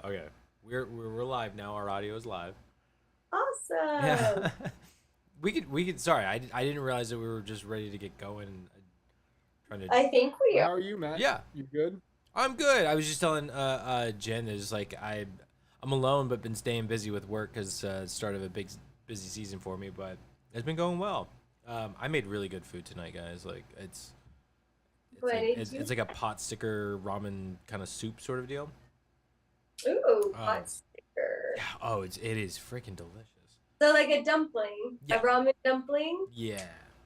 Okay. We're live now. Our audio is live. Awesome. Yeah. we could. Sorry, I didn't realize that we were just ready to get going. Trying to. I think we How are. are you, Matt? Yeah, You good? I'm good. I was just telling Jen is like I'm alone, but been staying busy with work because it's start of a big busy season for me. But it's been going well. I made really good food tonight, guys. Like it's What like did it's, you? it's like a pot sticker ramen kind of soup sort of deal. Ooh, Um, pot sticker. yeah. Oh, it is freaking delicious. So like a dumpling, a Yeah. ramen dumpling. Yeah.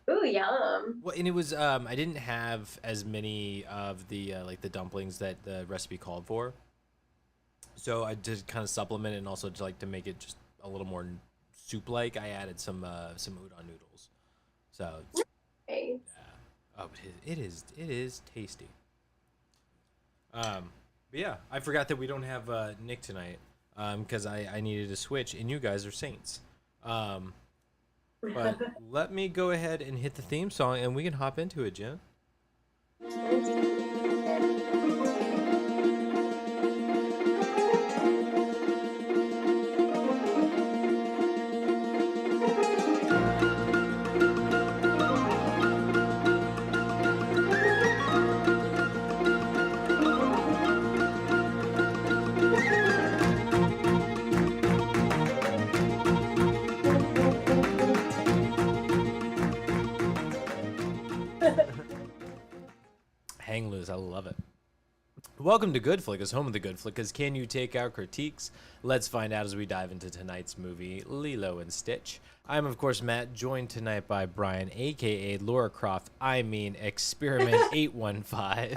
Ooh, yum. Well, and it was I didn't have as many of the like the dumplings that the recipe called for, so I did kind of supplement it and also to like to make it just a little more soup like. I added some udon noodles. So Nice. yeah, oh, but it is tasty. But yeah, I forgot that we don't have Nick tonight because I needed to switch and you guys are saints. Um, but let me go ahead and hit the theme song and we can hop into it, Jen. Hang loose, I love it. Welcome to GoodFlickas, home of the GoodFlickas. Can you take our critiques? Let's find out as we dive into tonight's movie, Lilo and Stitch. I'm, of course, Matt, joined tonight by Brian, a.k.a. Laura Croft, Experiment 815.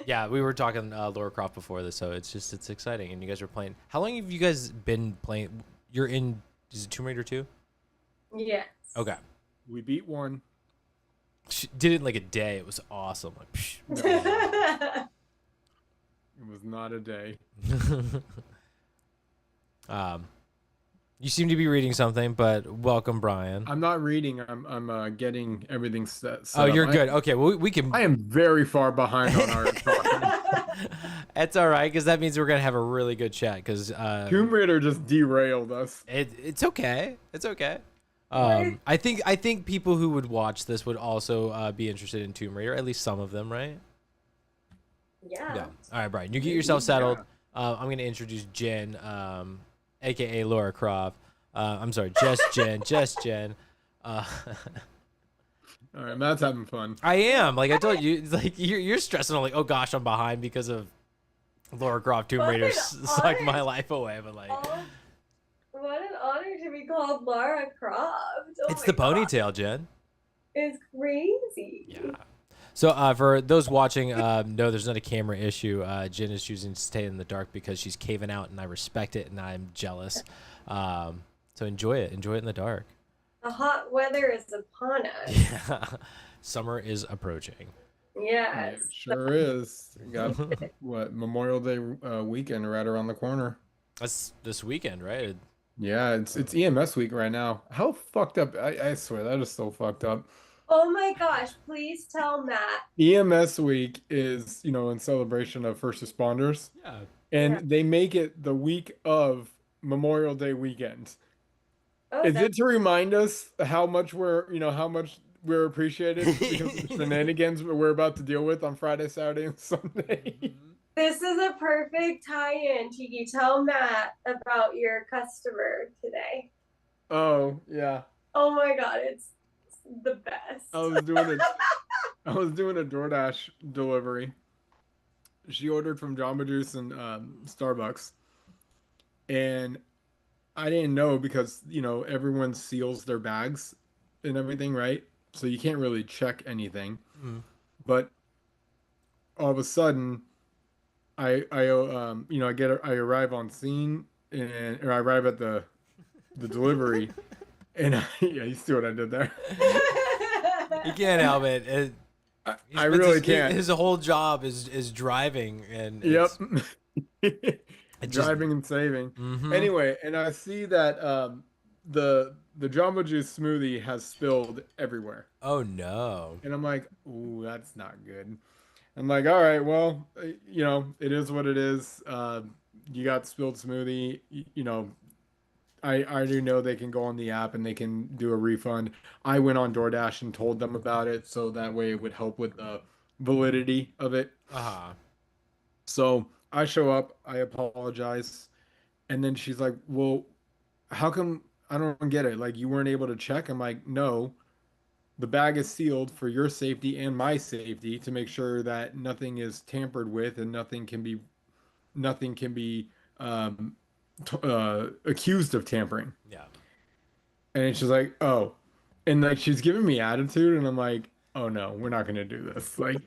Yeah, we were talking Laura Croft before this, so it's exciting. And you guys were playing. How long have you guys been playing? You're in, is it Tomb Raider 2? Yes. Okay. We beat one. She did it in like a day. It was awesome. Like, psh. It was not a day. You seem to be reading something, but welcome, Brian. I'm not reading. I'm getting everything set Oh, up. you're good. Okay, well, we can. I am very far behind on our talking. That's all right, because that means we're gonna have a really good chat. Because Tomb Raider just derailed us. it's okay. It's okay. I think people who would watch this would also be interested in Tomb Raider. At least some of them, right? Yeah. Yeah. All right, Brian. You get yourself settled. I'm gonna introduce Jen, aka Laura Croft. I'm sorry, just Jen, just Jen. All right, Matt's having fun. I am. Like I told you, it's like you're stressing on like, oh gosh, I'm behind because of Laura Croft Tomb What Raider an sucked my honor. life away. But like, What an honor to be called Lara Croft. Oh it's my the God. ponytail, Jen. It's crazy. Yeah. So for those watching, no, there's not a camera issue. Jen is choosing to stay in the dark because she's caving out, and I respect it, and I'm jealous. So enjoy it. Enjoy it in the dark. The hot weather is upon us. Yeah. Summer is approaching. Yes. It sure is. We got what Memorial Day weekend right around the corner. That's this weekend, right? Yeah, it's EMS week right now. How fucked up? I swear that is so fucked up. Oh my gosh, please tell Matt. EMS week is, in celebration of first responders, Yeah. and Yeah. they make it the week of Memorial Day weekend. Oh, Is it that's to remind us how much how much we're appreciated because of the shenanigans we're about to deal with on Friday, Saturday, and Sunday? this is a perfect tie-in. Tiki, tell Matt about your customer today. Oh, yeah. Oh my God, it's the best. I was doing a DoorDash delivery. She ordered from Jamba Juice and Starbucks, and I didn't know because everyone seals their bags and everything, right? So you can't really check anything. Mm. But all of a sudden, I arrive on scene or I arrive at the delivery, and yeah, you see what I did there. You can't help it. I really can't. His whole job is driving, and Yep. it just. Driving and saving. Mm-hmm. Anyway, and I see that the Jamba Juice smoothie has spilled everywhere. Oh no. And I'm like, ooh, that's not good. I'm like, all right, well, it is what it is. You got spilled smoothie. I already know they can go on the app and they can do a refund. I went on DoorDash and told them about it so that way it would help with the validity of it. Uh-huh. So I show up, I apologize, and then she's like, "Well, how come I don't get it? Like you weren't able to check?" I'm like, "No, the bag is sealed for your safety and my safety to make sure that nothing is tampered with and nothing can be um, accused of tampering." Yeah. And she's like, "Oh," and like she's giving me attitude, and I'm like, "Oh no, we're not gonna do this. Like,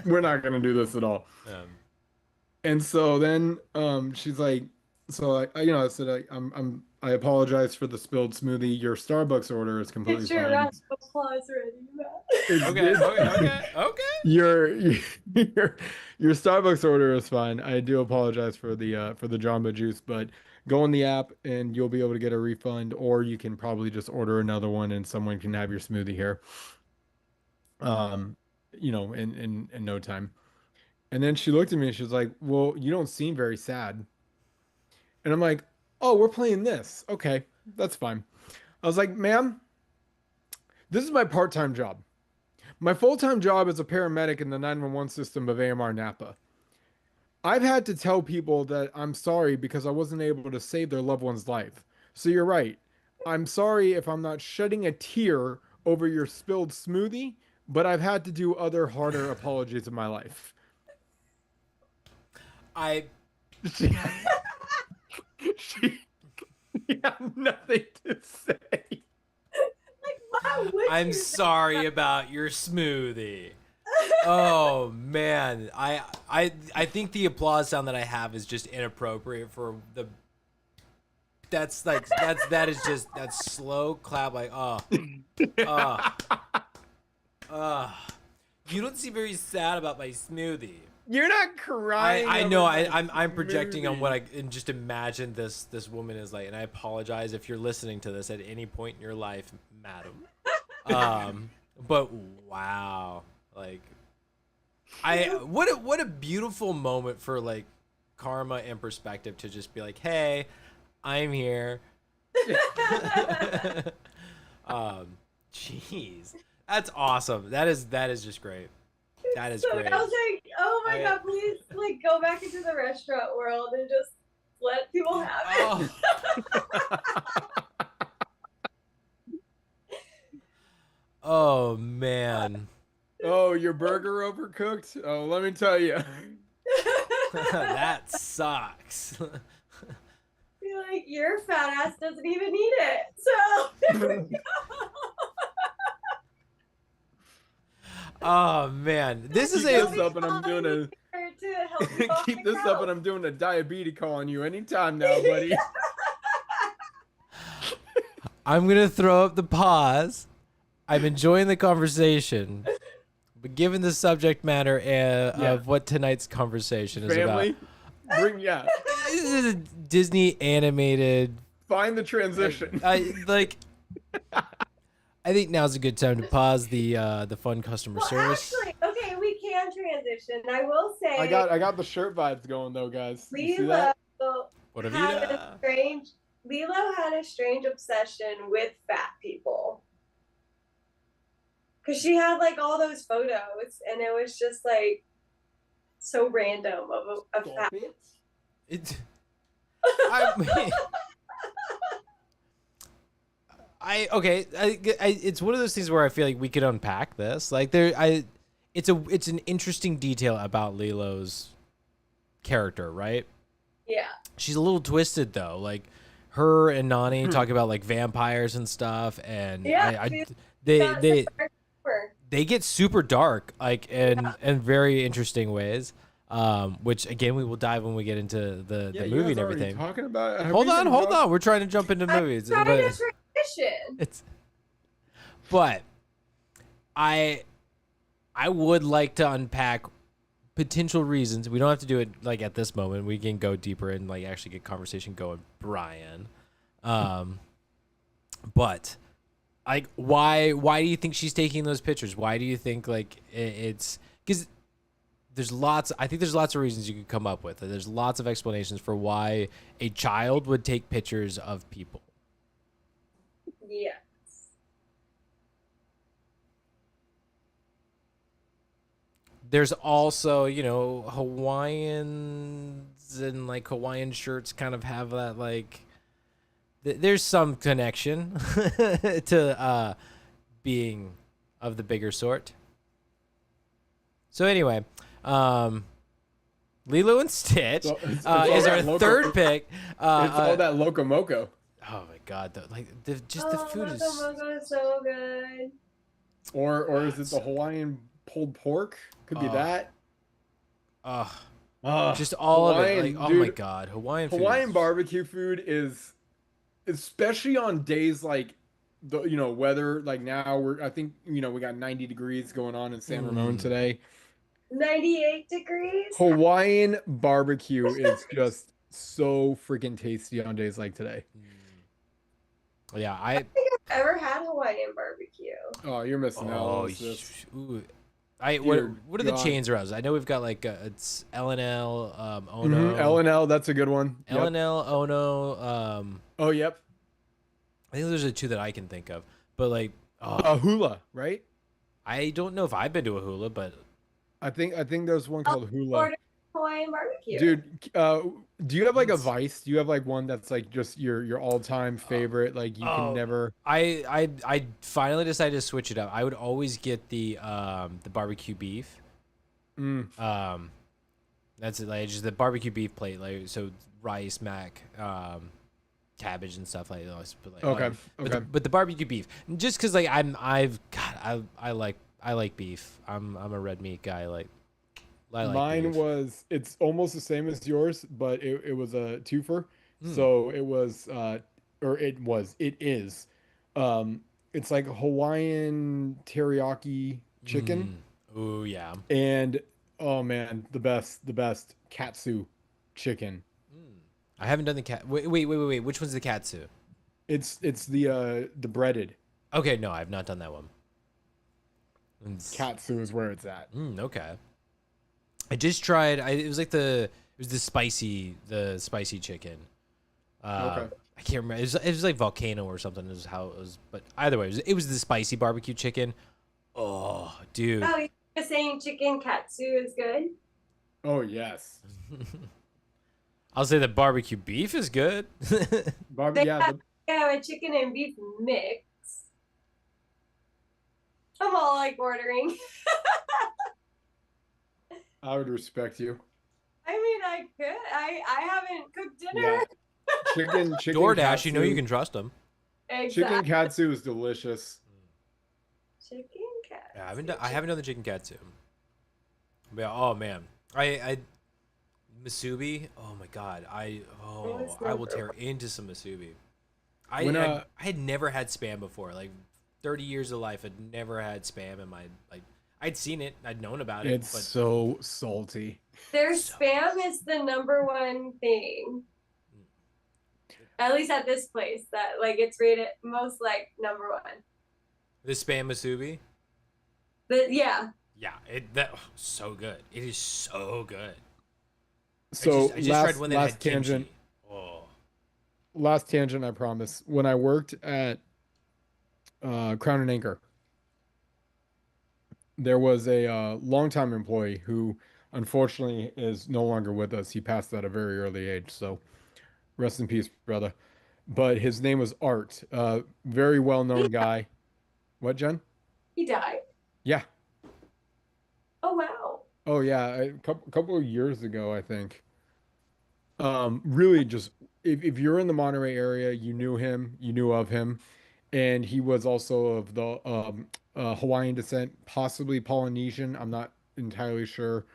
we're not gonna do this at all." Um, And so then she's like, so I said I apologize for the spilled smoothie. Your Starbucks order is completely Get your fine. round of applause ready, Matt. It's okay, good. okay, okay, okay. Your Starbucks order is fine. I do apologize for the Jamba Juice, but go on the app and you'll be able to get a refund, or you can probably just order another one and someone can have your smoothie here. Um, in no time. And then she looked at me and she was like, "Well, you don't seem very sad." And I'm like, "Oh, we're playing this. Okay, that's fine." I was like, "Ma'am, this is my part-time job. My full-time job is a paramedic in the 911 system of AMR Napa. I've had to tell people that I'm sorry because I wasn't able to save their loved one's life. So you're right. I'm sorry if I'm not shedding a tear over your spilled smoothie, but I've had to do other harder apologies in my life." I She, she had nothing to say. Like, why would I'm you? sorry about your smoothie. Oh man, I think the applause sound that I have is just inappropriate for the. That is just that slow clap like uh. You don't seem very sad about my smoothie. You're not crying. I know over my I'm projecting on smoothie. what I and just imagine this woman is like, and I apologize if you're listening to this at any point in your life, madam. But wow, like what a beautiful moment for like karma and perspective to just be like, hey, I'm here. Jeez, that's awesome. That is just great. That is So great. I was like, oh my I- god, please like go back into the restaurant world and just let people have it. Oh man. Oh, your burger overcooked? Oh, let me tell you. That sucks. Be like, your fat ass doesn't even need it. So there we go. Oh man, this is Keep a this up and I'm doing to help you off keep the this up and couch. I'm doing a diabetes call on you anytime now, buddy. I'm gonna throw up the pause. I'm enjoying the conversation, but given the subject matter of what tonight's conversation is Family, about, this is a Disney animated. find the transition. I think now's a good time to pause the fun customer Well, service. actually, okay, we can transition. I will say, I got the shirt vibes going though, guys. You see that? What have had you a strange. Lilo had a strange obsession with fat people. Because she had like all those photos, and it was just like so random of a fat. It's one of those things where I feel like we could unpack this. Like it's an interesting detail about Lilo's character, right? Yeah. She's a little twisted though. Like her and Nani talk about like vampires and stuff, and Yeah, they get super dark, like in very interesting ways. Which again we will dive when we get into the you movie guys and already everything. Talking about it? Hold on. We're trying to jump into movies. I'm trying but- to transition. But I would like to unpack potential reasons. We don't have to do it like at this moment. We can go deeper and like actually get conversation going, Brian. But like why do you think she's taking those pictures? Why do you think like it's because I think there's lots of reasons you could come up with. There's lots of explanations for why a child would take pictures of people. Yes. There's also, you know, Hawaiians and like Hawaiian shirts kind of have that like there's some connection to being of the bigger sort. So anyway, Lilo and Stitch is our third pick. It's all that locomoco. Oh my god, the food is Moco is so good. Or is it the Hawaiian pulled pork? Could be that. Just all Hawaiian, of it. Like, oh dude, my god, Hawaiian barbecue food is, especially on days like the weather like now I think we got 90 degrees going on in San Ramon today. 98 degrees. Hawaiian barbecue is just so freaking tasty on days like today. Yeah, I don't think I've ever had Hawaiian barbecue. Oh, you're missing out. Ooh. What are the chains around? I know we've got like it's L&L, Ono. L&L, that's a good one. Yep. L&L, Ono. Oh, yep. I think those are the two that I can think of. But like, a hula, right? I don't know if I've been to a hula, but I think there's one called hula. Hawaiian barbecue. Dude, do you have like a vice? Do you have like one that's like just your all-time favorite? Like you can never. I finally decided to switch it up. I would always get the barbecue beef. That's it. Like just the barbecue beef plate, like so rice, mac, cabbage and stuff like that. Okay. But the barbecue beef, just because like I like beef. I'm a red meat guy. I like Mine beef. it's almost the same as yours, but it was a twofer. So it is. It's like Hawaiian teriyaki chicken. Ooh yeah. And oh man, the best katsu chicken. I haven't done the cat. Wait. Which one's the katsu? It's the breaded. Okay, no, I've not done that one. Katsu is where it's at. Okay. I just tried. It was the spicy chicken. Okay. I can't remember. It was like volcano or something. Is how it was. But either way, it was the spicy barbecue chicken. Oh, dude. Oh, you're saying chicken katsu is good? Oh yes. I'll say the barbecue beef is good. Yeah, a chicken and beef mix. I'm all like ordering. I would respect you. I mean, I could. I haven't cooked dinner. Yeah. Chicken DoorDash, katsu. you know you can trust them. Exactly. Chicken katsu is delicious. Chicken katsu. Yeah, I haven't done the chicken katsu. But yeah, oh man, I musubi. Oh my god, I will tear into some musubi. I had never had Spam before. Like 30 years of life, I'd never had Spam in my I'd seen it, I'd known about it. It's so salty. Their Spam is the #1 thing. At least at this place, that like it's rated most like #1. The Spam musubi. Yeah. Yeah, so good. It is so good. So I just tried one that had tangent. kimchi. Oh. Last tangent, I promise. When I worked at Crown and Anchor, there was a longtime employee who unfortunately is no longer with us. He passed at a very early age, so rest in peace, brother. But his name was Art, very well-known guy. What, Jen? He died. Yeah. Oh wow. Oh yeah, a couple of years ago, I think. Really, just if you're in the Monterey area, you knew him, you knew of him, and he was also of the Hawaiian descent, possibly Polynesian. I'm not entirely sure,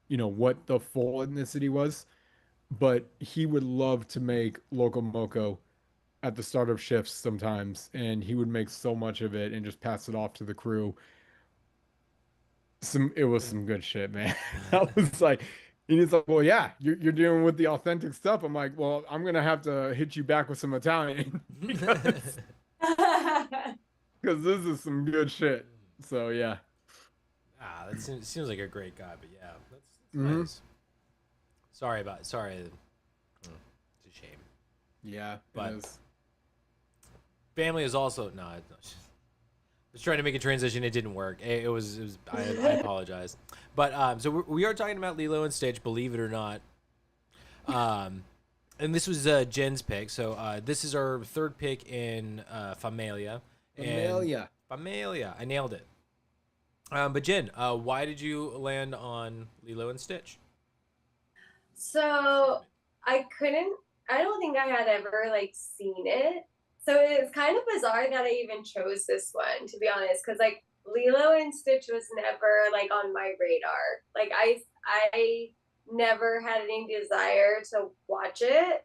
what the full ethnicity was, but he would love to make loco moco at the start of shifts sometimes, and he would make so much of it and just pass it off to the crew. It was some good shit, man. I was like, and he's like, well, yeah, you're dealing with the authentic stuff. I'm like, well, I'm gonna have to hit you back with some Italian because this is some good shit. So yeah. That seems like a great guy, but yeah, Mhm. Nice. Sorry. It's a shame. Yeah, But- it is. Family is also no. I was trying to make a transition. It didn't work. It was. I apologize. But so we are talking about Lilo and Stitch. Believe it or not. And this was Jen's pick. So this is our third pick in Familia. Amelia. Familia. I nailed it. But Jen, why did you land on Lilo and Stitch? So I don't think I had ever like seen it. So it's kind of bizarre that I even chose this one, to be honest, because like Lilo and Stitch was never like on my radar. Like I never had any desire to watch it.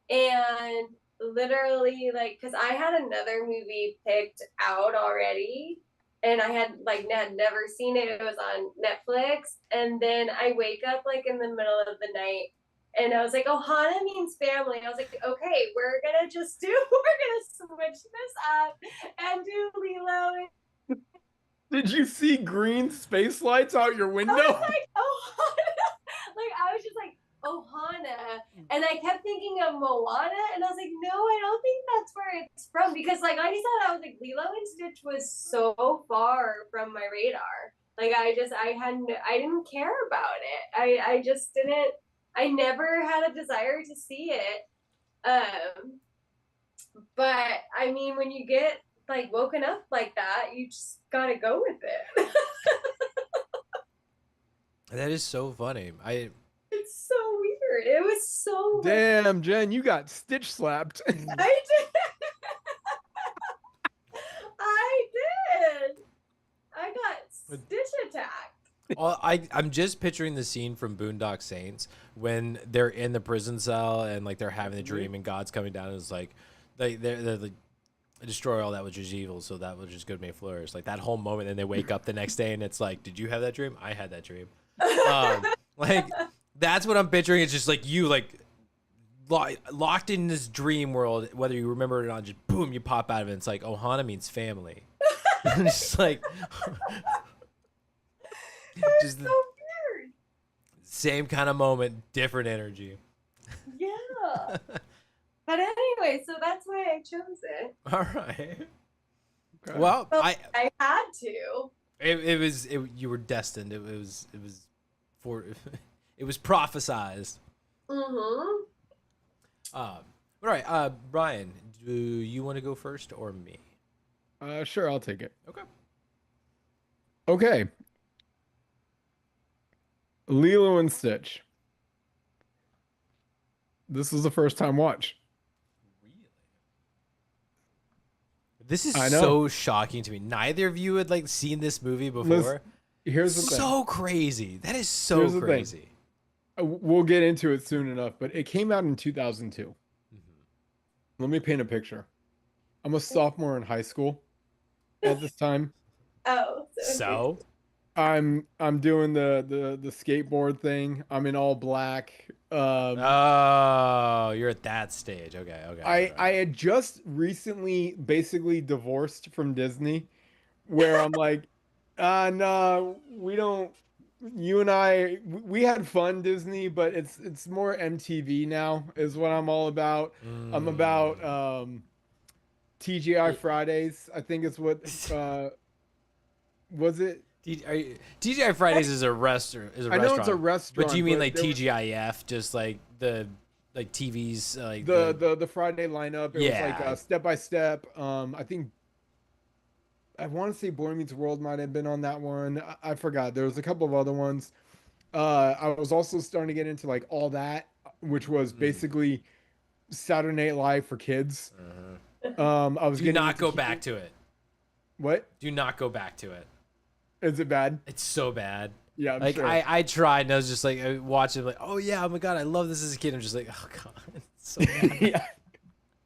And literally like because I had another movie picked out already and I had never seen it. It was on Netflix. And then I wake up like in the middle of the night and I was like, Ohana means family. I was like, okay, we're gonna switch this up and do Lilo. Did you see green space lights out your window? I was like, Ohana. Like I was just like, Ohana. And I kept thinking of Moana, and I was like, no, I don't think that's where it's from. Because like I said, I was like, Lilo and Stitch was so far from my radar. Like I didn't care about it. I just didn't, I never had a desire to see it. But I mean, when you get like woken up like that, you just gotta go with it. That is so funny. It's so weird. It was so Damn, Jen, you got Stitch slapped. I did. I did. I got Stitch attacked. Well, I'm just picturing the scene from Boondock Saints when they're in the prison cell and like they're having the dream and God's coming down and it's like they're like destroy all that which is evil so that which is good may flourish. Like that whole moment, and they wake up the next day and it's like, did you have that dream? I had that dream. Like that's what I'm picturing. It's just like you like locked in this dream world, whether you remember it or not. Just boom, you pop out of it. It's like Ohana means family. It's just like It's so weird. same kind of moment, different energy. Yeah. But anyway, so that's why I chose it. All right. Okay. Well, Well, I I had to. you were destined. It was for it was prophesized. Mm-hmm. All right, Brian, do you want to go first or me? Sure, I'll take it. Okay. Okay. Lilo and Stitch. This was the first time watch. Really? This is I know. so shocking to me. Neither of you had like seen this movie before. Listen, here's the thing. So crazy. That is so Here's the thing. crazy. We'll get into it soon enough, but it came out in 2002. Mm-hmm. Let me paint a picture. I'm a sophomore in high school at this time. Oh. So I'm doing the skateboard thing. I'm in all black. oh, you're at that stage. Okay. I had just recently basically divorced from Disney, where I'm like, no, we don't. You and I, we had fun Disney, but it's more MTV now is what I'm all about. I'm about TGI Fridays. I think it's what was it? TGI Fridays is a restaurant. I know it's a restaurant. But do you mean like there was TGIF, just like the TV's like the Friday lineup? It Yeah. was like Step by Step. I think I want to say Boy Meets World might have been on that one. I forgot. There was a couple of other ones. I was also starting to get into like All That, which was basically Saturday Night Live for kids. I was Do getting not into go back to it. What? Do not go back to it. Is it bad? It's so bad. Yeah, I'm Like sure. I tried and I was just like I watched it like, oh yeah, oh my god, I love this as a kid. I'm just like, oh god, it's so bad.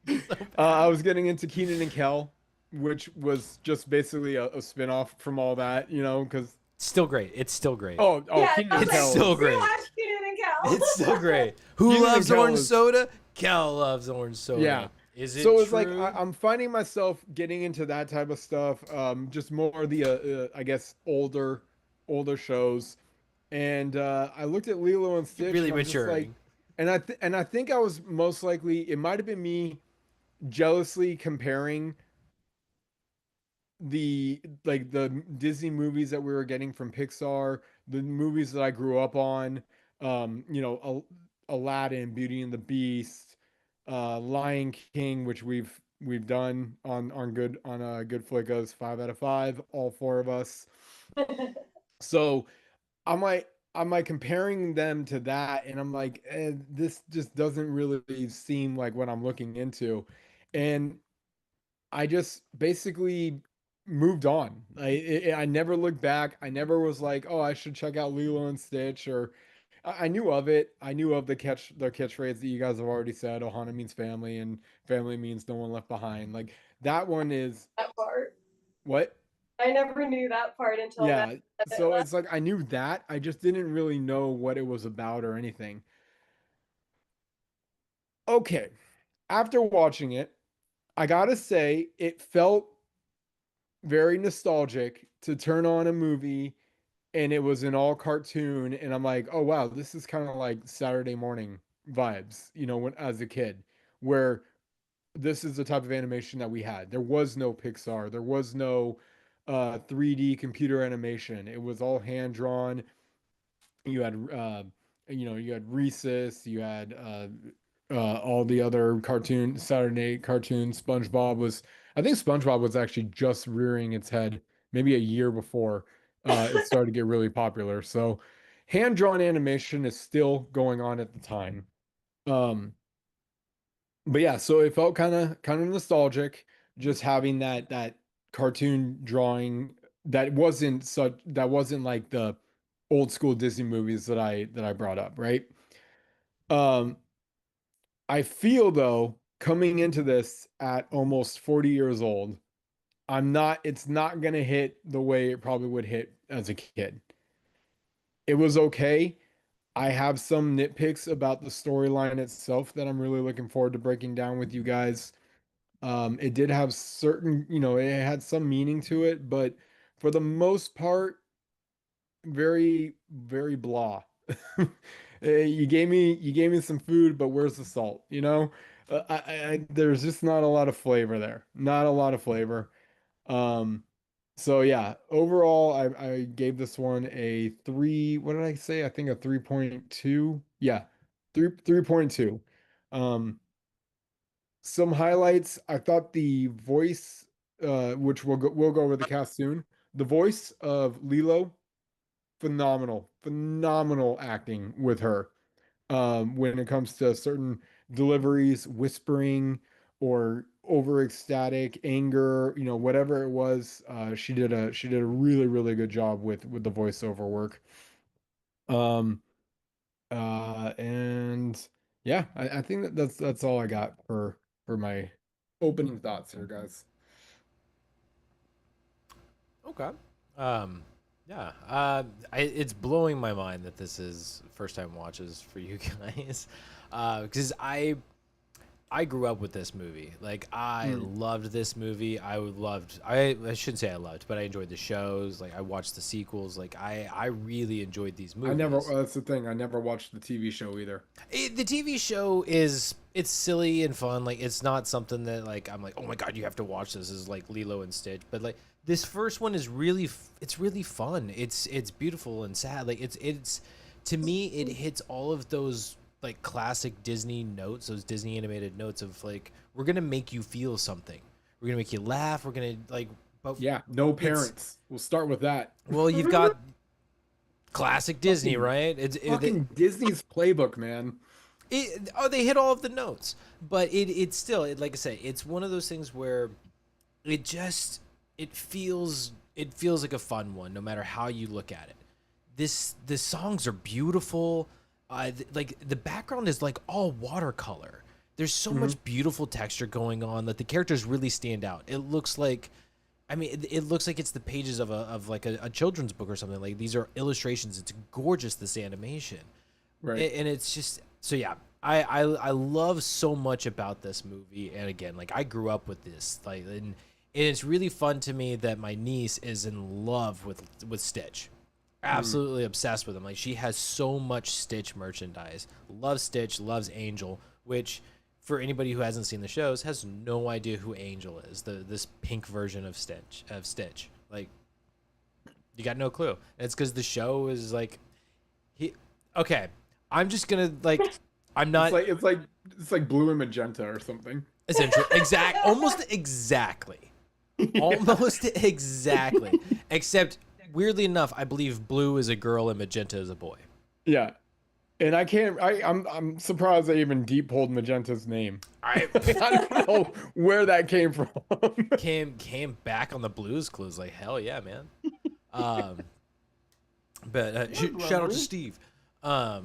Yeah. I was getting into Keenan and Kel, which was just basically a spin-off from All That, you know, because Still great. It's still great. Yeah, Keenan I and was Kel. so like, great. we watched Keenan and Kel. It's still great. Who Keenan and loves Kel orange is- soda? Kel loves orange soda. Yeah. Is it So it's true? like I'm finding myself getting into that type of stuff, just more of the I guess older shows, and I looked at Lilo and Stitch, Really and I'm just like, maturing. and I think I was most likely, it might have been me jealously comparing the Disney movies that we were getting from Pixar, the movies that I grew up on, Aladdin, Beauty and the Beast, Lion King, which we've done on Good Flickas, 5 out of 5, all four of us. So I'm like comparing them to that, and I'm like, this just doesn't really seem like what I'm looking into, and I just basically moved on. I never looked back. I never was like, oh, I should check out Lilo and Stitch, or I knew of it. I knew of the catchphrase that you guys have already said. Ohana means family, and family means no one left behind. Like that one is That part. what? I never knew that part until now. Yeah. So it's like I knew that. I just didn't really know what it was about or anything. Okay. After watching it, I gotta say it felt very nostalgic to turn on a movie and it was an all cartoon, and I'm like, oh wow, this is kind of like Saturday morning vibes, when as a kid, where this is the type of animation that we had. There was no Pixar, there was no 3D computer animation. It was all hand drawn. You had you had Rhesus, you had all the other Saturday cartoons. I think SpongeBob was actually just rearing its head maybe a year before it started to get really popular. So hand drawn animation is still going on at the time. Um, but yeah, so it felt kind of nostalgic just having that cartoon drawing that wasn't like the old school Disney movies that I brought up, right? Um, I feel though, coming into this at almost 40 years old, it's not gonna hit the way it probably would hit as a kid. It was okay. I have some nitpicks about the storyline itself that I'm really looking forward to breaking down with you guys. It did have it had some meaning to it, but for the most part, very, very blah. You gave me some food, but where's the salt? There's just not a lot of flavor there. Not a lot of flavor. Um, so yeah, overall, I gave this one a three. What did I say? I think a 3.2. Yeah, 3.2. Um, some highlights. I thought the voice, which we'll go over the cast soon. The voice of Lilo, phenomenal, phenomenal acting with her. When it comes to certain deliveries, whispering or over ecstatic anger, whatever it was, she did a really, really good job with the voiceover work. Um, and yeah, I think that's all I got for my opening thoughts here, guys. Okay. Um, yeah. It's blowing my mind that this is first time watches for you guys, because I grew up with this movie. Like I Mm. loved this movie. I shouldn't say I loved, but I enjoyed the shows. Like I watched the sequels. Like I really enjoyed these movies. That's the thing. I never watched the TV show either. The TV show it's silly and fun. Like it's not something that like I'm like, oh my god, you have to watch this. This is like Lilo and Stitch. But like this first one is it's really fun. It's beautiful and sad. Like it's to me it hits all of those like classic Disney notes, those Disney animated notes of like we're gonna make you feel something. We're gonna make you laugh. We're gonna like, but Yeah, no it's parents. We'll start with that. well, you've got classic Disney, Fucking right? fucking Disney's playbook, man. They hit all of the notes, but it's still like I say, it's one of those things where it just it feels like a fun one, no matter how you look at it. The songs are beautiful. Like the background is like all watercolor. There's so much beautiful texture going on that the characters really stand out. It looks like, I mean, it looks like it's the pages of like a children's book or something. Like these are illustrations. It's gorgeous, this animation. Right. And it's just so yeah. I love so much about this movie, and again, like I grew up with this, like, and it's really fun to me that my niece is in love with Stitch. Absolutely obsessed with him. Like, she has so much Stitch merchandise. Loves Stitch, loves Angel, which for anybody who hasn't seen the shows has no idea who Angel is. This pink version of Stitch. Like, you got no clue. And it's because the show is like okay. I'm just gonna I'm not. It's like blue and magenta or something. Essentially, almost exactly. Almost exactly. Except, weirdly enough, I believe blue is a girl and magenta is a boy. Yeah. And I'm surprised they even deep pulled Magenta's name. I don't know where that came from. came back on the Blues Clues, like, hell yeah, man. But shout out to Steve. Yeah.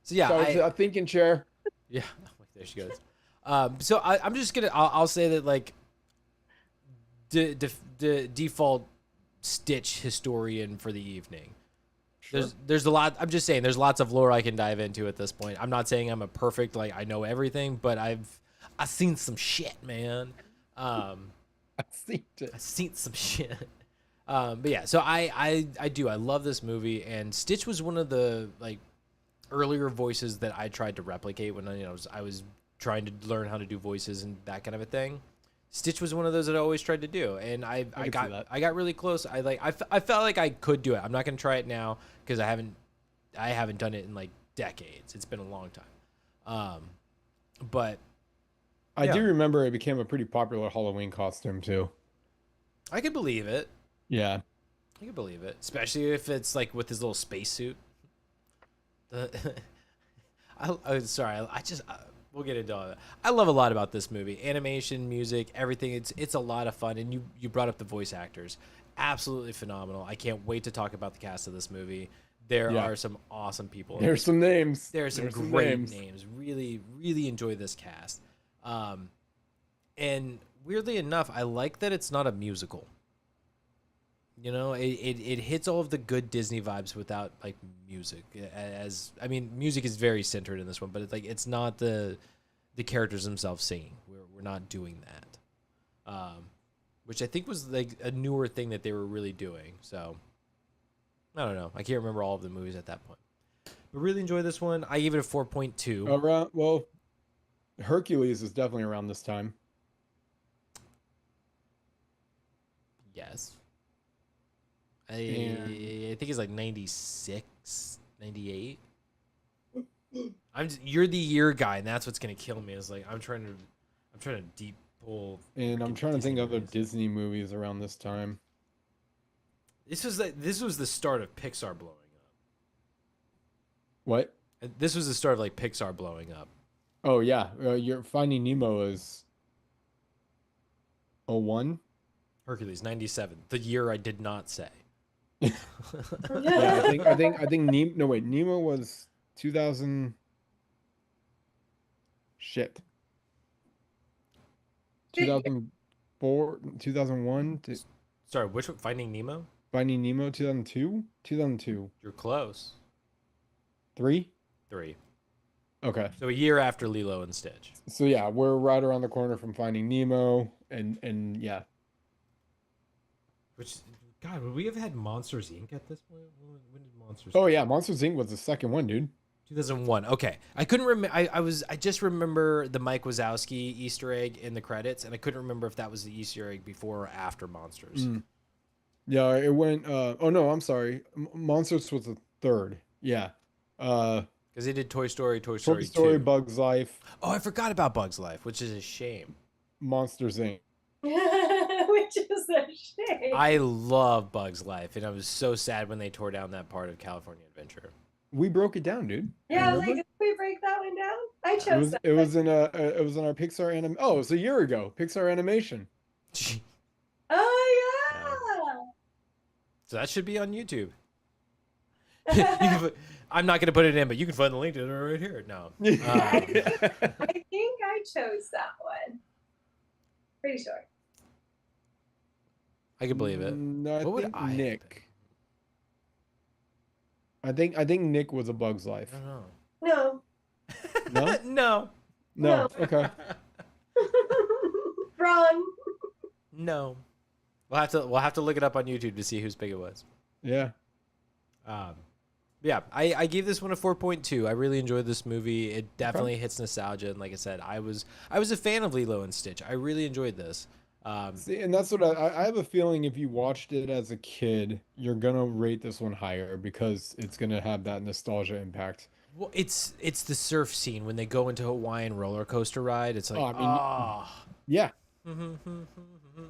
So yeah, a thinking chair. Yeah, there she goes. So I'm just gonna I'll say that, like, the default Stitch historian for the evening. Sure. There's a lot. I'm just saying there's lots of lore I can dive into at this point. I'm not saying I'm a perfect, like, I know everything, but I've seen some shit, man. I've seen some shit. But yeah, so I love this movie, and Stitch was one of the, like, earlier voices that I tried to replicate when I was trying to learn how to do voices and that kind of a thing. Stitch was one of those that I always tried to do, and I got really close. I felt like I could do it. I'm not gonna try it now because I haven't done it in, like, decades. It's been a long time. But I do remember it became a pretty popular Halloween costume too. I could believe it. Yeah, I could believe it, especially if it's like with his little spacesuit. I'm sorry. We'll get into all that. I love a lot about this movie. Animation, music, everything. It's a lot of fun. And you brought up the voice actors. Absolutely phenomenal. I can't wait to talk about the cast of this movie. There are some awesome people. There's some names. There's some great names. Really, really enjoy this cast. And weirdly enough, I like that it's not a musical. You know, it hits all of the good Disney vibes without, like, music. Music is very centered in this one, but it's not the characters themselves singing. We're not doing that, which I think was, like, a newer thing that they were really doing. So I don't know. I can't remember all of the movies at that point, but really enjoy this one. I gave it a 4.2. Well, Hercules is definitely around this time. Yes. I think it's like 96, 98. You're the year guy, and that's what's gonna kill me. Is like I'm trying to deep pull. And I'm trying to think of other Disney movies around this time. This was the start of Pixar blowing up. What? This was the start of, like, Pixar blowing up. Oh yeah, your Finding Nemo is 01. Hercules 97, the year I did not say. Yeah, I think Nemo. No wait, Nemo was 2000. Shit. 2004, 2001. Sorry, which one? Finding Nemo? Finding Nemo 2002. 2002. You're close. 3. Okay. So a year after Lilo and Stitch. So yeah, we're right around the corner from Finding Nemo, and yeah. Which, God, would we have had Monsters Inc. at this point? When did Monsters? Oh yeah, Monsters Inc. was the second one, dude. 2001. Okay, I couldn't remember. I just remember the Mike Wazowski Easter egg in the credits, and I couldn't remember if that was the Easter egg before or after Monsters. Yeah, it went. Oh no, I'm sorry. Monsters was the third. Yeah. Because they did Toy Story 2. Bugs Life. Oh, I forgot about Bugs Life, which is a shame. Monsters Inc. Which is a shame. I love Bugs Life, and I was so sad when they tore down that part of California Adventure. We broke it down, dude. Yeah, I was like, did we break that one down? I chose that. It was in our Pixar anim. Oh, it was a year ago. Pixar animation. Oh yeah. So that should be on YouTube. I'm not gonna put it in, but you can find the link to it right here. No. I think I chose that one. Pretty sure. I can believe it. No, what would I Nick? I think Nick was A Bug's Life. I don't know. No. No? No. No. Okay. Wrong. No. We'll have to look it up on YouTube to see whose pick it was. Yeah. Yeah, I gave this one a 4.2. I really enjoyed this movie. It definitely hits nostalgia, and like I said, I was a fan of Lilo and Stitch. I really enjoyed this. See, and that's what I have a feeling if you watched it as a kid, you're gonna rate this one higher because it's gonna have that nostalgia impact. Well, it's the surf scene when they go into Hawaiian roller coaster ride. It's like, Oh, I mean, yeah,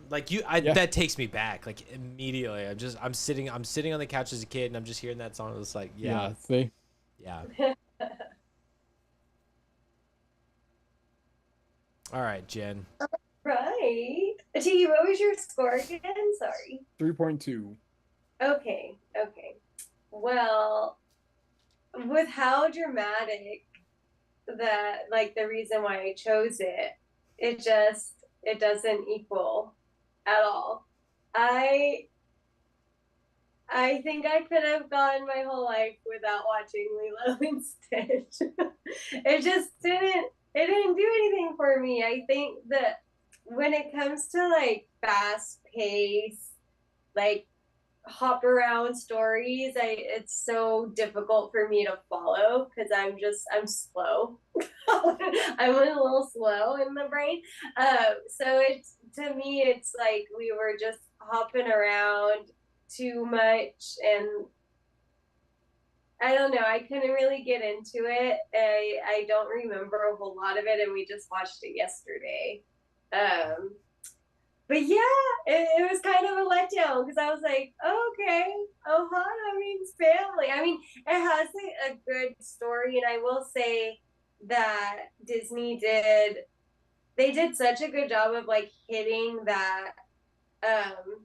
like yeah. that takes me back like immediately. I'm sitting on the couch as a kid, and I'm just hearing that song. It's like, yeah, See, yeah. All right, Jen. Right. T, what was your score again? Sorry. 3.2. Okay. Okay. Well, with how dramatic that, like, the reason why I chose it, it doesn't equal at all. I I think I could have gone my whole life without watching Lilo and Stitch. It didn't do anything for me. I think that when it comes to like fast pace, like hop around stories, it's so difficult for me to follow because I'm slow. I'm a little slow in the brain. So it's to me it's like we were just hopping around too much, and I don't know, I couldn't really get into it. I don't remember a whole lot of it, and we just watched it yesterday. Um, but yeah, it was kind of a letdown because I was like, oh, okay, Ohana means family. I mean, it has a good story, and I will say that they did such a good job of like hitting that um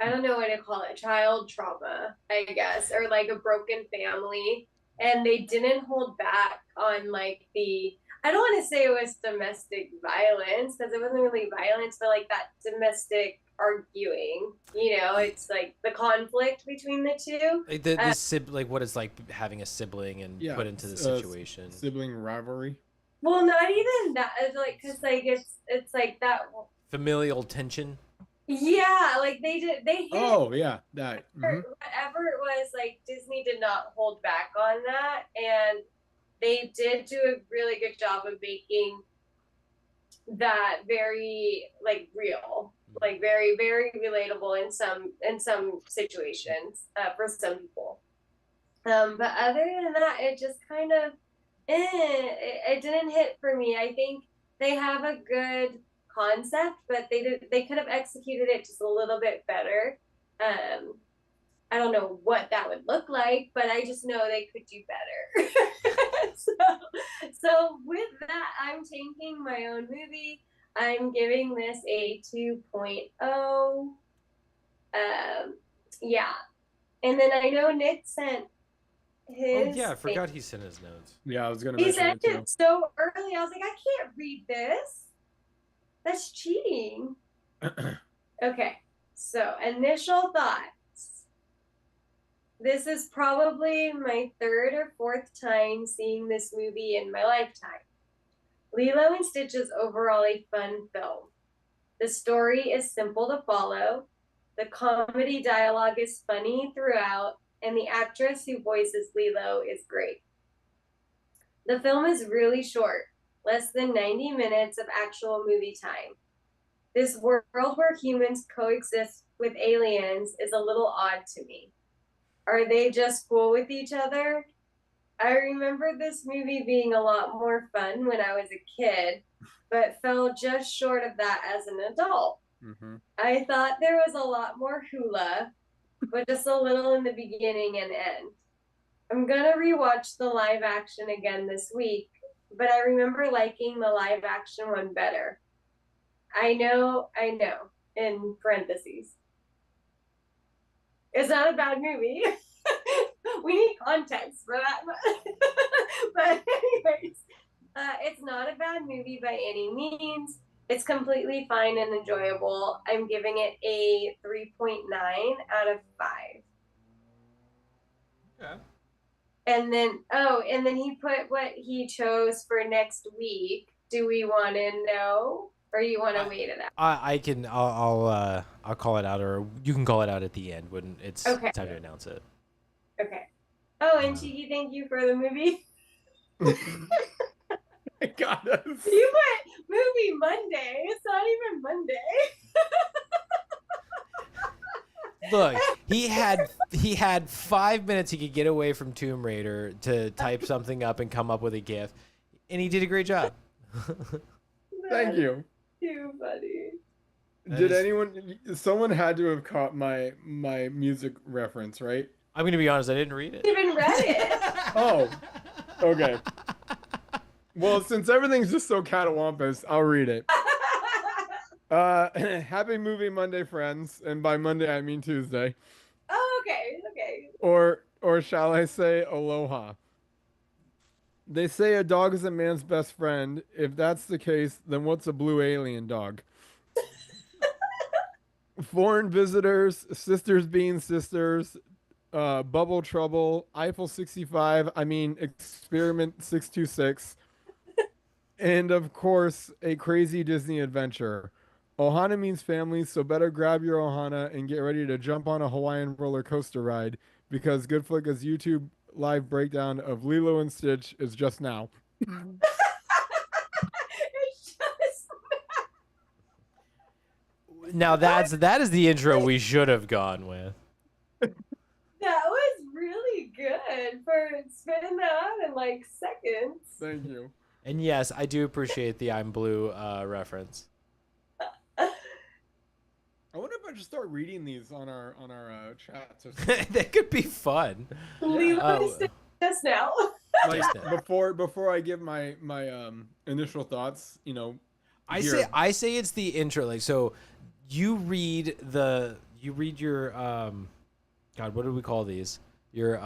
I don't know what to call it, child trauma, I guess, or like a broken family. And they didn't hold back on like I don't want to say it was domestic violence because it wasn't really violence, but like that domestic arguing, it's like the conflict between the two. Like like what it's like having a sibling and Yeah, put into the situation. sibling rivalry. Well, not even that, like, because like it's like that. Familial tension. Yeah, like they hit Oh yeah, that. whatever it was, like Disney did not hold back on that, and they did do a really good job of making that very like real, like very very relatable in some situations for some people. But other than that, it just kind of it didn't hit for me. I think they have a good concept, but they could have executed it just a little bit better. Um, I don't know what that would look like, but I just know they could do better. so with that, I'm taking my own movie. I'm giving this a 2.0. Yeah. And then I know Nick sent Oh his yeah, I thing. forgot he sent his notes. Yeah, I was gonna He mention sent it too. it so early. I was like, I can't read this. That's cheating. Okay. So, initial thoughts. This is probably my third or fourth time seeing this movie in my lifetime. Lilo and Stitch is overall a fun film. The story is simple to follow. The comedy dialogue is funny throughout, and the actress who voices Lilo is great. The film is really short, less than 90 minutes of actual movie time. This world where humans coexist with aliens is a little odd to me. Are they just cool with each other? I remember this movie being a lot more fun when I was a kid, but fell just short of that as an adult. I thought there was a lot more hula, but just a little in the beginning and end. I'm gonna rewatch the live action again this week, but I remember liking the live action one better. I know, in parentheses. It's not a bad movie. We need context for that. But anyways, it's not a bad movie by any means. It's completely fine and enjoyable. I'm giving it a 3.9 out of 5. Okay. And then he put what he chose for next week. Do we want to know? or you want to wait it out? I can. I'll call it out, or you can call it out at the end when it's Okay. time to announce it. Okay. Oh, and Cheeky, thank you for the movie. I got us. You put movie Monday. It's not even Monday. Look, he had 5 minutes he could get away from Tomb Raider to type something up and come up with a GIF, and he did a great job. Thank you. Too funny. Did anyone? Someone had to have caught my music reference, right? I'm gonna be honest, I didn't read it. You even read it. Oh, okay. Well, since everything's just so catawampus, I'll read it. Happy Movie Monday, friends, and by Monday I mean Tuesday. Oh, okay, okay. Or shall I say aloha? They say a dog is a man's best friend. If that's the case, then what's a blue alien dog? Foreign visitors, sisters being sisters, bubble trouble, Eiffel 65, I mean experiment 626, and of course a crazy Disney adventure. Ohana means family, so better grab your ohana and get ready to jump on a Hawaiian roller coaster ride because GoodFlickas YouTube live breakdown of Lilo and Stitch is just now. It's just Now that is the intro we should have gone with. that was really good for spitting that out in like seconds. Thank you. And yes, I do appreciate the I'm Blue reference. I wonder if I should start reading these on our chats. Or something. That could be fun. Lilo is just now. Like Just now. before I give my initial thoughts, you know. I say it's the intro. Like, so you read your God, what do we call these? Your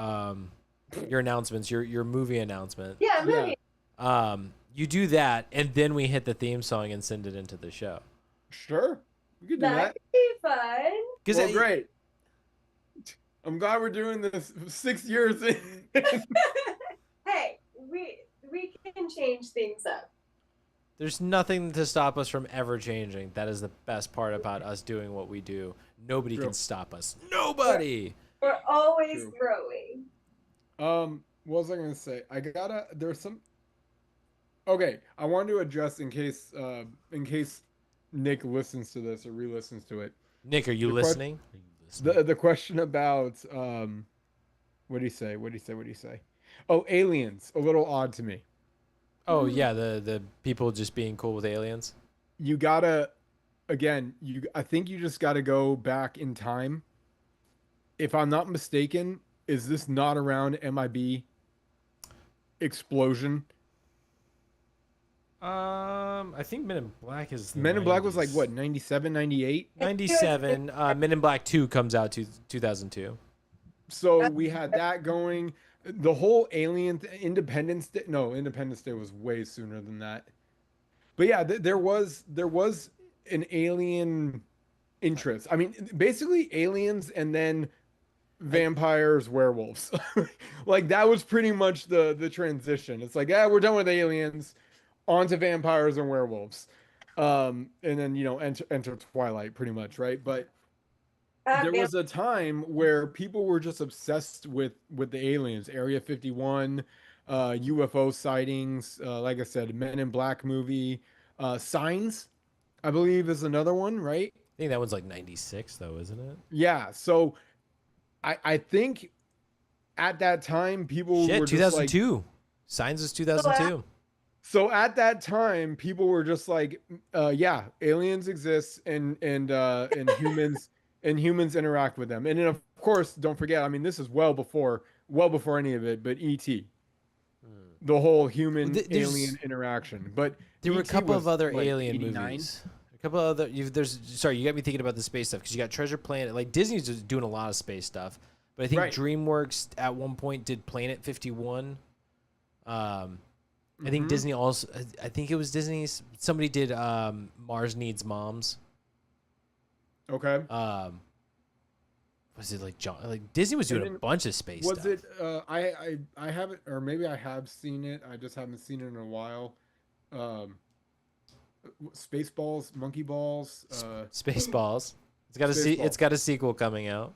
announcements, your movie announcement. Yeah, movie. You do that, and then we hit the theme song and send it into the show. Sure, we could do That that. could be fun. Well, great. I'm glad we're doing this 6 years in. Hey, we can change things up. There's nothing to stop us from ever changing. That is the best part about us doing what we do. Nobody True. can stop us. Nobody. We're always True. growing. What was I gonna say? There's some. Okay, I wanted to address in case Nick listens to this or re-listens to it. Nick, are you listening? The question about what do you say? Oh, aliens. A little odd to me. Oh yeah, the people just being cool with aliens. You gotta, again, I think you just gotta go back in time. If I'm not mistaken, is this not around MIB explosion? I think Men in Black is the Men in Black was like 90s. what, 97, 98? 97. Men in Black 2 comes out to 2002. So we had that going. The whole alien Independence Day. No, Independence Day was way sooner than that. But yeah, there was an alien interest. I mean, basically aliens and then vampires, werewolves. Like that was pretty much the transition. It's like, yeah, we're done with aliens, onto vampires and werewolves. And then, you know, enter Twilight pretty much, right? But there was a time where people were just obsessed with the aliens, Area 51, UFO sightings, like I said, Men in Black movie, Signs, I believe is another one, right? I think that one's like 96 though, isn't it? Yeah, so I think at that time people were just 2002. like, Signs is 2002. so at that time people were just like, yeah, aliens exist and humans interact with them. And then of course, don't forget, I mean, this is well before any of it, but E.T. The whole human alien interaction. But There were a E.T. couple was, of other what, alien 89? movies. A couple of other. You got me thinking about the space stuff because you got Treasure Planet. Like Disney's just doing a lot of space stuff, but I think Right. DreamWorks at one point did Planet 51. I think Mhm. Disney also. I think it was Disney's. Somebody did Mars Needs Moms. Okay. Was it like John? Like Disney was doing And a bunch of space Was stuff. it? I haven't, or maybe I have seen it. I just haven't seen it in a while. Space balls, monkey balls, Spaceballs. Spaceballs. It's got a sequel coming out.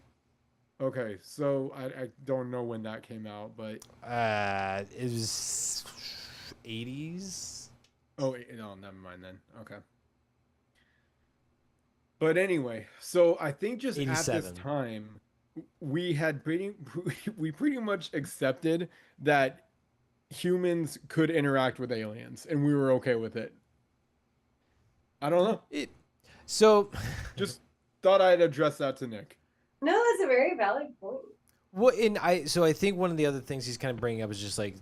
Okay, so I don't know when that came out, but It was 80s. oh no, never mind then. Okay. But anyway, so I think just at this 87. time, we had we pretty much accepted that humans could interact with aliens, and we were okay with it. I don't know. So, Just thought I'd address that to Nick. No, that's a very valid point. so I think one of the other things he's kind of bringing up is just like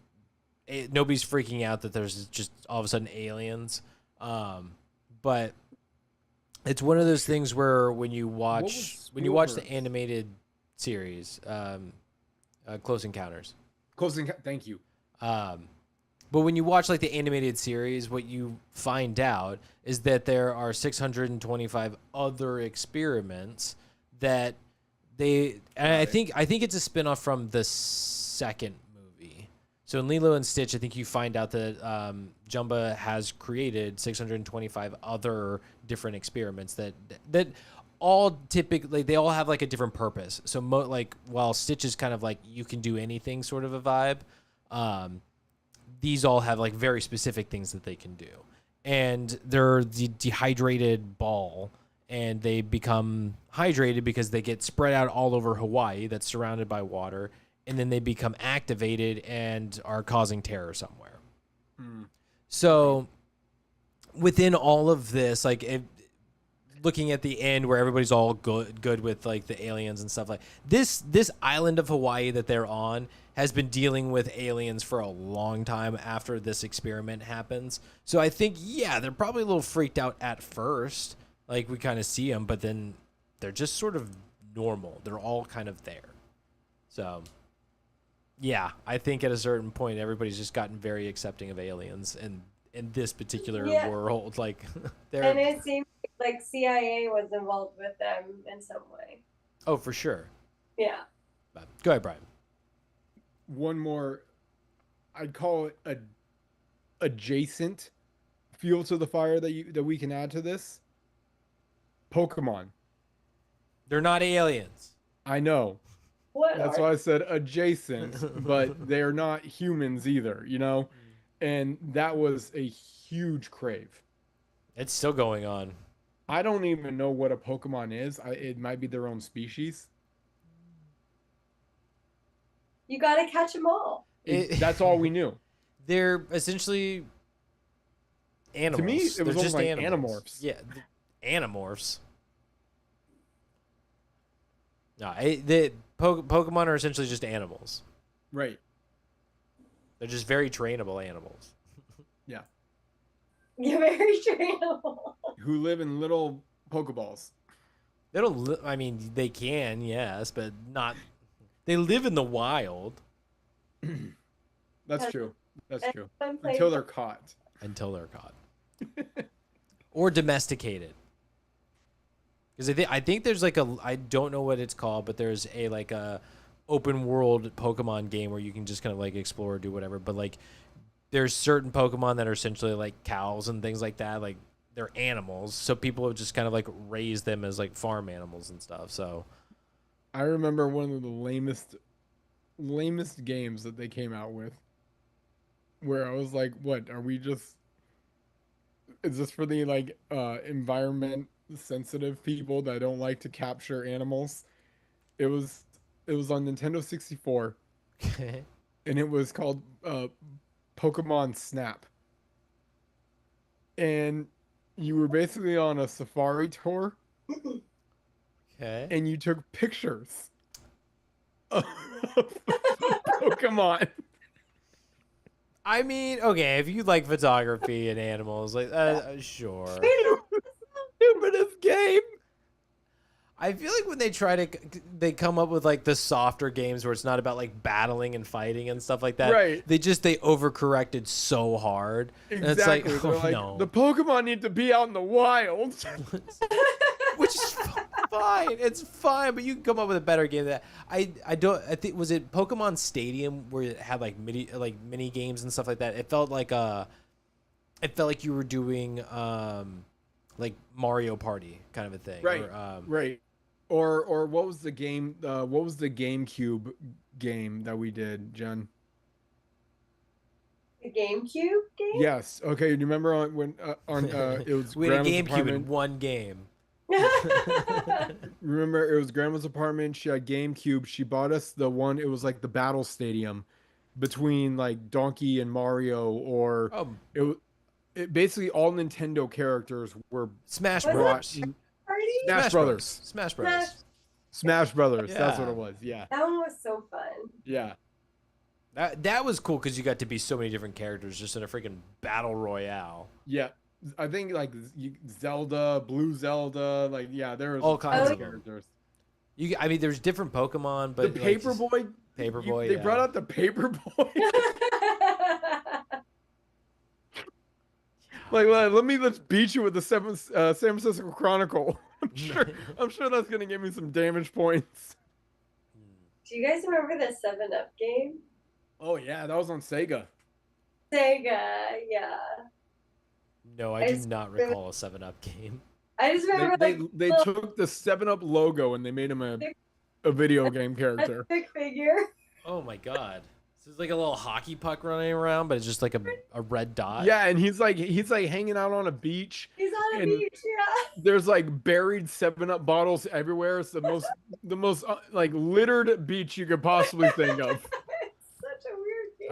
nobody's freaking out that there's just all of a sudden aliens, but it's one of those things where when you watch the animated series, Close Encounters. Thank you. But when you watch like the animated series, what you find out is that there are 625 other experiments that I think it's a spinoff from the second movie. So in Lilo and Stitch, I think you find out that Jumba has created 625 other different experiments that all typically they all have like a different purpose. So like while Stitch is kind of like you can do anything sort of a vibe, these all have like very specific things that they can do, and they're the dehydrated ball. And they become hydrated because they get spread out all over Hawaii that's surrounded by water, and then they become activated and are causing terror somewhere. So within all of this, like looking at the end where everybody's all good with like the aliens and stuff like this island of Hawaii that they're on has been dealing with aliens for a long time after this experiment happens. So I think, yeah, they're probably a little freaked out at first. Like, we kind of see them, but then they're just sort of normal. They're all kind of there. So, yeah, I think at a certain point, everybody's just gotten very accepting of aliens and in this particular world. Like, and it seems like CIA was involved with them in some way. Oh, for sure. Yeah. But go ahead, Brian. One more, I'd call it adjacent fuel to the fire that we can add to this. Pokemon. They're not aliens. I know. That's why I said adjacent, but they're not humans either, you know? And that was a huge crave. It's still going on. I don't even know what a Pokemon is. It might be their own species. You gotta catch them all. That's all we knew. They're essentially animals. To me, it was just like animals. Animorphs. Yeah, Animorphs. No, the Pokemon are essentially just animals. Right. They're just very trainable animals. Yeah. You're very trainable. Who live in little Pokeballs. They don't. I mean, they can, yes, but not. They live in the wild. That's true. That's true. Until Until they're caught. Until they're caught. Or domesticated. Because I think there's like I don't know what it's called, but there's a open world Pokemon game where you can just kind of like explore or do whatever. But like there's certain Pokemon that are essentially like cows and things like that. Like they're animals. So people have just kind of like raised them as like farm animals and stuff. So I remember one of the lamest games that they came out with where I was like, what, is this for the like environment sensitive people that don't like to capture animals? It was on Nintendo 64 and it was called Pokemon Snap, and you were basically on a safari tour and you took pictures of Pokemon. I mean, okay, if you like photography and animals, like sure. Stupidest game. I feel like when they come up with like the softer games where it's not about like battling and fighting and stuff like that. Right. They overcorrected so hard. Exactly. And it's like, They're like, no. the Pokemon need to be out in the wild. Which is fine. It's fine, but you can come up with a better game than that. I think was it Pokemon Stadium where it had like mini games and stuff like that. It felt like it felt like you were doing like Mario Party kind of a thing. Right. Or, Right. Or what was the game? What was the GameCube game that we did, Jen? The GameCube game? Yes. Okay. Do you remember on it was we had a grandma's GameCube in apartment? one game. Remember, it was grandma's apartment. She had GameCube. She bought us the one. It was like the battle stadium between like Donkey and Mario, or Oh, it was it basically all Nintendo characters were Smash Was it brought Brothers. in. Party? Smash Brothers. Smash Brothers. Smash Brothers. That's what Yeah. it was. Yeah. That one was so fun. Yeah. That was cool because you got to be so many different characters just in a freaking battle royale. Yeah. I think like Zelda, Blue Zelda, like yeah, there was All kinds of them. characters. I mean, there's different Pokemon, but The like, just- Paperboy. Paperboy. They yeah. brought out the Paperboy. Like, let's beat you with the San Francisco Chronicle. I'm sure that's gonna give me some damage points. Do you guys remember the 7-Up game? Oh yeah, that was on Sega. Sega, yeah. No, I do not recall a 7-Up game. I just remember They took the 7-Up logo and they made him a video game a character. stick figure. Oh my god. So it's like a little hockey puck running around, but it's just like a red dot. Yeah, and he's like hanging out on a beach. He's on a And- beach, yeah. There's like buried 7-Up bottles everywhere. It's the most like littered beach you could possibly think of. It's such a weird game.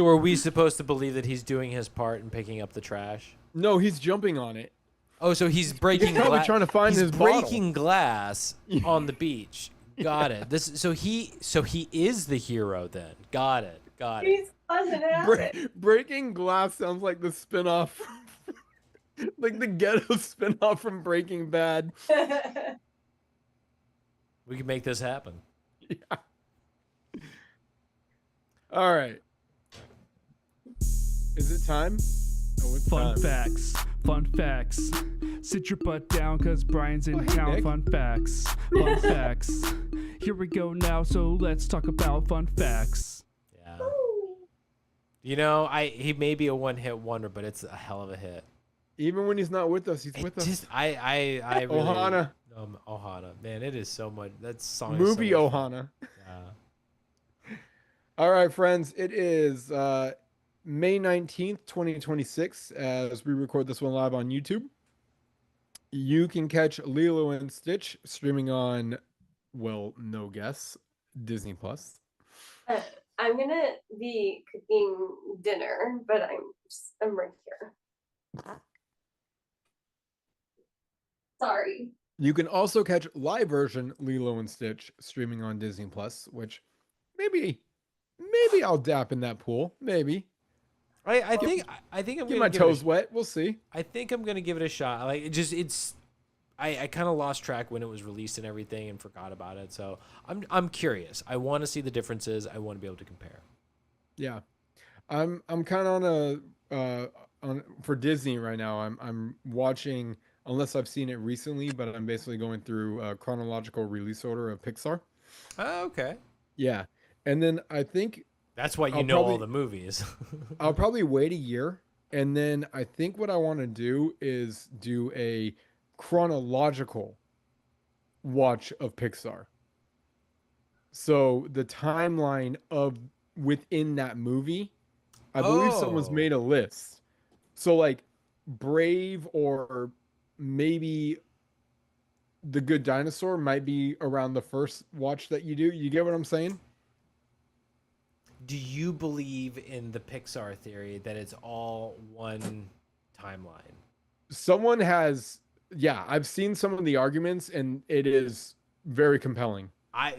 Are we supposed to believe that he's doing his part in picking up the trash? No, he's jumping on it. Oh, so he's breaking He's probably trying to find he's his bottle. breaking glass on the beach. Got it. So he is the hero then. Got it. He's causing acid. Breaking Glass sounds like the spinoff, like the ghetto spinoff from Breaking Bad. We can make this happen. Yeah. All right. Is it time? Oh, it's Fun time. facts. Fun facts. Sit your butt down cause Brian's in Oh, hey, town. Nick. Fun facts. Fun facts. Here we go now, so let's talk about fun facts. Yeah. You know, he may be a one-hit wonder, but it's a hell of a hit. Even when he's not with us, he's It with us. just I really Ohana. Ohana. Man, it is so much. That song Movie is so much Ohana. fun. Yeah. All right, friends. It is May 19th, 2026, as we record this one live on YouTube. You can catch Lilo and Stitch streaming on, well, no guess, Disney Plus. I'm gonna be cooking dinner, but I'm right here. Sorry. You can also catch live version Lilo and Stitch streaming on Disney Plus, which maybe I'll dap in that pool. Maybe I think I'm get gonna my give it a toes wet. We'll see. I think I'm gonna give it a shot. Like I kind of lost track when it was released and everything and forgot about it. So I'm curious. I want to see the differences. I want to be able to compare. Yeah, I'm kind of on for Disney right now. I'm watching, unless I've seen it recently, but I'm basically going through a chronological release order of Pixar. Oh, okay. Yeah, and then I think That's why you I'll know all probably- the movies. I'll probably wait a year, and then I think what I want to do is do a chronological watch of Pixar. So the timeline of within that movie, I believe someone's Oh. made a list. So like Brave or maybe The Good Dinosaur might be around the first watch that you do. You get what I'm saying? Do you believe in the Pixar theory that it's all one timeline? Someone has, yeah, I've seen some of the arguments and it is very compelling.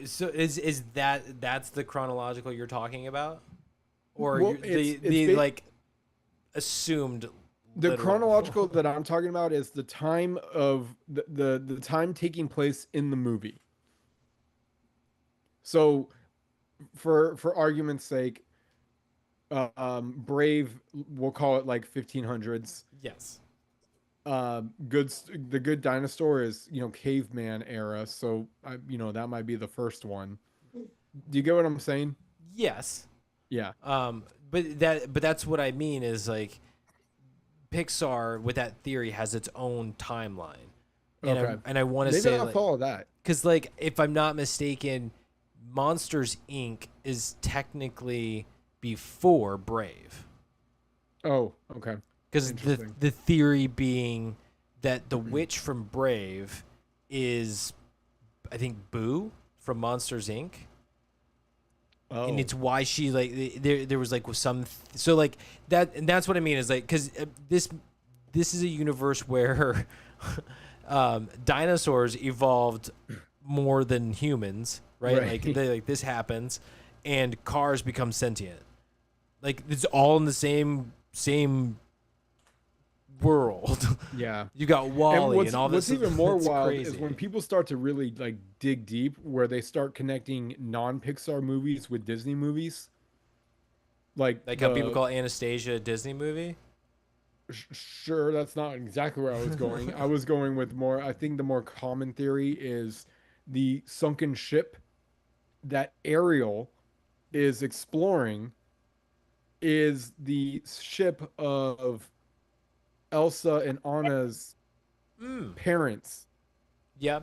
So is that's the chronological you're talking about, or Well, the like assumed The literal? chronological that I'm talking about is the time of the time taking place in the movie. So for argument's sake, Brave, we'll call it like 1500s. Yes. The Good Dinosaur is, caveman era, so that might be the first one. Do you get what I'm saying? Yes. Yeah. But that's what I mean is like Pixar with that theory has its own timeline, Okay. and I want to Maybe say I'll like, follow that. because like if I'm not mistaken, Monsters Inc. is technically before Brave. Oh, okay. Because Interesting. the theory being that the witch from Brave is, I think, Boo from Monsters Inc. Oh, And it's why she like there was like some so like that, and that's what I mean is like because this is a universe where dinosaurs evolved more than humans, right? Right. Like this happens, and cars become sentient. Like it's all in the same world. yeah. You got Wally and, all what's this. even more it's wild crazy. is when people start to really like dig deep, where they start connecting non-Pixar movies with Disney movies. Like how people call Anastasia a Disney movie. Sure, that's not exactly where I was going. I was going with more. I think the more common theory is the sunken ship that Ariel is exploring is the ship of Elsa and Anna's parents Yeah.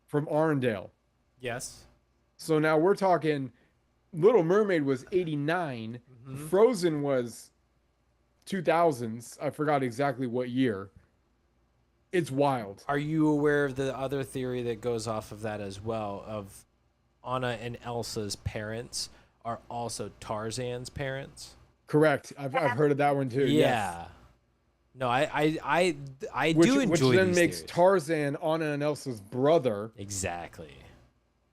from Arendelle. Yes. So now we're talking Little Mermaid was 89, Frozen was 2000s. I forgot exactly what year. It's wild. Are you aware of the other theory that goes off of that as well? Of Anna and Elsa's parents are also Tarzan's parents. Correct. I've heard of that one too. Yeah. Yes. No, I Which, do enjoy which then these makes theories. Tarzan Anna and Elsa's brother. Exactly.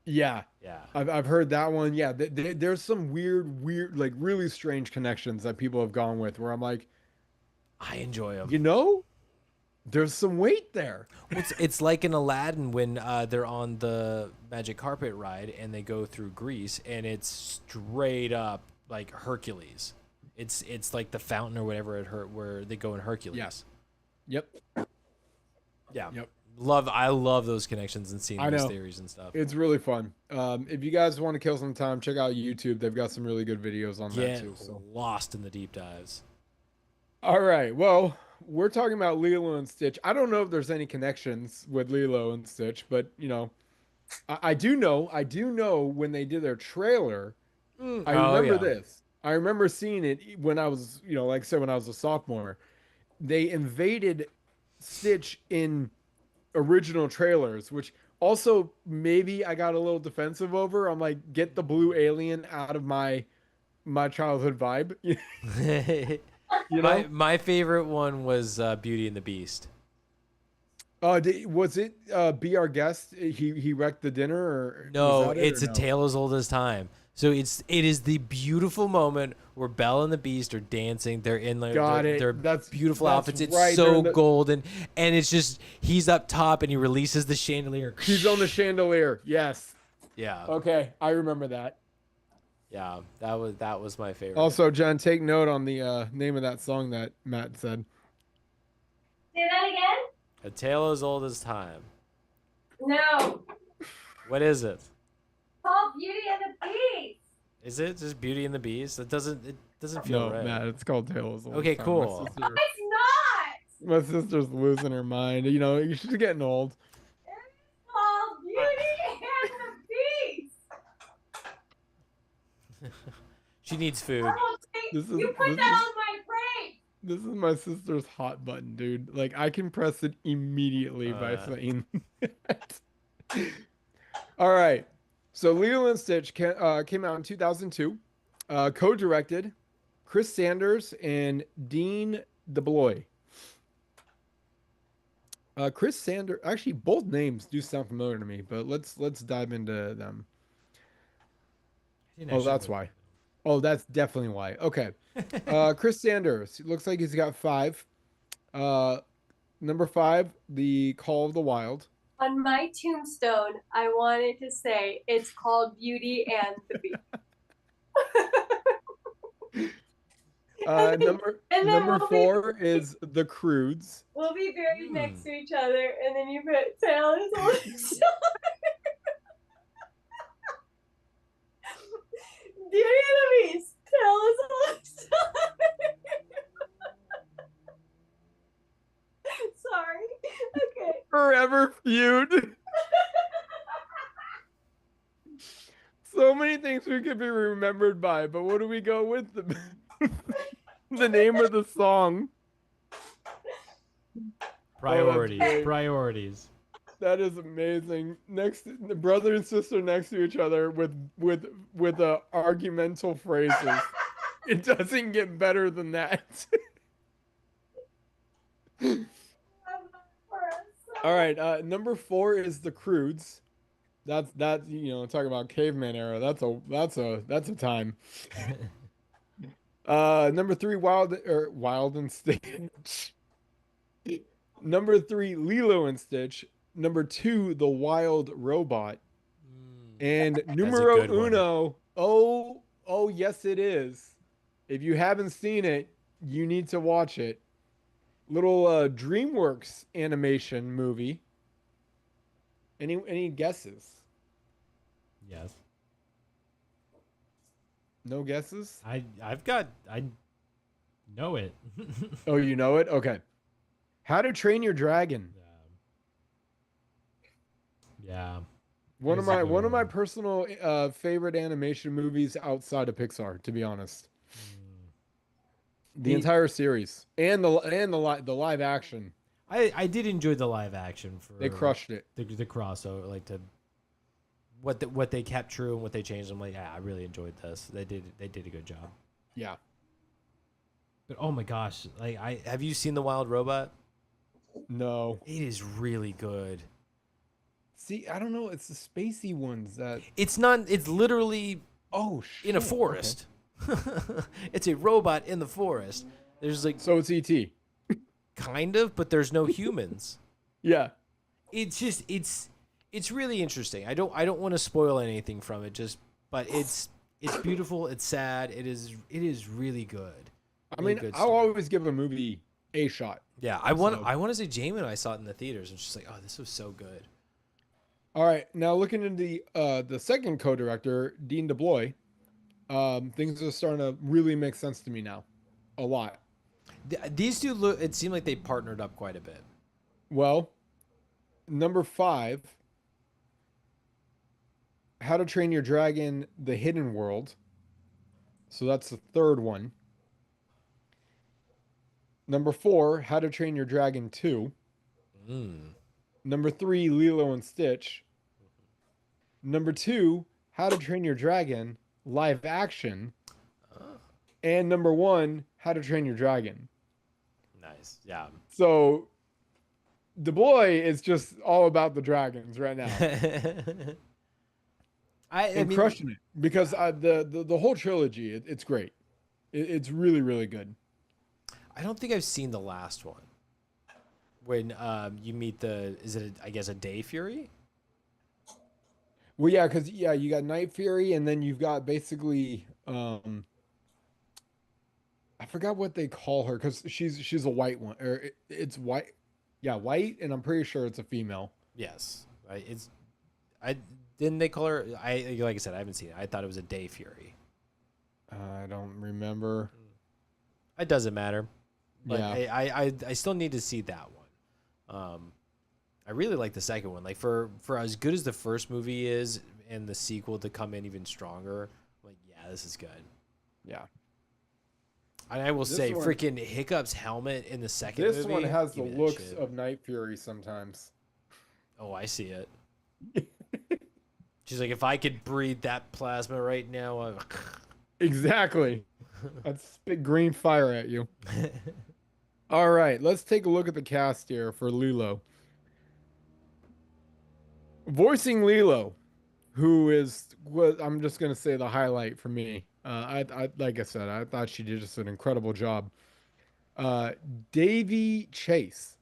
Yeah. Yeah. I've heard that one. Yeah. There's some weird, like really strange connections that people have gone with where I'm like, I enjoy them. you know, there's some weight there. It's like in Aladdin when they're on the magic carpet ride and they go through Greece, and it's straight up like Hercules. It's like the fountain or whatever where they go in Hercules. Yes. Yep. Yeah. Yep. I love those connections and seeing I those know. theories and stuff. It's really fun. If you guys want to kill some time, check out YouTube. They've got some really good videos on that Get too. So. lost in the deep dives. All right. Well, we're talking about Lilo and Stitch. I don't know if there's any connections with Lilo and Stitch, but you know, I do know when they did their trailer. I remember this. I remember seeing it when I was, you know, like I said, when I was a sophomore. They invaded Stitch in original trailers, which also maybe I got a little defensive over. I'm like, get the blue alien out of my childhood vibe. You know? My favorite one was Beauty and the Beast. Was it Be Our Guest? He wrecked the dinner, or No, was that it's or a no? tale as old as time. So it is the beautiful moment where Belle and the Beast are dancing. They're in their beautiful outfits. It's right. so golden, and it's just he's up top and he releases the chandelier. He's on the chandelier. Yes. Yeah, Okay, I remember that. yeah, that was my favorite. Also, Jen, take note on the name of that song that Matt said. Say that again? A tale as old as time. No. What is it? Called Beauty and the Beast. Is it just Beauty and the Beast? It doesn't feel No, right. Matt, it's called Tales. of Old Okay, Time. cool. It's not. My sister's losing her mind. You know, she's getting old. It's called Beauty and the Beast. She needs food. I don't think This is- you put this that is- on my brain. This is my sister's hot button, dude. Like, I can press it immediately by saying that. All right. So, Lilo and Stitch came out in 2002. Co-directed Chris Sanders and Dean DeBloy. Chris Sanders, actually, both names do sound familiar to me, but let's dive into them. Oh, that's why. Oh, that's definitely why. Okay. Chris Sanders. Looks like he's got 5. Number 5, The Call of the Wild. On my tombstone, I wanted to say it's called Beauty and the Beast. Number 4 is The Croods. We'll be buried next to each other, and then you put tail and soul. Beauty and the Beast. Tail and soul. Feud. So many things we could be remembered by, but what do we go with? The name of the song. Priorities. great. Priorities. That is amazing. Next, the brother and sister next to each other with argumental phrases. It doesn't get better than that. All right, number 4 is the Croods. That's talking about caveman era. That's a time. Number 3, Wild and Stitch. Number 3, Lilo and Stitch. Number 2, The Wild Robot. And numero good one. uno, oh yes it is. If you haven't seen it, you need to watch it. Little DreamWorks animation movie. Any guesses? Yes. No guesses? I know it. Oh, you know it? Okay. How to Train Your Dragon. Yeah. One It's a good of my one. personal favorite animation movies outside of Pixar, to be honest. The entire series and the live action. I did enjoy the live action for They crushed it. the crossover, like what they kept true and what they changed. I'm like, yeah, I really enjoyed this. They did a good job. Yeah. But oh my gosh, like have you seen The Wild Robot? No. It is really good. See, I don't know. It's the spacey ones that. It's not. It's literally Oh shit. in a forest. It's a robot in the forest. There's like So it's ET. kind of, but there's no humans. Yeah. It's just it's really interesting. I don't want to spoil anything from it. But it's beautiful. It's sad. It is really good. I Really mean, good I'll story. always give a movie a shot. Yeah, I want to say Jamie and I saw it in the theaters. And just like, oh, this was so good. All right, now looking into the second co-director, Dean DeBloy, things are starting to really make sense to me now, a lot. These two look. It seemed like they partnered up quite a bit. Well, number 5, How to Train Your Dragon: The Hidden World. So that's the third one. Number 4, How to Train Your Dragon 2. Number 3, Lilo and Stitch. Number 2, How to Train Your Dragon live action. And number 1, How to Train Your Dragon. Nice. Yeah. So DeBloy is just all about the dragons right now. I And mean, crushing it because the whole trilogy, it's great. It's really, really good. I don't think I've seen the last one. When you meet I guess a Day Fury? Well, yeah, because you got Night Fury, and then you've got basically I forgot what they call her because she's a white one, or it's white, yeah, white, and I'm pretty sure it's a female. Yes. I didn't they call her like I said, I haven't seen it. I thought it was a Day Fury. I don't remember. It doesn't matter. But Yeah. I still need to see that one. I really like the second one. Like for as good as the first movie is, and the sequel to come in even stronger. Like, yeah, this is good. Yeah. And I will This say, one- freaking Hiccup's helmet in the second This movie. one has the give me that looks shit. of Night Fury sometimes. Oh, I see it. She's like, if I could breathe that plasma right now, Exactly. I'd spit green fire at you. All right, let's take a look at the cast here for Lilo. Voicing Lilo, who is what I'm just gonna say the highlight for me. I like I said, I thought she did just an incredible job. Davy Chase.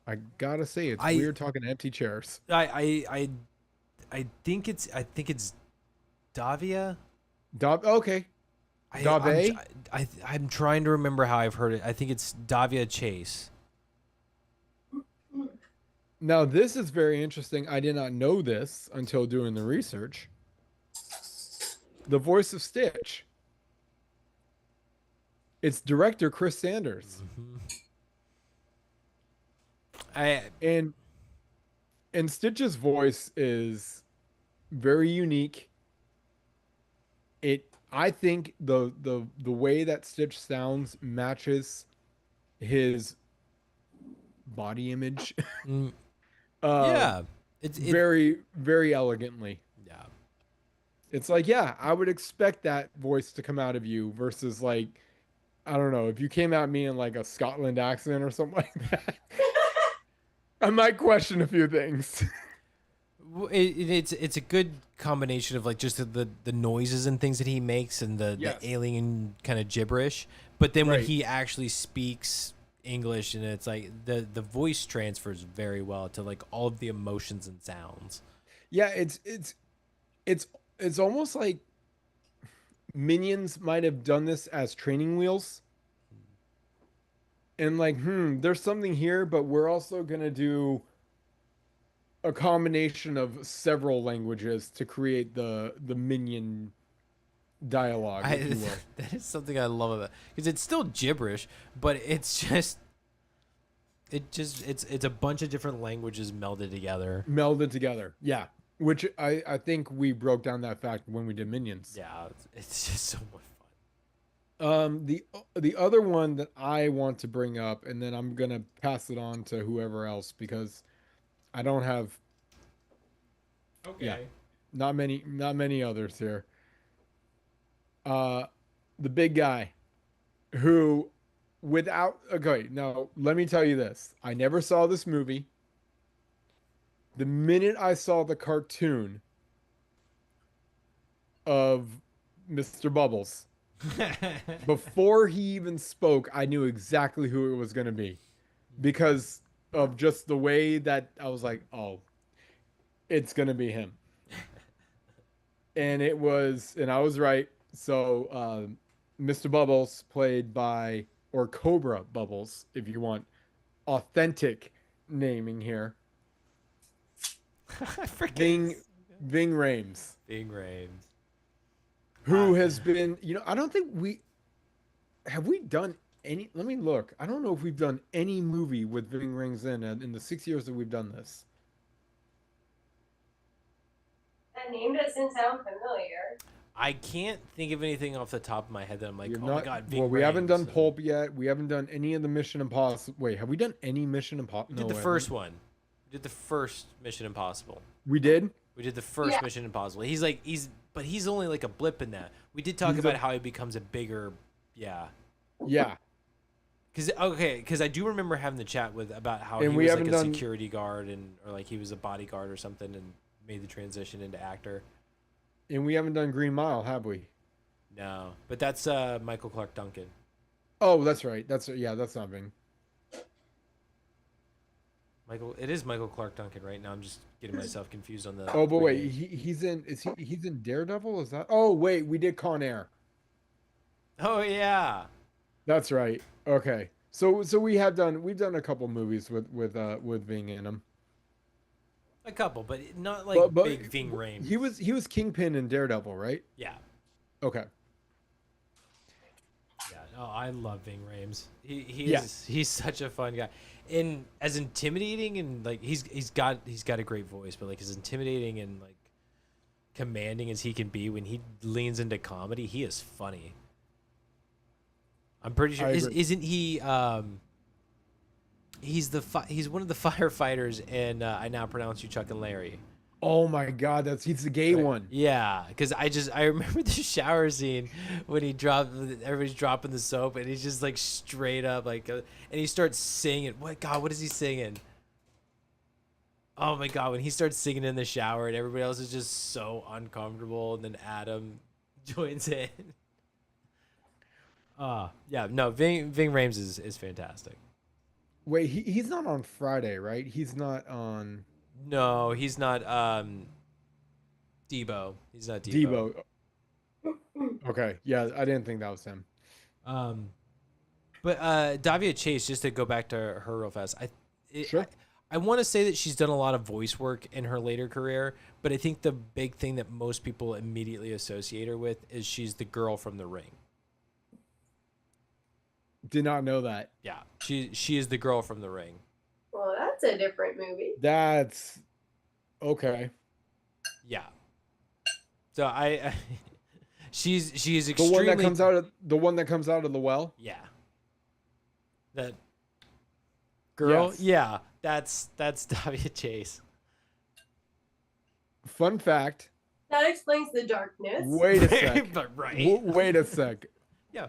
I gotta say, it's weird talking to empty chairs. I think it's Davia. Okay. Dave? I'm trying to remember how I've heard it. I think it's Davia Chase. Now, this is very interesting. I did not know this until doing the research. The voice of Stitch. It's director Chris Sanders. And And Stitch's voice is very unique. I think the way that Stitch sounds matches his body image Mm, uh yeah, it. very, very elegantly. Yeah, It's like, yeah, I would expect that voice to come out of you versus like, I don't know, if you came at me in like a Scotland accent or something like that, I might question a few things. it's a good combination of like just the noises and things that he makes and the Yes. alien kind of gibberish, but then when Right. he actually speaks English and it's like the voice transfers very well to like all of the emotions and sounds. Yeah, it's it's almost like Minions might have done this as training wheels and like, there's something here, but we're also gonna do a combination of several languages to create the minion dialogue, if you will. That is something I love about because it's still gibberish, but it's just it's a bunch of different languages melded together. Melded together. Yeah. Which I think we broke down that fact when we did Minions. Yeah, it's just so much The other one that I want to bring up, and then I'm gonna pass it on to whoever else because I don't have fun. yeah, not many others here. Uh the big guy who without okay, now let me tell you this. I never saw this movie. The minute I saw the cartoon of Mr. Bubbles, before he even spoke, I knew exactly who it was going to be because of just the way that I was like, oh, it's going to be him. And it was, and I was right. So, Mr. Bubbles, played by, or Cobra Bubbles, if you want authentic naming here, I forget. Ving Rhames, Bing Rames. who has been, I don't think we done any, let me look. I don't know if we've done any movie with Ving Rhames in the 6 years that we've done this. That name doesn't sound familiar. I can't think of anything off the top of my head that I'm like, We have oh not, my god, Bing well, we haven't Rames. done Pulp yet. We haven't done any of the Mission Impossible. Wait, have we done any Mission Impossible? We did the first one. We did the first Mission Impossible. We did? We did the first Yeah. Mission Impossible. But he's only like a blip in that. We did talk He's about a- how he becomes a bigger, yeah. Yeah. Because I do remember having the chat about how And he we was like haven't a done- security guard or like he was a bodyguard or something and made the transition into actor. And we haven't done Green Mile, have we? No, but that's Michael Clark Duncan. Oh, that's right. That's not Ving. It is Michael Clark Duncan right now. I'm just getting myself confused on the. Oh, but wait, rename. he's in Daredevil? Is that? Oh, wait, we did Con Air. Oh yeah. That's right. Okay. So we've done a couple movies with Ving in them. A couple, but not like But big Ving Rhames. He was Kingpin in Daredevil, right? Yeah. Okay. Yeah. Oh, I love Ving Rhames. Yeah. He's such a fun guy. And as intimidating and like he's got a great voice, but like as intimidating and like commanding as he can be when he leans into comedy, he is funny. I'm pretty sure I agree. isn't he he's one of the firefighters in I Now Pronounce You Chuck and Larry. Oh my God, he's the gay one. Yeah, because I remember the shower scene when everybody's dropping the soap and he's just like straight up like, and he starts singing. What is he singing? Oh my God, when he starts singing in the shower and everybody else is just so uncomfortable, and then Adam joins in. Yeah, no, Ving Rhames is fantastic. Wait, he's not on Friday, right? He's not on No, he's not. Debo. He's not Debo. Debo. Okay, yeah, I didn't think that was him. But Davia Chase, just to go back to her real fast, Sure. I want to say that she's done a lot of voice work in her later career, but I think the big thing that most people immediately associate her with is she's the girl from The Ring. Did not know that. Yeah, she is the girl from The Ring. Well, that's a different movie. That's Okay. Yeah. So I she's The extremely one that comes out of the well. Yeah. That girl? Yes. Yeah. That's Davia Chase. Fun fact. That explains the darkness. Wait a sec. But right. Wait a sec. Yeah.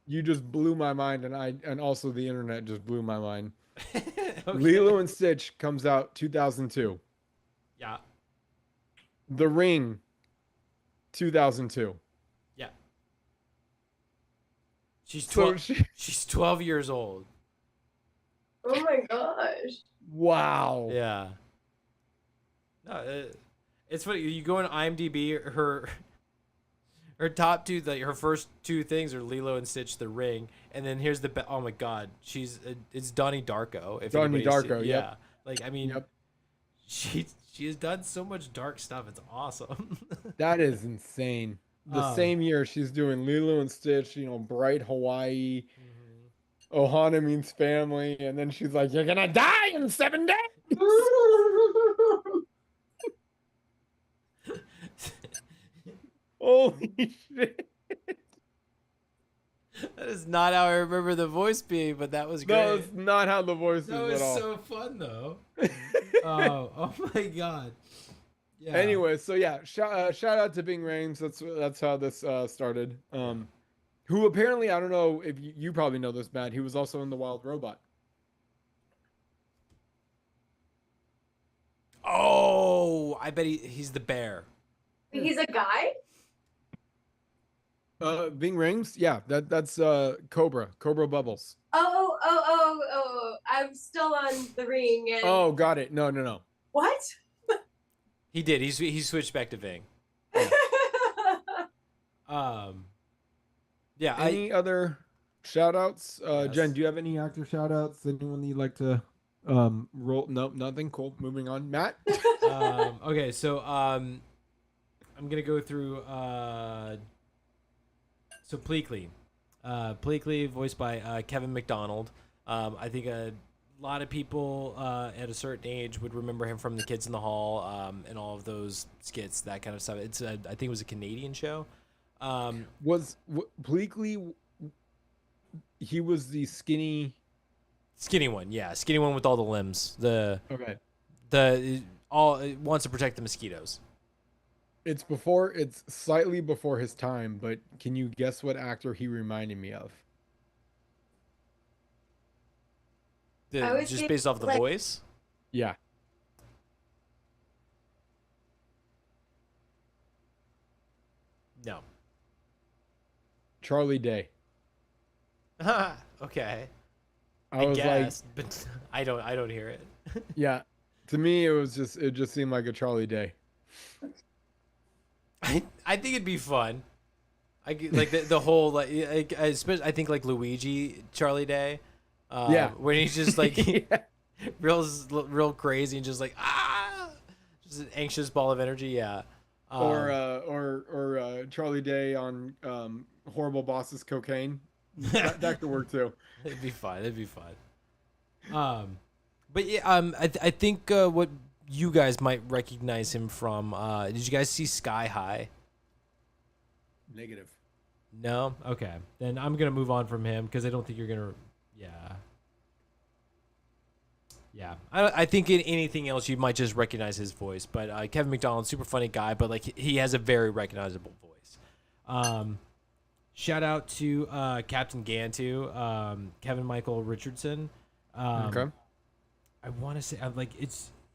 You just blew my mind, and also the internet just blew my mind. Okay. Lilo and Stitch comes out 2002. Yeah. The Ring 2002. Yeah. She's So 12 she's 12 years old. Oh my gosh. Wow. Yeah. No, it's funny. You go on IMDb, her top two, like her first two things are Lilo and Stitch, The Ring, and then here's oh my god, it's Donnie Darko. If Donnie anybody's Darko, seen- yep. yeah. Like I mean, Yep. she has done so much dark stuff. It's awesome. That is insane. The same year she's doing Lilo and Stitch, Bright Hawaii, Ohana Means Family, and then she's like, "You're gonna die in 7 days." Holy shit! That is not how I remember the voice being, but that was great. No, it's not how the voice That is was at all. so fun though. Oh my god. Yeah. Anyway, so yeah, shout out to Bing Rames. That's how this started. Who apparently, I don't know if you probably know this, Matt. He was also in The Wild Robot. Oh, I bet he's the bear. He's a guy? Bing Rames, yeah, that's Cobra Bubbles. Oh. I'm still on The Ring. And... Oh, got it. No. What? He did. He switched back to Ving. Yeah. Any other shout outs? Yes. Jen, do you have any actor shout outs? Anyone you'd like to roll? Nope, nothing. Cool. Moving on. Matt? Okay, so I'm gonna go through so Pleakley. Pleakley, voiced by Kevin McDonald. I think a lot of people at a certain age would remember him from The Kids in the Hall and all of those skits, that kind of stuff. It's I think it was a Canadian show. Was Pleakley? He was the skinny one, yeah, skinny one with all the limbs. Okay. The all it wants to protect the mosquitoes. It's slightly before his time, but can you guess what actor he reminded me of? I would Just say, based off the like- voice. Yeah. No. Charlie Day. Okay. I was guess, but I don't hear it. like, yeah. To me, it just seemed like a Charlie Day. I think it'd be fun. Like the whole especially I think like Luigi Charlie Day. Yeah. When he's just like Yeah. real crazy and just like just an anxious ball of energy. Yeah. Or Charlie Day on Horrible Bosses Cocaine. That could work too. It'd be fun. But yeah, I think what you guys might recognize him from. Did you guys see Sky High? Negative. No? Okay. Then I'm going to move on from him because I don't think you're going to... Yeah. Yeah. I think in anything else you might just recognize his voice. But Kevin McDonald, super funny guy, but like he has a very recognizable voice. Shout out to Captain Gantu, Kevin Michael Richardson. Okay. I want to say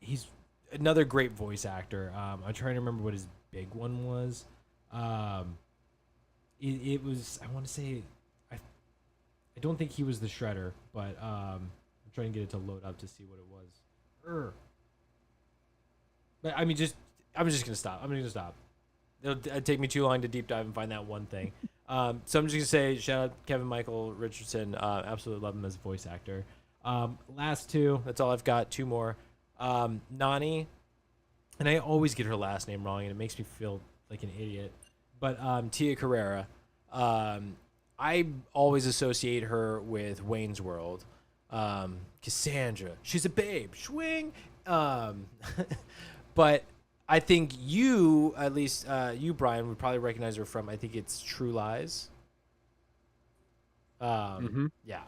he's another great voice actor. I'm trying to remember what his big one was. It was, I want to say, I don't think he was the Shredder, but I'm trying to get it to load up to see what it was. But I mean, I'm just gonna stop. It'll take me too long to deep dive and find that one thing. So I'm just gonna say shout out Kevin Michael Richardson. Absolutely love him as a voice actor. Last two. That's all I've got. Two more. Nani, and I always get her last name wrong, and it makes me feel like an idiot. But Tia Carrera. I always associate her with Wayne's World. Cassandra. She's a babe. Swing. But I think you, at least you, Brian, would probably recognize her from, I think it's True Lies. Yeah.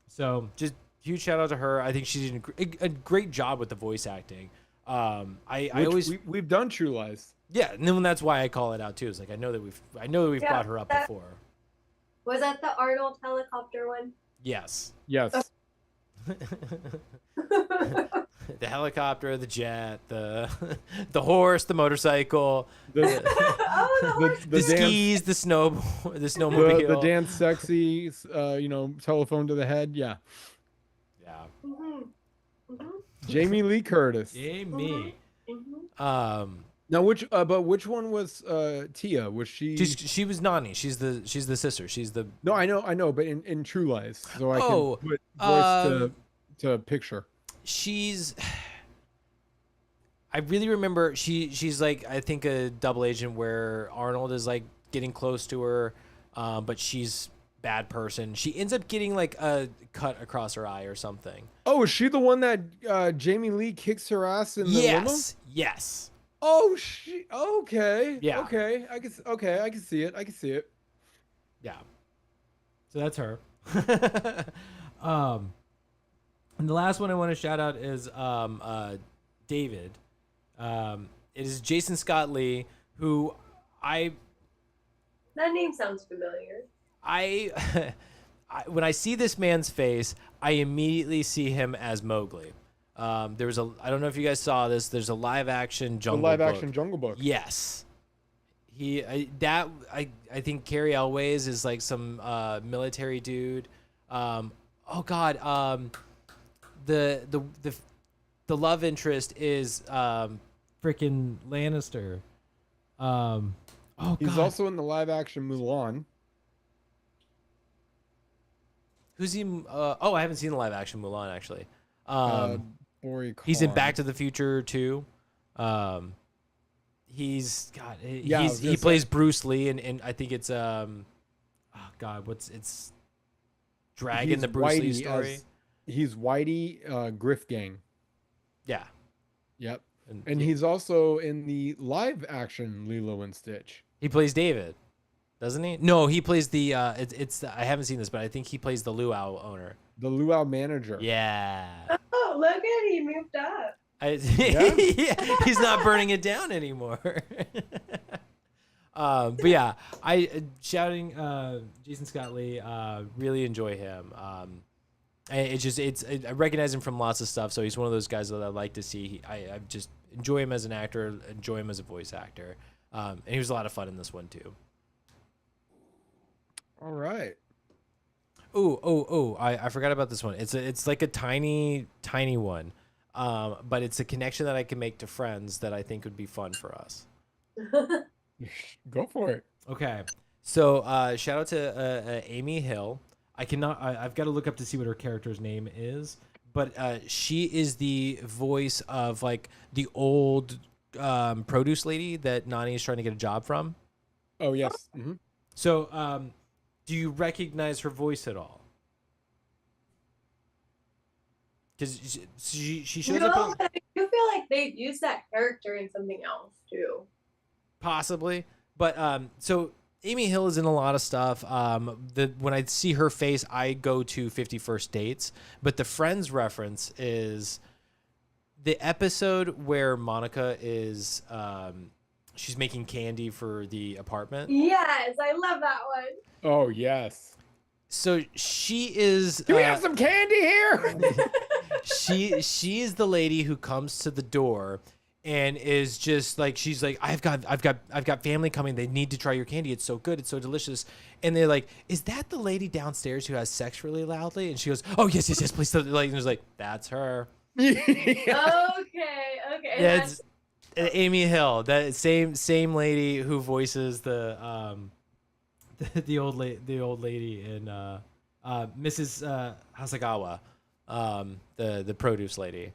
So just huge shout out to her. I think she did a great job with the voice acting. I always we've done True Lies. yeah, and then that's why I call it out too. It's like I know that we've brought her up before. Was that the Arnold helicopter one? Yes. Yes. The helicopter, the jet, the horse, the motorcycle, the dance, skis, the snowmobile, the dance sexy, telephone to the head. Yeah. Yeah. Jamie Lee Curtis. Jamie. Now which one was Tia? Was she? She was Nani. She's the sister. She's the. No, I know, but in True Lies, so I can put voice to picture. I really remember she's like, I think a double agent where Arnold is like getting close to her, but she's bad person. She ends up getting like a cut across her eye or something. Oh, is she the one that Jamie Lee kicks her ass in the limo? Yes. Oh, okay. Yeah. Okay. I can see it. Yeah. So that's her. And the last one I want to shout out is David. It is Jason Scott Lee, who that name sounds familiar. When I see this man's face, I immediately see him as Mowgli. There was I don't know if you guys saw this. There's a live action Jungle Book. Yes. I think Carrie Elways is like some military dude. The love interest is freaking Lannister. He's also in the live action Mulan. Who's he? I haven't seen the live action Mulan actually. He's in Back to the Future too. He plays Bruce Lee and I think it's it's Dragon, the Bruce Lee story. He's Whitey, Griff Gang. Yeah. Yep. And he's also in the live action Lilo and Stitch. He plays David, doesn't he? No, he plays the I haven't seen this, but I think he plays the luau owner. The luau manager. Yeah. Oh, look at he moved up. Yeah, he's not burning it down anymore. But yeah, shouting Jason Scott Lee, really enjoy him. I recognize him from lots of stuff, so he's one of those guys that I like to see. I just enjoy him as an actor, enjoy him as a voice actor, and he was a lot of fun in this one too. All right. I forgot about this one. It's like a tiny one, but it's a connection that I can make to friends that I think would be fun for us. Go for it. Okay, so shout out to Amy Hill. I've got to look up to see what her character's name is, but she is the voice of like the old produce lady that Nani is trying to get a job from. Oh yes. Mm-hmm. So do you recognize her voice at all? Because she shows up. I do feel like they've used that character in something else too. Possibly, but so Amy Hill is in a lot of stuff. When I see her face, I go to 50 First Dates. But the Friends reference is the episode where Monica is she's making candy for the apartment. Yes, I love that one. Oh yes. So she is. Do we have some candy here? she is the lady who comes to the door. And is just like, she's like, I've got family coming. They need to try your candy. It's so good. It's so delicious. And they're like, is that the lady downstairs who has sex really loudly? And she goes, oh yes, please. Like, and it's like, that's her. Okay. That's Amy Hill. That same lady who voices the old lady in Mrs. Hasagawa, the produce lady.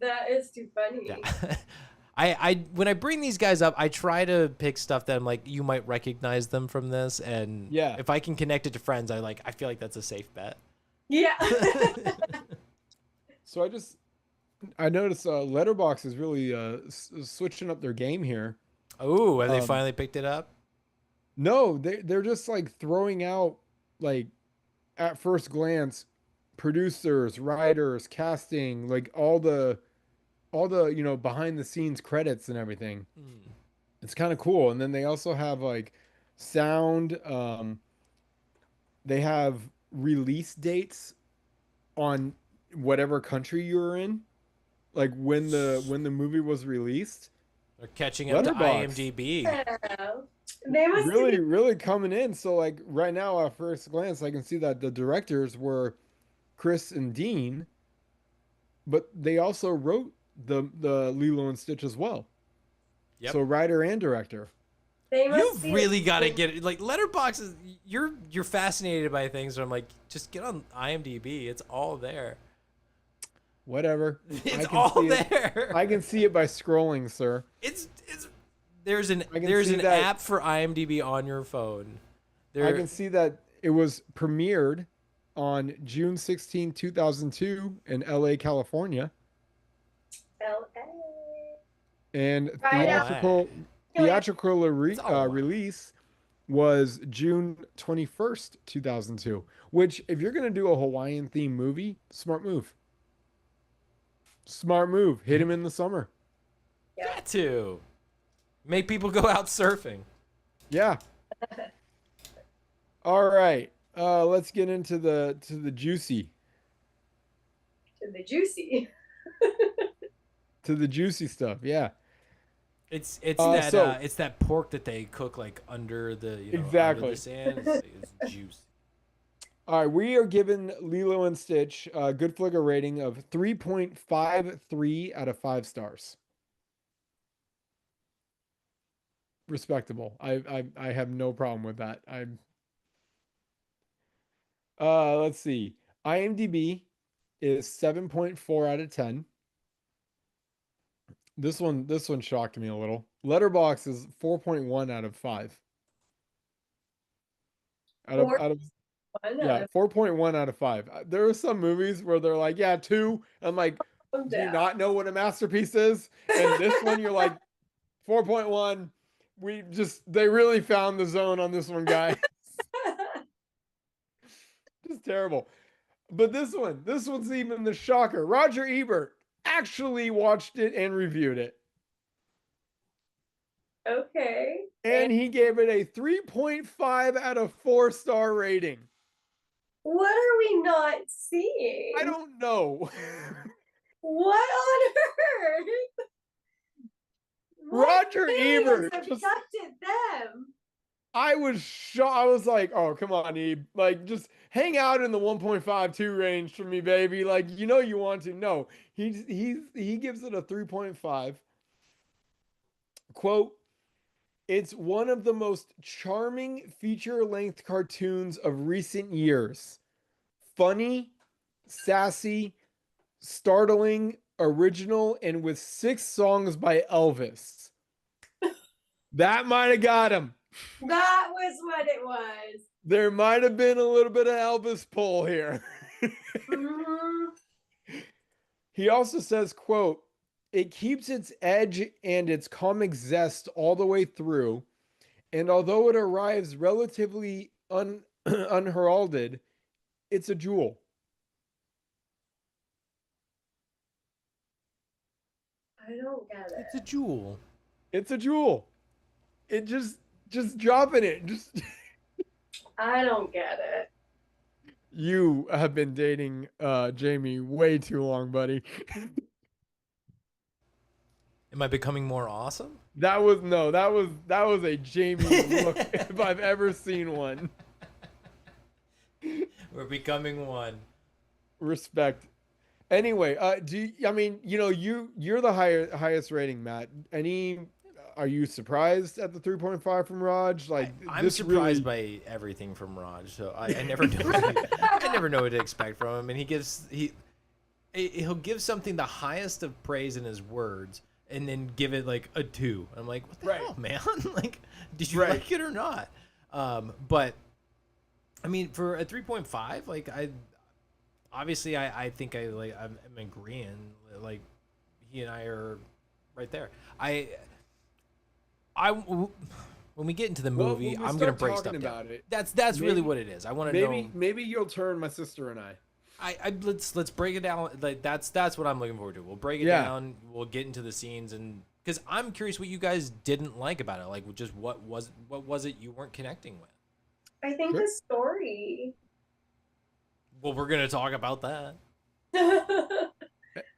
That is too funny. Yeah. I when I bring these guys up, I try to pick stuff that I'm like, you might recognize them from this, and yeah, if I can connect it to Friends, I feel like that's a safe bet. Yeah. So I noticed Letterbox is really switching up their game here. Oh, have they Um, finally picked it up? no, they're just like throwing out like at first glance producers, writers, casting, like all the behind the scenes credits and everything. Hmm. It's kind of cool. And then they also have like sound. They have release dates on whatever country you're in, like when the movie was released. They're catching up to Letterbox IMDb. Oh, they must be. Really coming in. So like right now at first glance I can see that the directors were Chris and Dean, but they also wrote the Lilo and Stitch as well. Yep. So writer and director. They must You've be really got to get it. Like Letterbox is, you're fascinated by things. So I'm like, just get on IMDb. It's all there. Whatever. It's I can all see it. there. I can see it by scrolling, sir. It's there's an I can see that. app for IMDb on your phone. I can see that it was premiered on June 16, 2002 in LA, California. LA. And Right theatrical It's all right. release was June 21st, 2002, which if you're going to do a Hawaiian themed movie, smart move. Smart move. Hit him in the summer. got to make people go out surfing. Yeah. All right. Let's get into the juicy. To the juicy. To the juicy stuff. Yeah. It's So- that pork that they cook like under the under Exactly. the sand. It's juice. All right, we are giving Lilo and Stitch a good flicker rating of 3.53 out of 5 stars. Respectable. I have no problem with that. Let's see. IMDb is 7.4 out of 10. This one shocked me a little. Letterbox is 4.1 out of 5. Out of Yeah, 4.1 out of 5. There are some movies where they're like, yeah, 2. I'm like, do you not know what a masterpiece is? And this one, you're like, 4.1. They really found the zone on this one, guy. Just terrible. But this one's even the shocker. Roger Ebert actually watched it and reviewed it. Okay. And he gave it a 3.5 out of 4-star rating. What are we not seeing? I don't know. What on earth? Roger What thing Ebert has just- abducted them? I was shocked. I was like, oh, come on, Ebe. Like, just hang out in the 1.52 range for me, baby. Like, you know you want to. No, he gives it a 3.5. Quote, it's one of the most charming feature-length cartoons of recent years. Funny, sassy, startling, original, and with 6 songs by Elvis. That might have got him. That was what it was. There might have been a little bit of Elvis pull here. Mhm. He also says, quote, it keeps its edge and its comic zest all the way through, and although it arrives relatively unheralded, it's a jewel. I don't get It's a it. jewel. It's a jewel. It just dropping it. Just I don't get it. You have been dating Jamie way too long, buddy. Am I becoming more awesome? That was a Jamie look if I've ever seen one. We're becoming one. Respect. Anyway, you're the highest rating, Matt. Are you surprised at the 3.5 from Raj? Like, I'm this surprised really... by everything from Raj, so I never know. I never know what to expect from him, and he'll give something the highest of praise in his words, and then give it like a 2. I'm like, what the hell, man? Like, did you like it or not? But I mean, for a 3.5, like I think I'm agreeing. like he and I are right there. When we get into the Well, movie, when we I'm gonna start break talking stuff down. about it, That's really maybe- what it is. I want to know. Maybe you'll turn my sister and I. Let's break it down. Like that's what I'm looking forward to. We'll break it Yeah. down. We'll get into the scenes, and because I'm curious what you guys didn't like about it. Like just what was it you weren't connecting with? I think Sure. the story. Well, we're gonna talk about that. I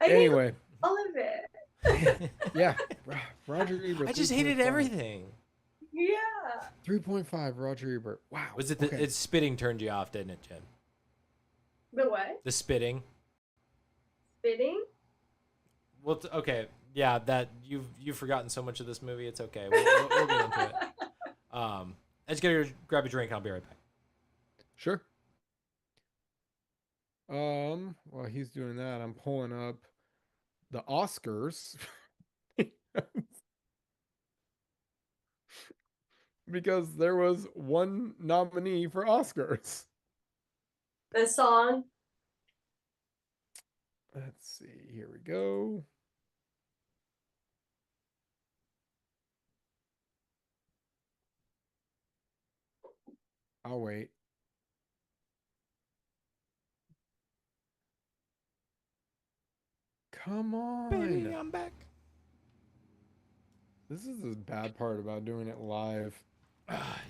think Anyway, all of it. yeah, Roger Ebert. I just hated 3.5. everything. Yeah. 3.5 Roger Ebert. Wow. Was it okay. it's spitting turned you off, didn't it, Jim? The what? The spitting. Spitting? Well, okay, yeah, that you've forgotten so much of this movie. It's okay. We'll get into it. I just gotta grab a drink. I'll be right back. Sure. While he's doing that, I'm pulling up the Oscars because there was one nominee for Oscars. The song. Let's see. Here we go. I'll wait. Come on. Baby, I'm back. This is the bad part about doing it live.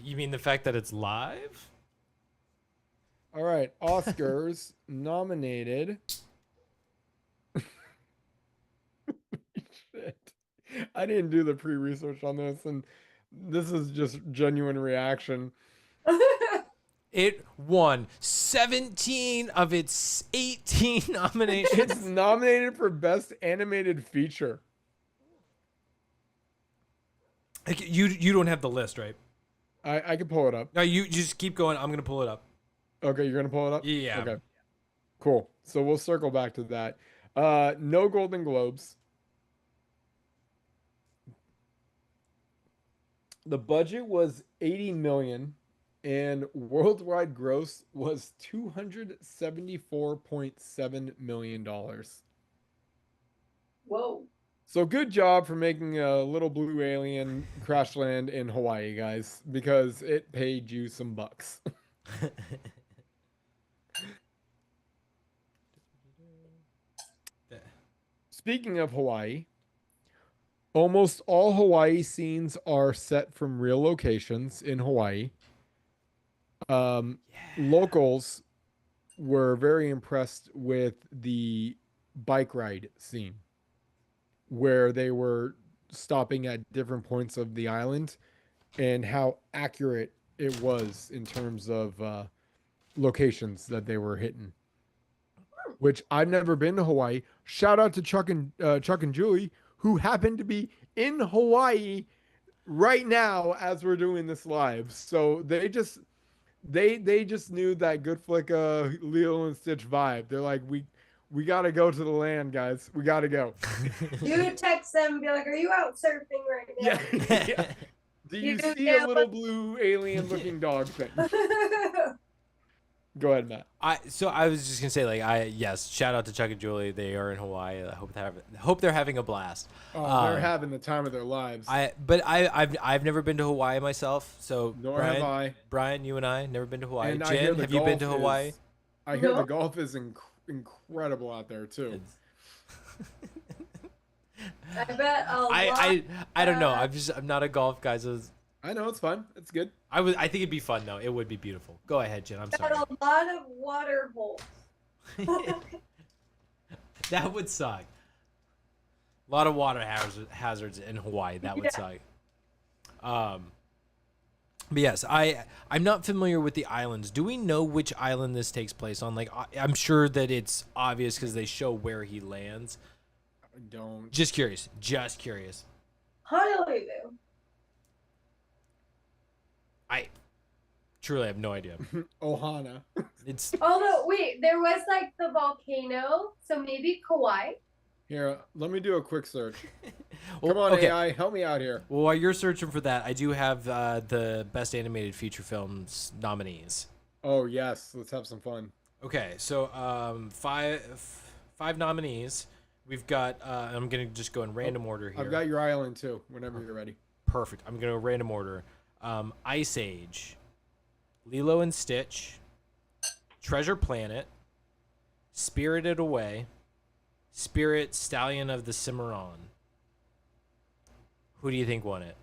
You mean the fact that it's live? All right, Oscars nominated. Shit. I didn't do the pre-research on this, and this is just genuine reaction. It won 17 of its 18 nominations. It's nominated for Best Animated Feature. Like, you don't have the list, right? I can pull it up. No, you just keep going. I'm gonna pull it up. Okay, you're gonna pull it up? Yeah. Okay. Cool. So we'll circle back to that. No Golden Globes. The budget was 80 million and worldwide gross was $274.7 million. Whoa. So good job for making a little blue alien crash land in Hawaii, guys, because it paid you some bucks. Speaking of Hawaii, almost all Hawaii scenes are set from real locations in Hawaii. Locals were very impressed with the bike ride scene where they were stopping at different points of the island and how accurate it was in terms of locations that they were hitting. Which I've never been to Hawaii. Shout out to Chuck and Julie, who happen to be in Hawaii right now as we're doing this live. So they just knew that Good Flicka, Lilo and Stitch vibe. They're like, we gotta go to the land, guys. We gotta go. You text them and be like, are you out surfing right now? Yeah. Do you You see can't a little blue alien looking dog thing? Go ahead, Matt. So I was just gonna say, like, yes, shout out to Chuck and Julie. They are in Hawaii. I hope they're having a blast. Oh, they're having the time of their lives. I've never been to Hawaii myself. So Nor Brian, have I. Brian, you and I never been to Hawaii. And I hear Jen, the have you been to golf Hawaii? is- I hear the No. golf is incredible out there too. I bet a lot. I don't know. I'm not a golf guy. So I know it's fun. It's good. I think it'd be fun though. It would be beautiful. Go ahead, Jen. I'm Got sorry. a lot of water holes. That would suck. A lot of water hazards in Hawaii. That would Yeah. suck. But yes, I'm not familiar with the islands. Do we know which island this takes place on? Like, I'm sure that it's obvious because they show where he lands. I don't. Just curious. Just curious. Honolulu. I truly have no idea. Ohana. It's Oh no, wait, there was like the volcano, so maybe Kauai. Here, let me do a quick search. well, Come on, okay. AI, help me out here. Well, while you're searching for that, I do have the best animated feature films nominees. Oh yes, let's have some fun. Okay, so five nominees. We've got. I'm gonna just go in random order here. I've got your island too. Whenever you're ready. Perfect. I'm gonna go random order. Ice Age, Lilo and Stitch, Treasure Planet, Spirited Away, Spirit Stallion of the Cimarron. Who do you think won it?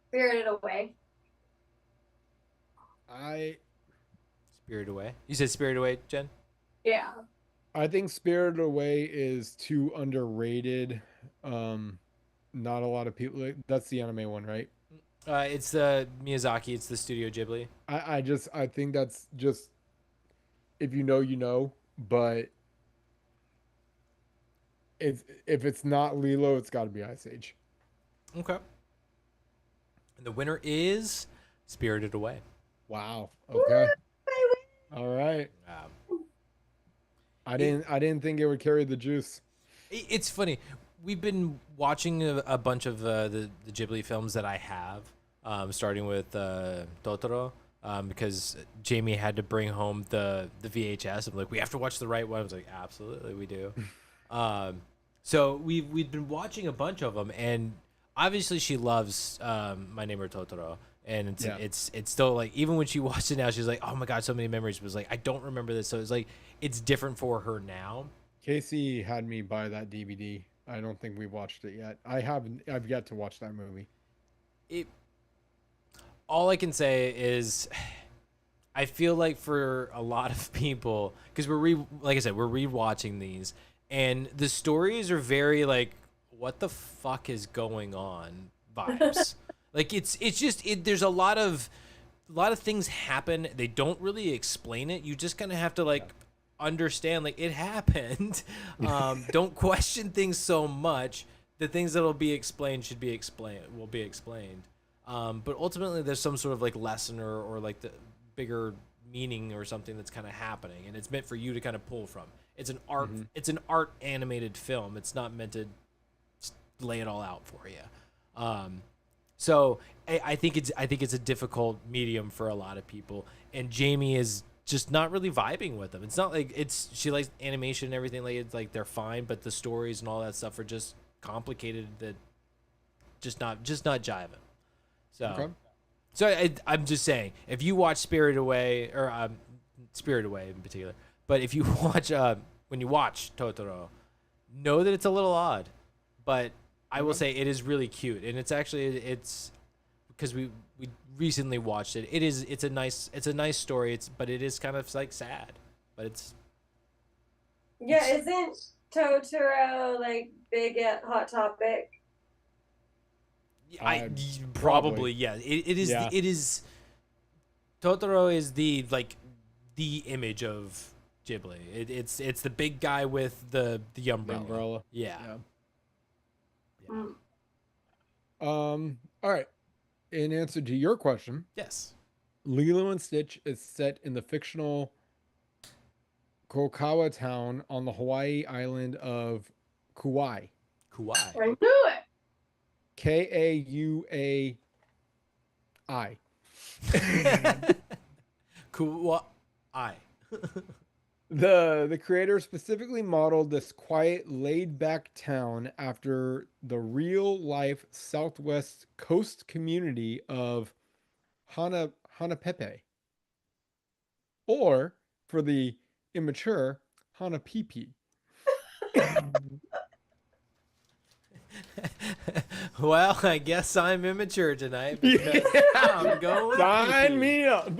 Spirited Away. Spirited Away. You said Spirited Away, Jen? Yeah. I think Spirited Away is too underrated. Not a lot of people. That's the anime one, right? It's the Miyazaki. It's the Studio Ghibli. I think that's just, if you know, you know. But if it's not Lilo, it's got to be Ice Age. Okay. And the winner is Spirited Away. Wow. Okay. All right. I didn't think it would carry the juice. It's funny. We've been watching a bunch of the Ghibli films that I have, starting with Totoro, because Jamie had to bring home the VHS. I'm like, we have to watch the right one. I was like, absolutely, we do. So we've been watching a bunch of them, and obviously she loves My Neighbor Totoro. And it's still like, even when she watched it now, she's like, oh my God, so many memories. It was like, I don't remember this. So it's like, it's different for her now. Casey had me buy that DVD. I don't think we've watched it yet. I've yet to watch that movie. All I can say is, I feel like for a lot of people, because like I said, we're rewatching these, and the stories are very like, what the fuck is going on vibes. Like it's just there's a lot of things happen. They don't really explain it. You just kind of have to like understand, like, it happened. Don't question things so much. The things that'll be explained will be explained. But ultimately there's some sort of like lesson or like the bigger meaning or something that's kind of happening, and it's meant for you to kind of pull from. It's an art it's an art animated film. It's not meant to lay it all out for you. So I think it's a difficult medium for a lot of people, and Jamie is just not really vibing with them. It's not like she likes animation and everything, like it's like they're fine, but the stories and all that stuff are just complicated, that just not jiving. So Okay. So I'm just saying, if you watch Spirited Away, or Spirited Away in particular, but if you watch when you watch Totoro, know that it's a little odd, but I will say it is really cute, and it's because we recently watched it. It's a nice story. But it is kind of like sad, but it's Isn't Totoro like big at Hot Topic? Probably yeah. It is. Yeah. It is. Totoro is the image of Ghibli. It's the big guy with the umbrella. Yeah. All right. In answer to your question, Yes. Lilo and Stitch is set in the fictional Kokawa town on the Hawaii island of Kauai. Kauai. I knew it. Kauai. Kauai. The creator specifically modeled this quiet, laid-back town after the real-life Southwest coast community of Hanapepe, or for the immature, Hanapipi. Well, I guess I'm immature tonight because I'm going with Sign pee-pee. me up.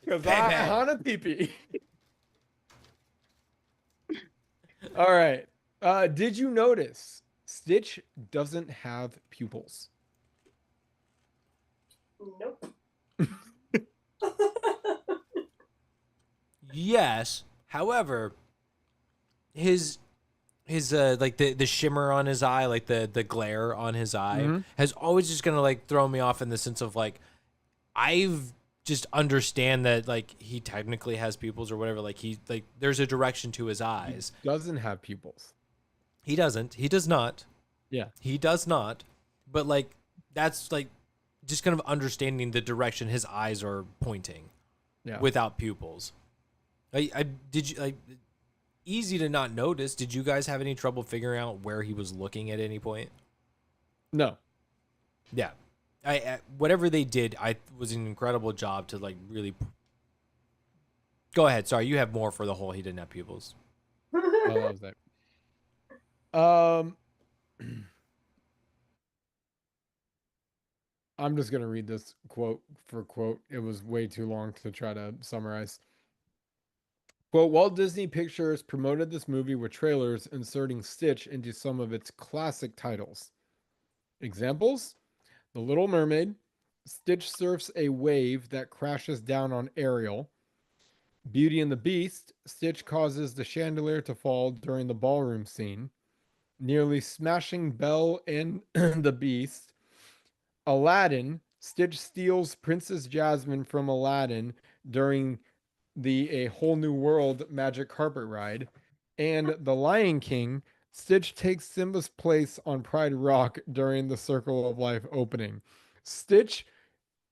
Because Pepe. Hanapipi. All right. Did you notice Stitch doesn't have pupils? Nope. Yes. However, his like the shimmer on his eye, like the glare on his eye, has always just gonna like throw me off in the sense of like, I've just understand that like he technically has pupils or whatever. Like there's a direction to his eyes. He doesn't have pupils. He doesn't. He does not. Yeah. He does not. But like that's like just kind of understanding the direction his eyes are pointing. Yeah. Without pupils. I did you like easy to not notice. Did you guys have any trouble figuring out where he was looking at any point? No. Yeah. I whatever they did, I was an incredible job to like really. Go ahead. Sorry, you have more for the whole. He didn't have pupils. Oh, that was that. Um, I'm just gonna read this quote for quote. It was way too long to try to summarize. Quote, Walt Disney Pictures promoted this movie with trailers inserting Stitch into some of its classic titles. Examples: The Little Mermaid, Stitch surfs a wave that crashes down on Ariel. Beauty and the Beast, Stitch causes the chandelier to fall during the ballroom scene, nearly smashing Belle and the Beast. Aladdin, Stitch steals Princess Jasmine from Aladdin during the A Whole New World magic carpet ride. And The Lion King, Stitch takes Simba's place on Pride Rock during the Circle of Life opening. Stitch,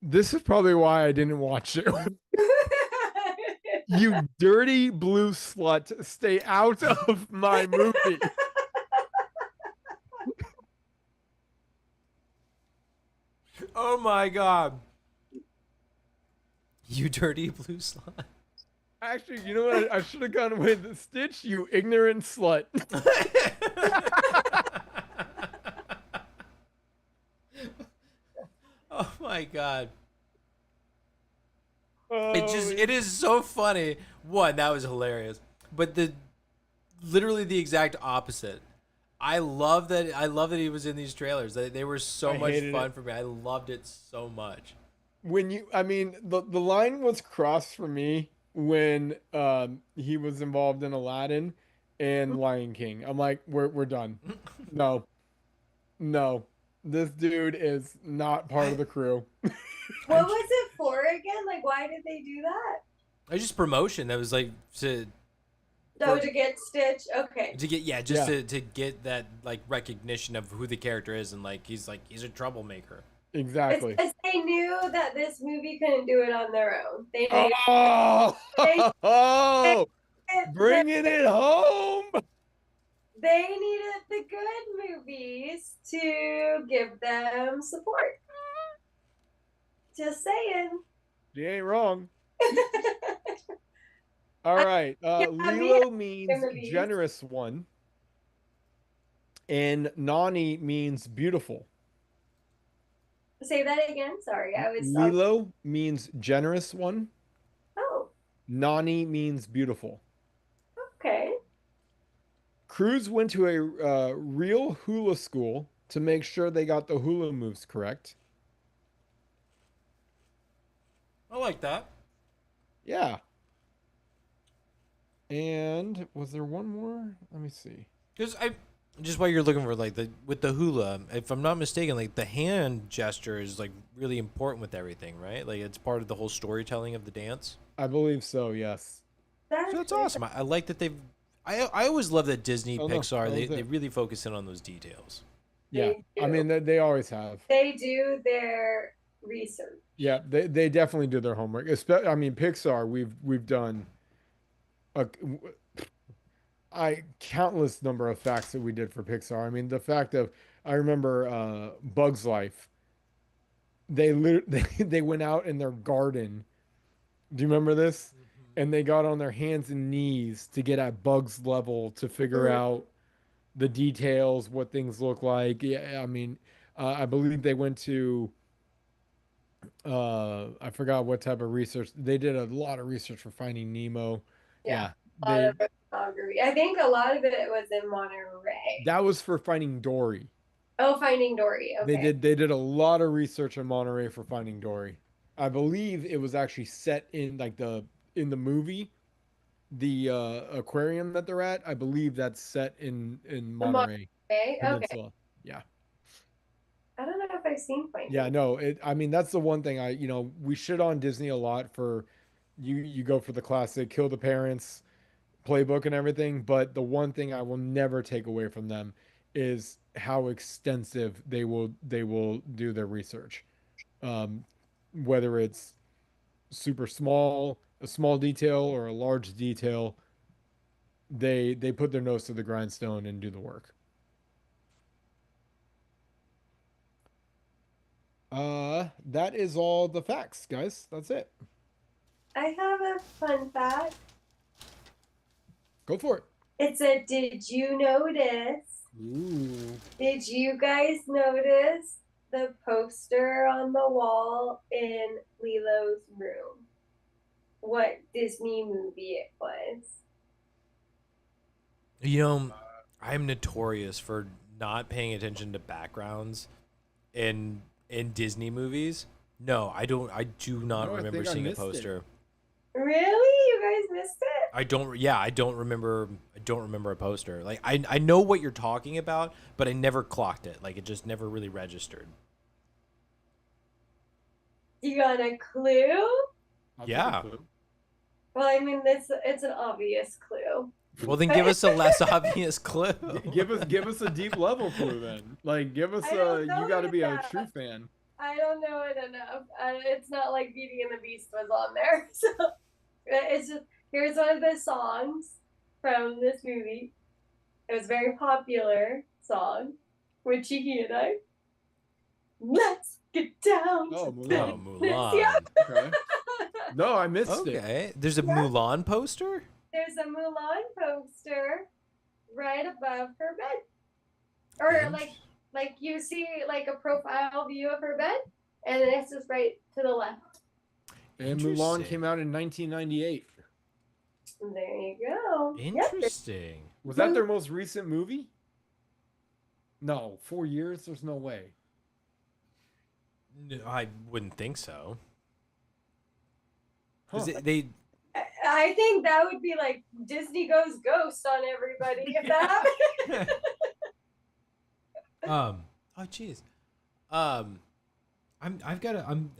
this is probably why I didn't watch it. You dirty blue slut, stay out of my movie. Oh my god. You dirty blue slut. Actually, you know what? I should have gone with Stitch, you ignorant slut. Oh my god. Oh, It is so funny. One, that was hilarious. But the literally the exact opposite. I love that he was in these trailers. They were so I much hated fun it. for me. I loved it so much. When you, I mean, the line was crossed for me when he was involved in Aladdin and Lion King. I'm like, we're done. No, no, this dude is not part of I the crew. What was it for again? Like, why did they do that? I just promotion that was like Oh, to get Stitch. Okay. to get yeah, just Yeah. to get that like recognition of who the character is and like he's a troublemaker. It's Exactly. because they knew that this movie couldn't do it on their own. They needed Oh, they, oh, they, bringing it home. they needed the good movies to give them support. Just saying. You ain't wrong. All I right. can't be Lilo in means movies. generous one, and Nani means beautiful. Say that again. Sorry, I was on. Lilo means generous one. Oh, Nani means beautiful. okay. Cruz went to a real hula school to make sure they got the hula moves correct. I like that. Yeah. And was there one more? Let me see. Because I just while you're looking for like the with the hula, if I'm not mistaken, like the hand gesture is like really important with everything, right? Like it's part of the whole storytelling of the dance. I believe so, yes. So that's awesome. I like that they've. I always love that Disney Oh no, Pixar that was they it. really focus in on those details. Yeah. They I do. mean, they always have. They do their research. Yeah, they definitely do their homework. I mean, Pixar, we've done a countless number of facts that we did for Pixar. I mean, the fact of I remember Bug's Life. They went out in their garden. Do you remember this? And they got on their hands and knees to get at Bug's level to figure Mhm. out the details, what things look like. Yeah, I mean, I believe they went to I forgot what type of research. They did a lot of research for Finding Nemo. Yeah, Yeah, a lot they of ethnography. I think a lot of it was in Monterey. that was for Finding Dory. Oh, Finding Dory. Okay. They did a lot of research in Monterey for Finding Dory. I believe it was actually set in like the in the movie, the aquarium that they're at. I believe that's set in Monterey Monterey. Okay. Peninsula. Yeah. I don't know if I've seen Yeah, Finding. no, I mean that's the one thing we shit on Disney a lot for you go for the classic kill the parents playbook and everything, but the one thing I will never take away from them is how extensive they will do their research. Um, whether it's super small, a small detail or a large detail, they put their nose to the grindstone and do the work. That is all the facts, guys. That's it. I have a fun fact. Go for it. It's a did you notice? Ooh. Did you guys notice the poster on the wall in Lilo's room? What Disney movie it was? You know, I'm notorious for not paying attention to backgrounds in Disney movies. No, I don't. I do not No, I remember think I seeing a missed it. poster. Really? You guys missed it? I don't. Yeah, I don't remember. I don't remember a poster. Like I know what you're talking about, but I never clocked it. Like it just never really registered. You got a clue? I'll Yeah. take a clue. Well, I mean, it's an obvious clue. Well, then give us a less obvious clue. Give us a deep level clue then. Like give us I don't know you got to be a that. true fan. I don't know it enough. It's not like Beauty and the Beast was on there. So it's just, here's one of the songs from this movie. It was a very popular song with Cheeky and I. Let's get down Oh, to Mulan. Oh, business. Mulan. Yeah. Okay. No, I missed it. Okay. There's a Yeah. Mulan poster? There's a Mulan poster right above her bed. Or Int- like you see like a profile view of her bed, and then it's just right to the left. And Mulan Interesting. came out in 1998. There you go. Yep. Interesting. Was that their most recent movie? No, 4 years. There's no way. No, I wouldn't think so. Huh. 'Cause they I think that would be like Disney goes ghost on everybody if that happened. oh jeez. I'm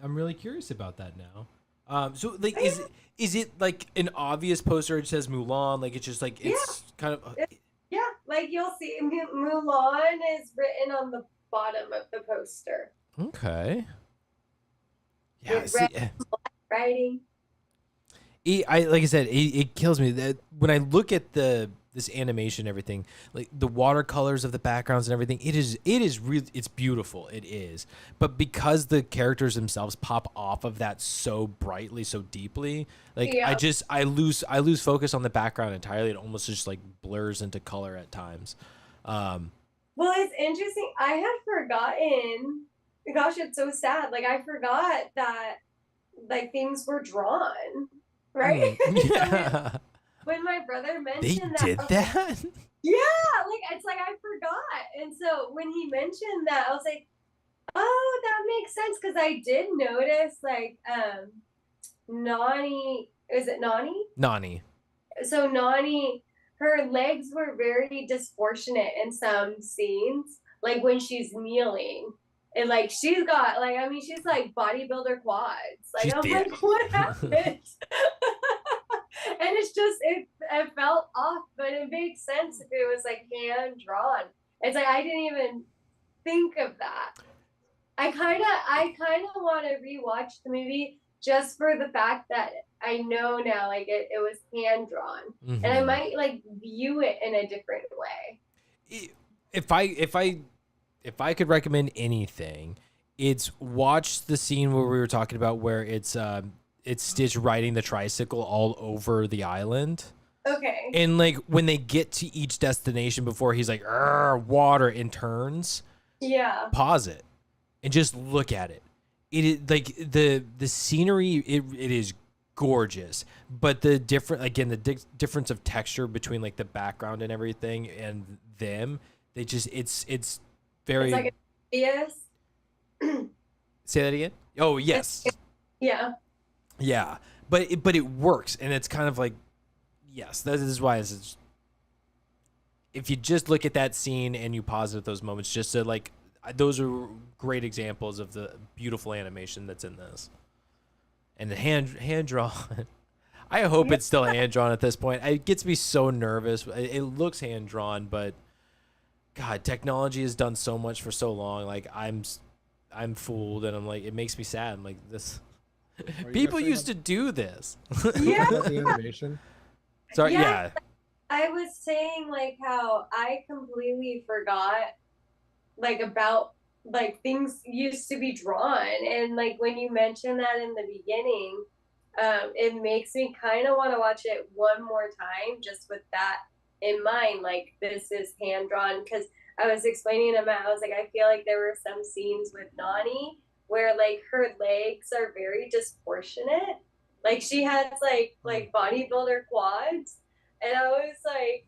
really curious about that now. So like is it like an obvious poster? It says Mulan, like it's just like it's kind of Yeah, like you'll see Mulan is written on the bottom of the poster. okay. Yeah, With see, red writing. like I said, it kills me that when I look at this animation and everything, like the watercolors of the backgrounds and everything, it is really, it's beautiful, it is. But because the characters themselves pop off of that so brightly, so deeply, like Yeah. I lose focus on the background entirely. It almost just like blurs into color at times. Well, it's interesting. I had forgotten. Gosh, it's so sad. Like I forgot that like things were drawn, right? Yeah. When my brother They mentioned did that, that? yeah, like it's like I forgot. And so when he mentioned that, I was like, oh, that makes sense because I did notice like Nani, is it Nani? Nani. So Nani, her legs were very disproportionate in some scenes, like when she's kneeling. And like she's got like I mean she's like bodybuilder quads. Like She's I'm thick. like, what happened? And it's just it felt off, but it made sense if it was like hand drawn. It's like I didn't even think of that. I kinda want to rewatch the movie just for the fact that I know now like it was hand drawn, and I Mhm. might like view it in a different way. If I could recommend anything, it's watch the scene where we were talking about where it's Stitch riding the tricycle all over the island. Okay. And like when they get to each destination before he's like water and turns, Yeah. pause it and just look at it. It is like the scenery it is gorgeous, but the difference of texture between like the background and everything and them, they just it's very It's like yes. say that again. Oh yes. Yeah. Yeah, but it works, and it's kind of like, yes, this is why it's. If you just look at that scene and you pause it at those moments, just to like, those are great examples of the beautiful animation that's in this, and the hand drawn. I hope it's still hand drawn at this point. It gets me so nervous. It looks hand drawn, but God, technology has done so much for so long. Like I'm fooled, and I'm like, it makes me sad. I'm like this. People used to do this. Yeah. The animation. Sorry, Yeah. yeah. I was saying like how I completely forgot like about like things used to be drawn, and like when you mentioned that in the beginning, it makes me kind of want to watch it one more time just with that in mind. Like this is hand drawn because I was explaining to Matt, I was like, I feel like there were some scenes with Nani where like her legs are very disproportionate. Like she has like bodybuilder quads, and I was like,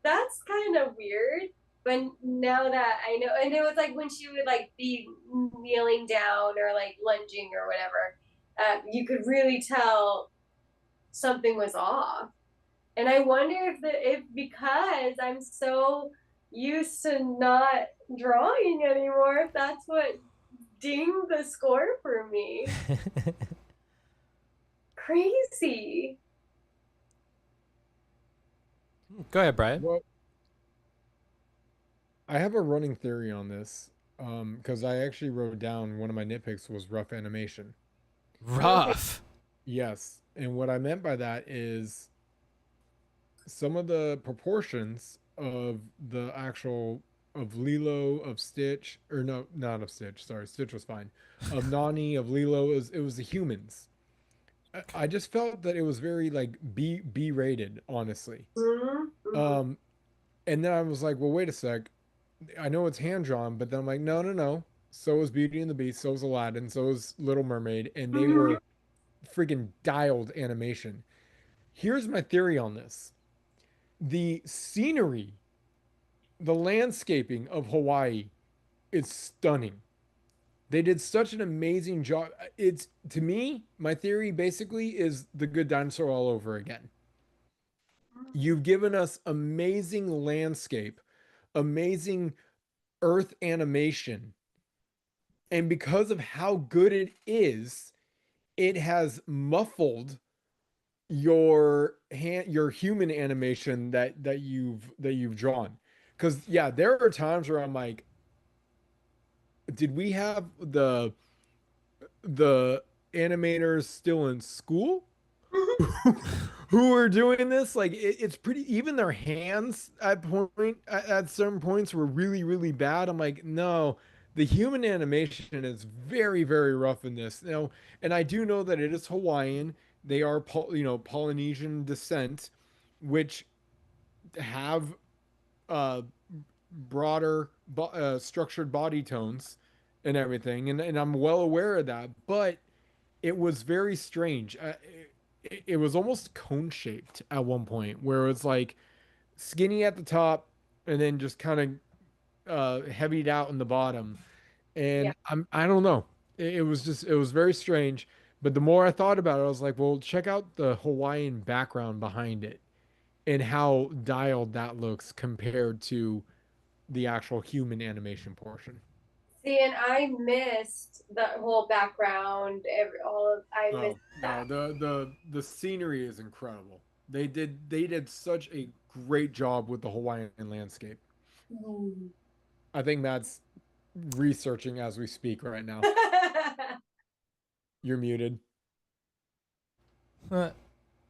that's kind of weird. But now that I know, and it was like when she would like be kneeling down or like lunging or whatever, you could really tell something was off. And I wonder if because I'm so used to not drawing anymore, if that's what dinged the score for me. Crazy. Go ahead, Brian. Well, I have a running theory on this, because I actually wrote down one of my nitpicks was rough animation. Rough. Yes, and what I meant by that is some of the proportions of the actual of Lilo, of Stitch, or no, not of Stitch. Sorry, Stitch was fine. Of Nani, of Lilo, it was the humans. I just felt that it was very like B rated, honestly. Mm-hmm. Um, and then I was like, well, wait a sec. I know it's hand drawn, but then I'm like, no, no, no. So was Beauty and the Beast, so was Aladdin, so was Little Mermaid, and they Mm-hmm. were freaking dialed animation. Here's my theory on this. The scenery, the landscaping of Hawaii is stunning. They did such an amazing job. It's to me, my theory basically is the Good Dinosaur all over again. You've given us amazing landscape, amazing earth animation, and because of how good it is, it has muffled your human animation that you've drawn. Because yeah, there are times where I'm like, did we have the animators still in school who are doing this? Like it's pretty, even their hands at certain points were really really bad. I'm like, no, the human animation is very very rough in this. And I do know that it is Hawaiian. They are Polynesian descent, which have uh broader structured body tones and everything, and I'm well aware of that, but it was very strange. It was almost cone shaped at one point, where it was like skinny at the top and then just kind of heavied out in the bottom. Yeah. And I don't know. It was very strange. But the more I thought about it, I was like, well, check out the Hawaiian background behind it and how dialed that looks compared to the actual human animation portion. See, and I missed the whole background. I missed Oh no, that. the scenery is incredible. They did such a great job with the Hawaiian landscape. Mm. I think Matt's researching as we speak right now. You're muted.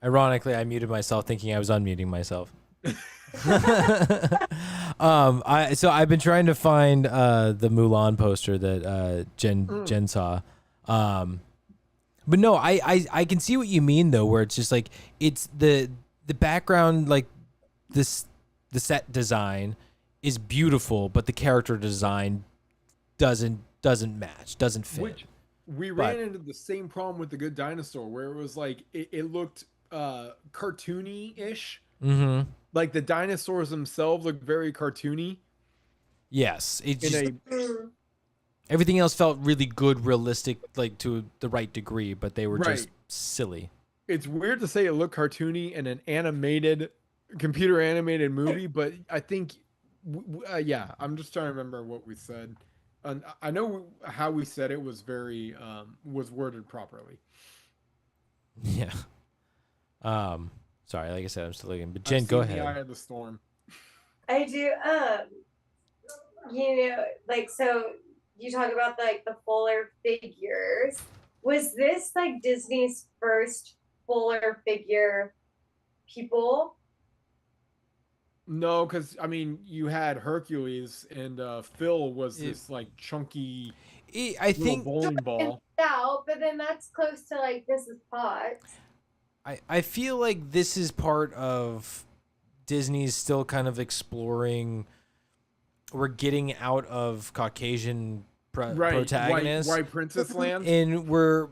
Ironically, I muted myself thinking I was unmuting myself. I've been trying to find the Mulan poster that Jen saw. But no, I can see what you mean though, where it's just like it's the background, like this the set design is beautiful, but the character design doesn't match, doesn't fit. Which we But- ran into the same problem with the Good Dinosaur, where it was like it looked cartoony-ish. Mm-hmm. Like the dinosaurs themselves look very cartoony Yes, it in just a Mm. everything else felt really good, realistic, like to the right degree, but they were just Right. silly. it's weird to say it looked cartoony in an animated computer animated movie, but I think yeah, I'm just trying to remember what we said. And I know how we said it was very was worded properly. Yeah. Sorry, like I said, I'm still looking. But I've Jen, go seen the Eye ahead. of the Storm. I do. Like so you talk about like the fuller figures. Was this like Disney's first fuller figure people? No, because I mean, you had Hercules and Phil was It, this like chunky I little think bowling ball. Out, but then that's close to like Mrs. Potts. I feel like this is part of Disney's still kind of exploring. We're getting out of Caucasian Right, protagonists, white princess land. and we're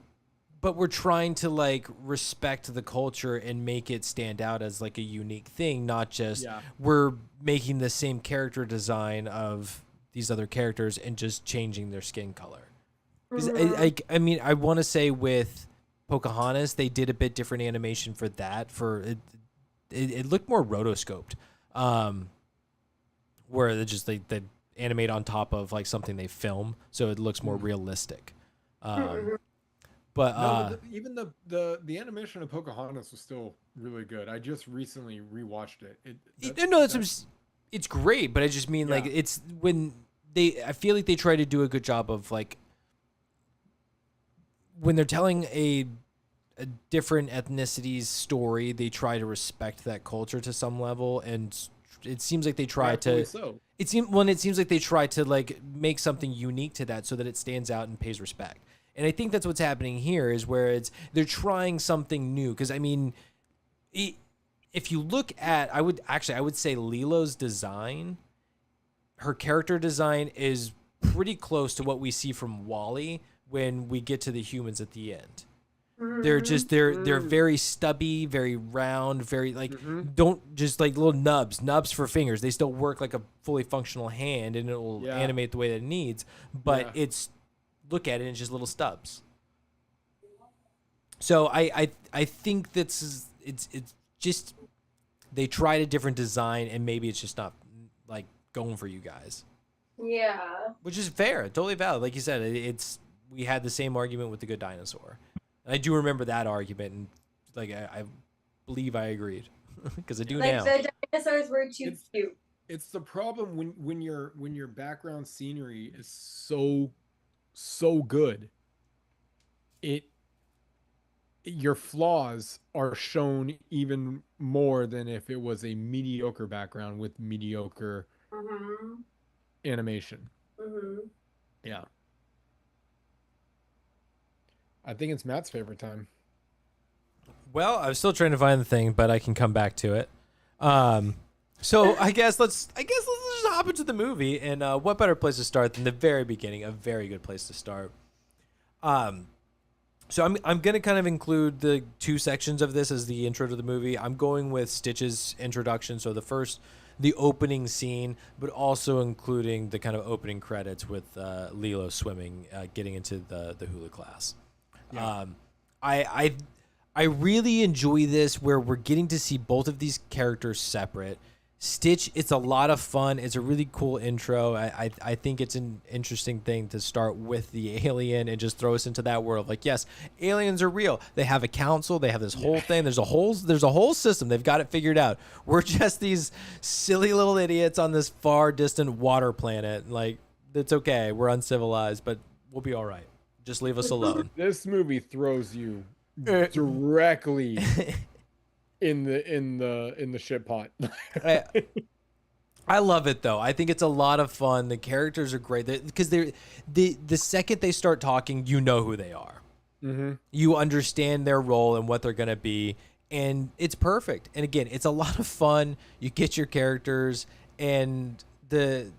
trying to like respect the culture and make it stand out as like a unique thing, not just Yeah. we're making the same character design of these other characters and just changing their skin color. Because I mean, I want to say with Pocahontas, they did a bit different animation for that. For it looked more rotoscoped, where they animate on top of like something they film, so it looks more realistic. But No, even the animation of Pocahontas was still really good. I just recently rewatched it. it's great. But I just mean like Yeah. it's when I feel like they try to do a good job of like when they're telling a different ethnicity's story, they try to respect that culture to some level, and it seems like they try Rightfully to. so. It seems like they try to like make something unique to that so that it stands out and pays respect. And I think that's what's happening here is where they're trying something new. Because I mean, if you look at, I would say Lilo's design, her character design is pretty close to what we see from Wall-E when we get to the humans at the end. They're just they're very stubby, very round, very like don't just like little nubs for fingers. They still work like a fully functional hand and it'll animate the way that it needs, but it's look at it and it's just little stubs. So I think that's it's just they tried a different design and maybe it's just not like going for you guys. Yeah. Which is fair, totally valid. Like you said, it's we had the same argument with The Good Dinosaur. And I do remember that argument, and like I believe I agreed because I do like now. the dinosaurs were too cute. It's the problem when your background scenery is so good. Your flaws are shown even more than if it was a mediocre background with mediocre animation. Yeah. I think it's Matt's favorite time. Well, I was still trying to find the thing, but I can come back to it. So I guess let's just hop into the movie. And what better place to start than the very beginning? A very good place to start. So I'm gonna kind of include the two sections of this as the intro to the movie. I'm going with Stitch's introduction, so the opening scene, but also including the kind of opening credits with Lilo swimming, getting into the hula class. Yeah. I really enjoy this where we're getting to see both of these characters separate. Stitch, it's a lot of fun. It's a really cool intro. I think it's an interesting thing to start with the alien and just throw us into that world. Like, yes, aliens are real. They have a council. They have this whole thing. There's a whole system. They've got it figured out. We're just these silly little idiots on this far distant water planet. Like, it's okay. We're uncivilized, but we'll be all right. Just leave us alone. This movie throws you directly in the shit pot. I love it though. I think it's a lot of fun. The characters are great because the second they start talking, you know who they are. You understand their role and what they're gonna be, and it's perfect. And again, it's a lot of fun. You get your characters and the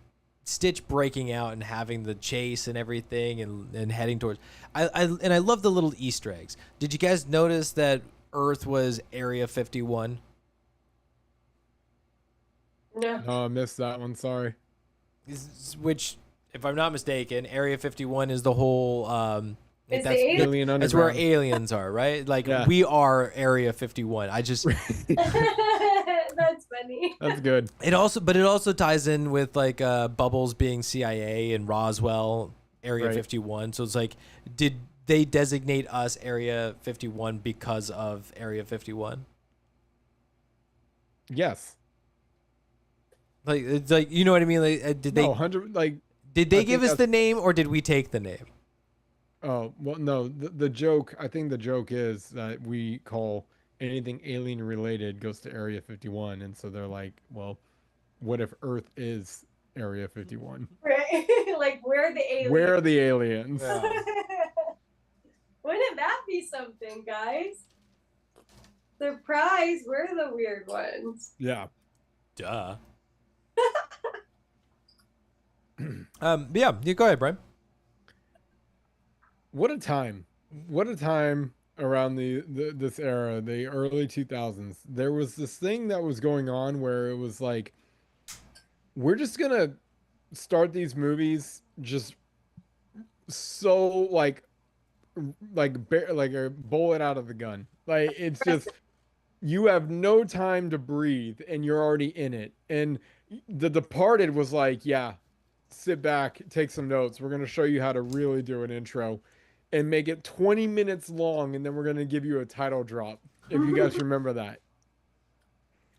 Stitch breaking out and having the chase and everything and heading towards. I love the little Easter eggs. Did you guys notice that Earth was Area 51? No. Oh, I missed that one. Sorry. Which, if I'm not mistaken, Area 51 is the whole. It's the alien underground. That's where aliens are, right? Like we are Area 51. I just. That's funny. That's good. It also ties in with like Bubbles being CIA and Roswell Area 51. So it's like, did they designate us Area 51 because of Area 51? Yes. Like it's like, you know what I mean? Like did they 100 like did they give us the name or did we take the name? Oh, well no, the joke, I think the joke is that we call anything alien related goes to Area 51, and so they're like, well, what if Earth is Area 51? Right? Like, where are the aliens? Where are the aliens? Yeah. Wouldn't that be something, guys? Surprise, we're the weird ones. Yeah. Duh. Yeah, you go ahead, Brian. What a time. What a time around this era, the early 2000s. There was this thing that was going on where it was like, we're just gonna start these movies just so like a bullet out of the gun. Like, it's just, you have no time to breathe and you're already in it. And The Departed was like, yeah, sit back, take some notes. We're going to show you how to really do an intro and make it 20 minutes long, and then we're going to give you a title drop. If you guys remember that.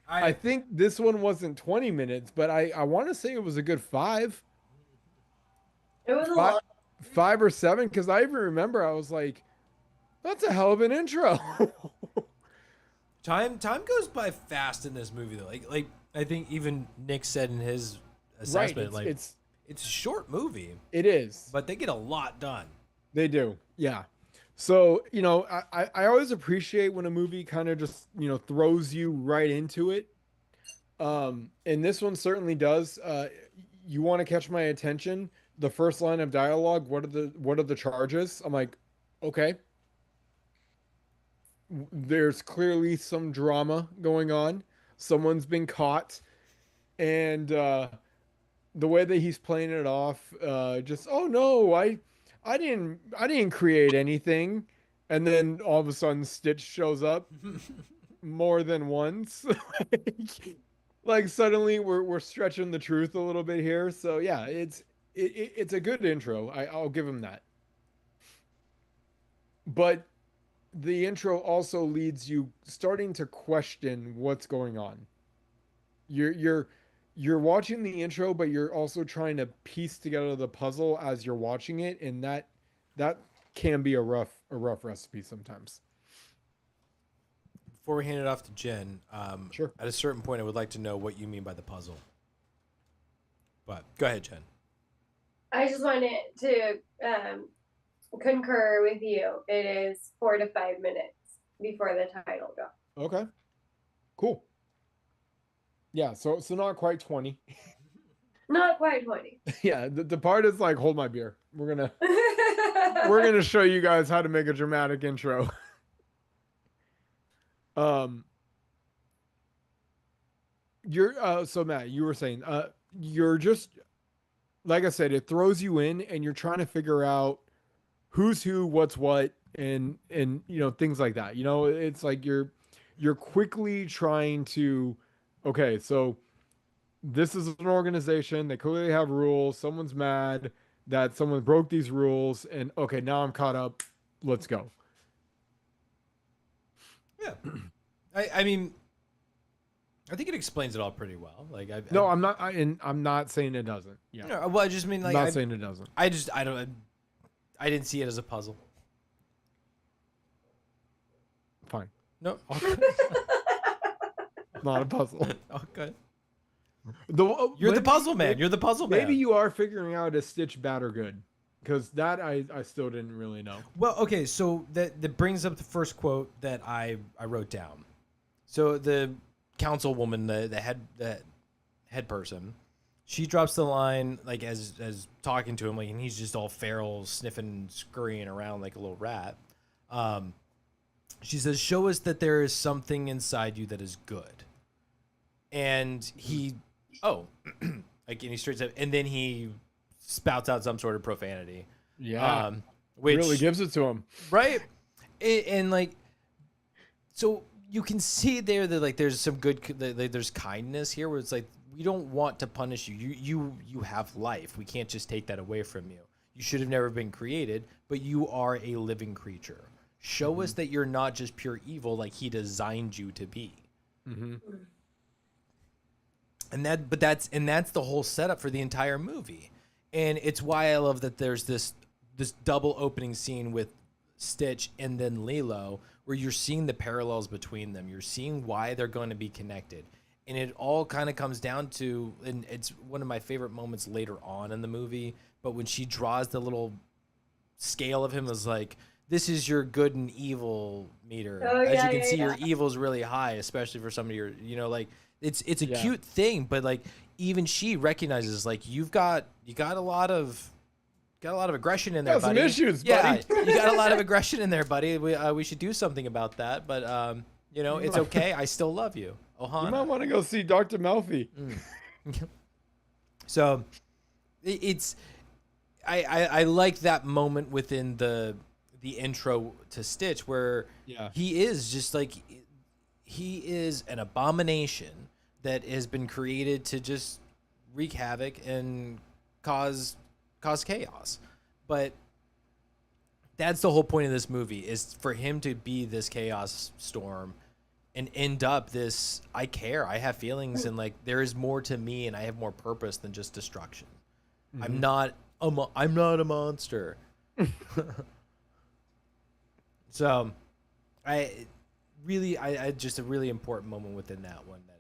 I think this one wasn't 20 minutes, but I want to say it was a good 5. It was a lot. 5 or 7, because I even remember I was like, that's a hell of an intro. Time goes by fast in this movie though. Like I think even Nick said in his assessment, Right, it's a short movie, it is. but they get a lot done. They do, yeah. So, I always appreciate when a movie kind of just, throws you right into it. And this one certainly does. You want to catch my attention? The first line of dialogue, what are the charges? I'm like, okay. There's clearly some drama going on. Someone's been caught, and the way that he's playing it off, just, oh no, I didn't create anything, and then all of a sudden Stitch shows up more than once. Like suddenly we're stretching the truth a little bit here. So yeah, it's a good intro. I'll give him that. But the intro also leads you starting to question what's going on. You're watching the intro, but you're also trying to piece together the puzzle as you're watching it, and that can be a rough recipe sometimes. Before we hand it off to Jen, Sure. At a certain point, I would like to know what you mean by the puzzle. But go ahead, Jen. I just wanted to concur with you. It is 4 to 5 minutes before the title drop. Okay. Cool. Yeah, so not quite 20. Not quite 20. Yeah, the part is like, hold my beer. We're gonna show you guys how to make a dramatic intro. So Matt, you were saying, you're just, like I said, it throws you in, and you're trying to figure out who's who, what's what, and things like that. It's like you're quickly trying to, okay, so this is an organization. They clearly have rules. Someone's mad that someone broke these rules, and okay, now I'm caught up. Let's go. Yeah, I mean, I think it explains it all pretty well. Like, I'm not. I'm not saying it doesn't. Yeah. No, well, I just mean, like, I'm not saying it doesn't. I didn't see it as a puzzle. Fine. No, Not a puzzle. okay. You're the puzzle man. You're the puzzle man. Maybe you are figuring out is Stitch bad or good, because that I still didn't really know. Well, okay, so that brings up the first quote that I wrote down. So the councilwoman, the head person, she drops the line, like, as talking to him, like, and he's just all feral, sniffing, scurrying around like a little rat. She says, "Show us that there is something inside you that is good." And like, and he straights up, and then he spouts out some sort of profanity. Yeah, which really gives it to him, right? And like, so you can see there that, like, there's some good, there's kindness here, where it's like, we don't want to punish you. You have life. We can't just take that away from you. You should have never been created, but you are a living creature. Show us that you're not just pure evil, like he designed you to be. Mm-hmm. And that's the whole setup for the entire movie. And it's why I love that there's this double opening scene with Stitch and then Lilo, where you're seeing the parallels between them. You're seeing why they're going to be connected. and it all kind of comes down to, and it's one of my favorite moments later on in the movie, but when she draws the little scale of him as like, this is your good and evil meter. Oh, As yeah, you can yeah, see, yeah. your evil's really high, especially for some of your, like it's a Yeah. cute thing, but like even she recognizes like you got a lot of aggression in there, Got some buddy. issues, Yeah, buddy. you got a lot of aggression in there, buddy. We should do something about that, but it's okay. I still love you, You Ohana. might want to go see Dr. Melfi. So it's I like that moment within the intro to Stitch where Yeah. he is just like he is an abomination that has been created to just wreak havoc and cause chaos. But that's the whole point of this movie, is for him to be this chaos storm and end up this, I care, I have feelings, and like there is more to me and I have more purpose than just destruction. I'm not a monster. So I just a really important moment within that one that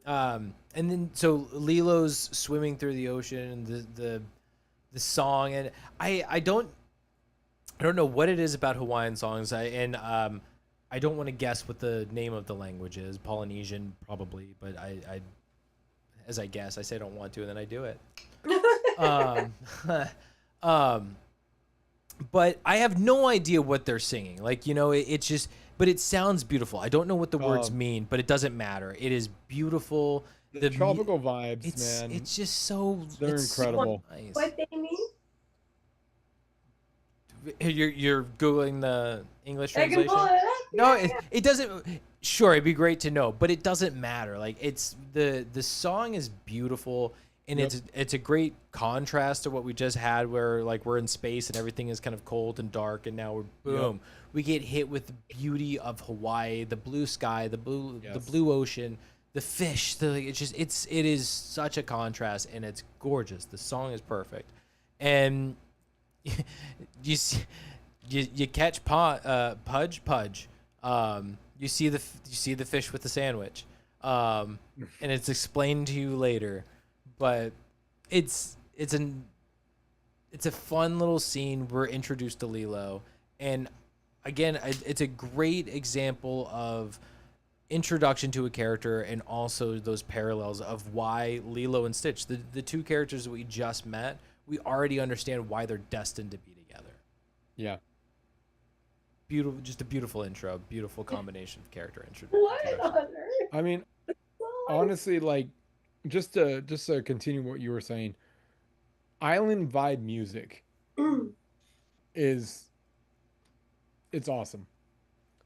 and then so Lilo's swimming through the ocean and the song, and I don't know what it is about Hawaiian songs. I don't want to guess what the name of the language is. Polynesian probably, but I as I guess, I say I don't want to and then I do it. But I have no idea what they're singing. Like, it's just, but it sounds beautiful. I don't know what the words mean, but it doesn't matter. It is beautiful. The tropical vibes, man. It's just so, They're it's incredible. So nice. What they mean? You're Googling the English I can translation? pull it up. No, Yeah. it doesn't. Sure, it'd be great to know, but it doesn't matter. Like, it's the song is beautiful, and Yep. it's a great contrast to what we just had, where like we're in space and everything is kind of cold and dark, and now we're boom, we get hit with the beauty of Hawaii, the blue sky, the blue ocean, the fish. It is such a contrast, and it's gorgeous. The song is perfect, and you see, you catch Pudge. You see the fish with the sandwich, and it's explained to you later, but it's a fun little scene. We're introduced to Lilo, and again, it's a great example of introduction to a character, and also those parallels of why Lilo and Stitch, the two characters that we just met, we already understand why they're destined to be together. Yeah. Beautiful, just a beautiful intro, beautiful combination of character intro. What on earth? I mean, honestly, like, just to continue what you were saying, island vibe music it's awesome.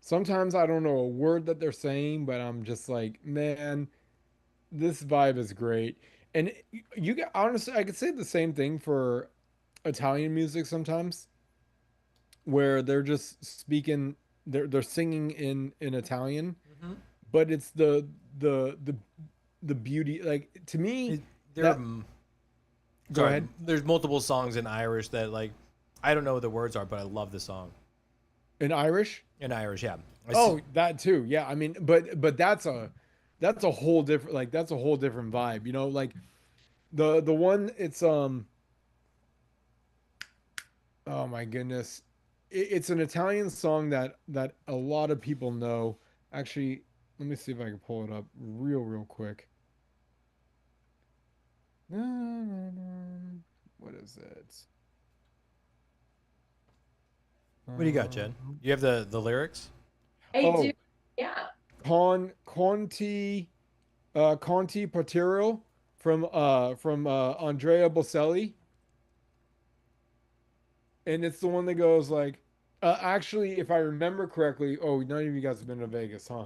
Sometimes I don't know a word that they're saying, but I'm just like, man, this vibe is great. And you get, honestly, I could say the same thing for Italian music sometimes, where they're just speaking, they're singing in Italian, but it's the beauty. Like, to me, Go Go ahead. There's multiple songs in Irish that, like, I don't know what the words are, but I love the song in Irish. in Irish. Yeah. That too. Yeah, I mean, but that's a whole different, like, that's a whole different vibe. Like the one, it's oh my goodness, it's an Italian song that a lot of people know. Actually, let me see if I can pull it up real quick. What is it? What do you got, Jen? You have the lyrics? I Oh. do. Yeah. Conti Patero from Andrea Bocelli, and it's the one that goes like, actually, if I remember correctly, none of you guys have been to Vegas, huh?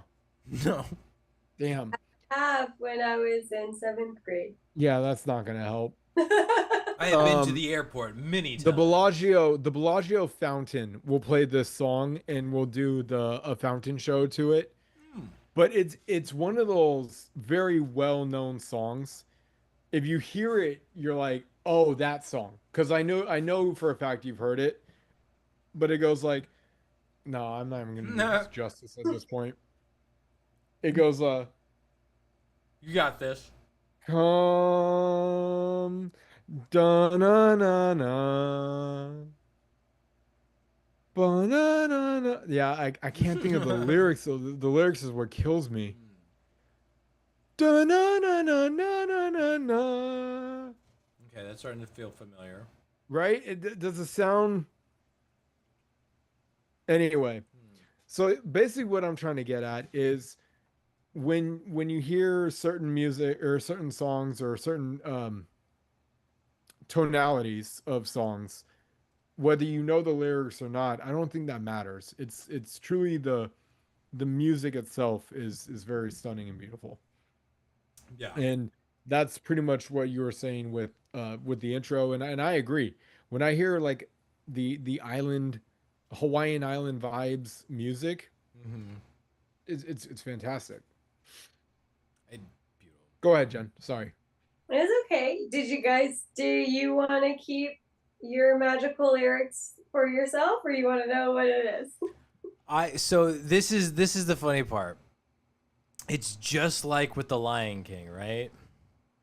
No. Damn. When I was in 7th grade. Yeah, that's not gonna help. I have been to the airport many times. The Bellagio fountain will play this song, and we'll do a fountain show to it. But it's one of those very well-known songs. If you hear it, you're like, oh, that song. Because I know for a fact you've heard it. But it goes like, No, I'm not even gonna do No. this justice at this point. It goes, You got this. come, da na na na, ba na na na. Yeah, I can't think of the lyrics. So the lyrics is what kills me. Da na na na na na na na. Okay, that's starting to feel familiar. Right? Does it sound? Anyway, so basically, what I'm trying to get at is when you hear certain music or certain songs or certain tonalities of songs, whether you know the lyrics or not, I don't think that matters. It's truly the music itself is very stunning and beautiful. Yeah. And that's pretty much what you were saying with the intro, and I agree. When I hear like the island Hawaiian island vibes music, Mm-hmm. it's fantastic. Beautiful. Go ahead, Jen. Sorry. It's okay. Do you want to keep your magical lyrics for yourself, or you want to know what it is? So this is the funny part. It's just like with the Lion King, right?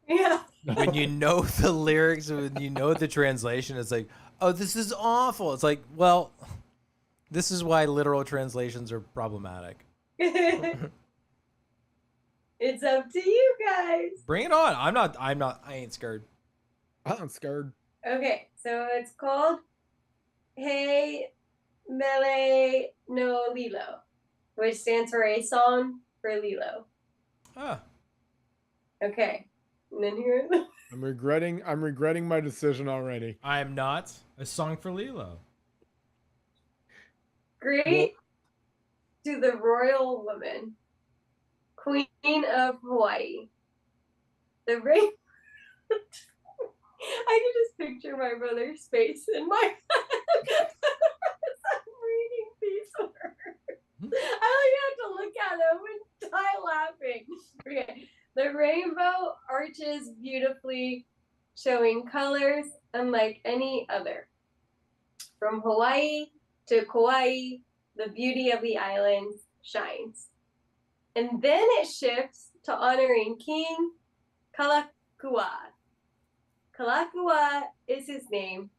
Yeah. When you know the lyrics, when you know the translation, it's like, oh, this is awful. It's like, well, this is why literal translations are problematic. It's up to you guys. Bring it on. I ain't scared. I'm scared. Okay, so it's called Hey Mele no Lilo, which stands for a song for Lilo. Ah. Okay. And then here I'm regretting my decision already. I'm not. A song for Lilo. Great to the royal woman, Queen of Hawaii. The rain. I can just picture my brother's face in my head as I'm reading these words. I have to look at them and die laughing. Okay. The rainbow arches beautifully, showing colors unlike any other. From Hawaii to Kauai, the beauty of the islands shines. And then it shifts to honoring King Kalakua. Kalakua is his name,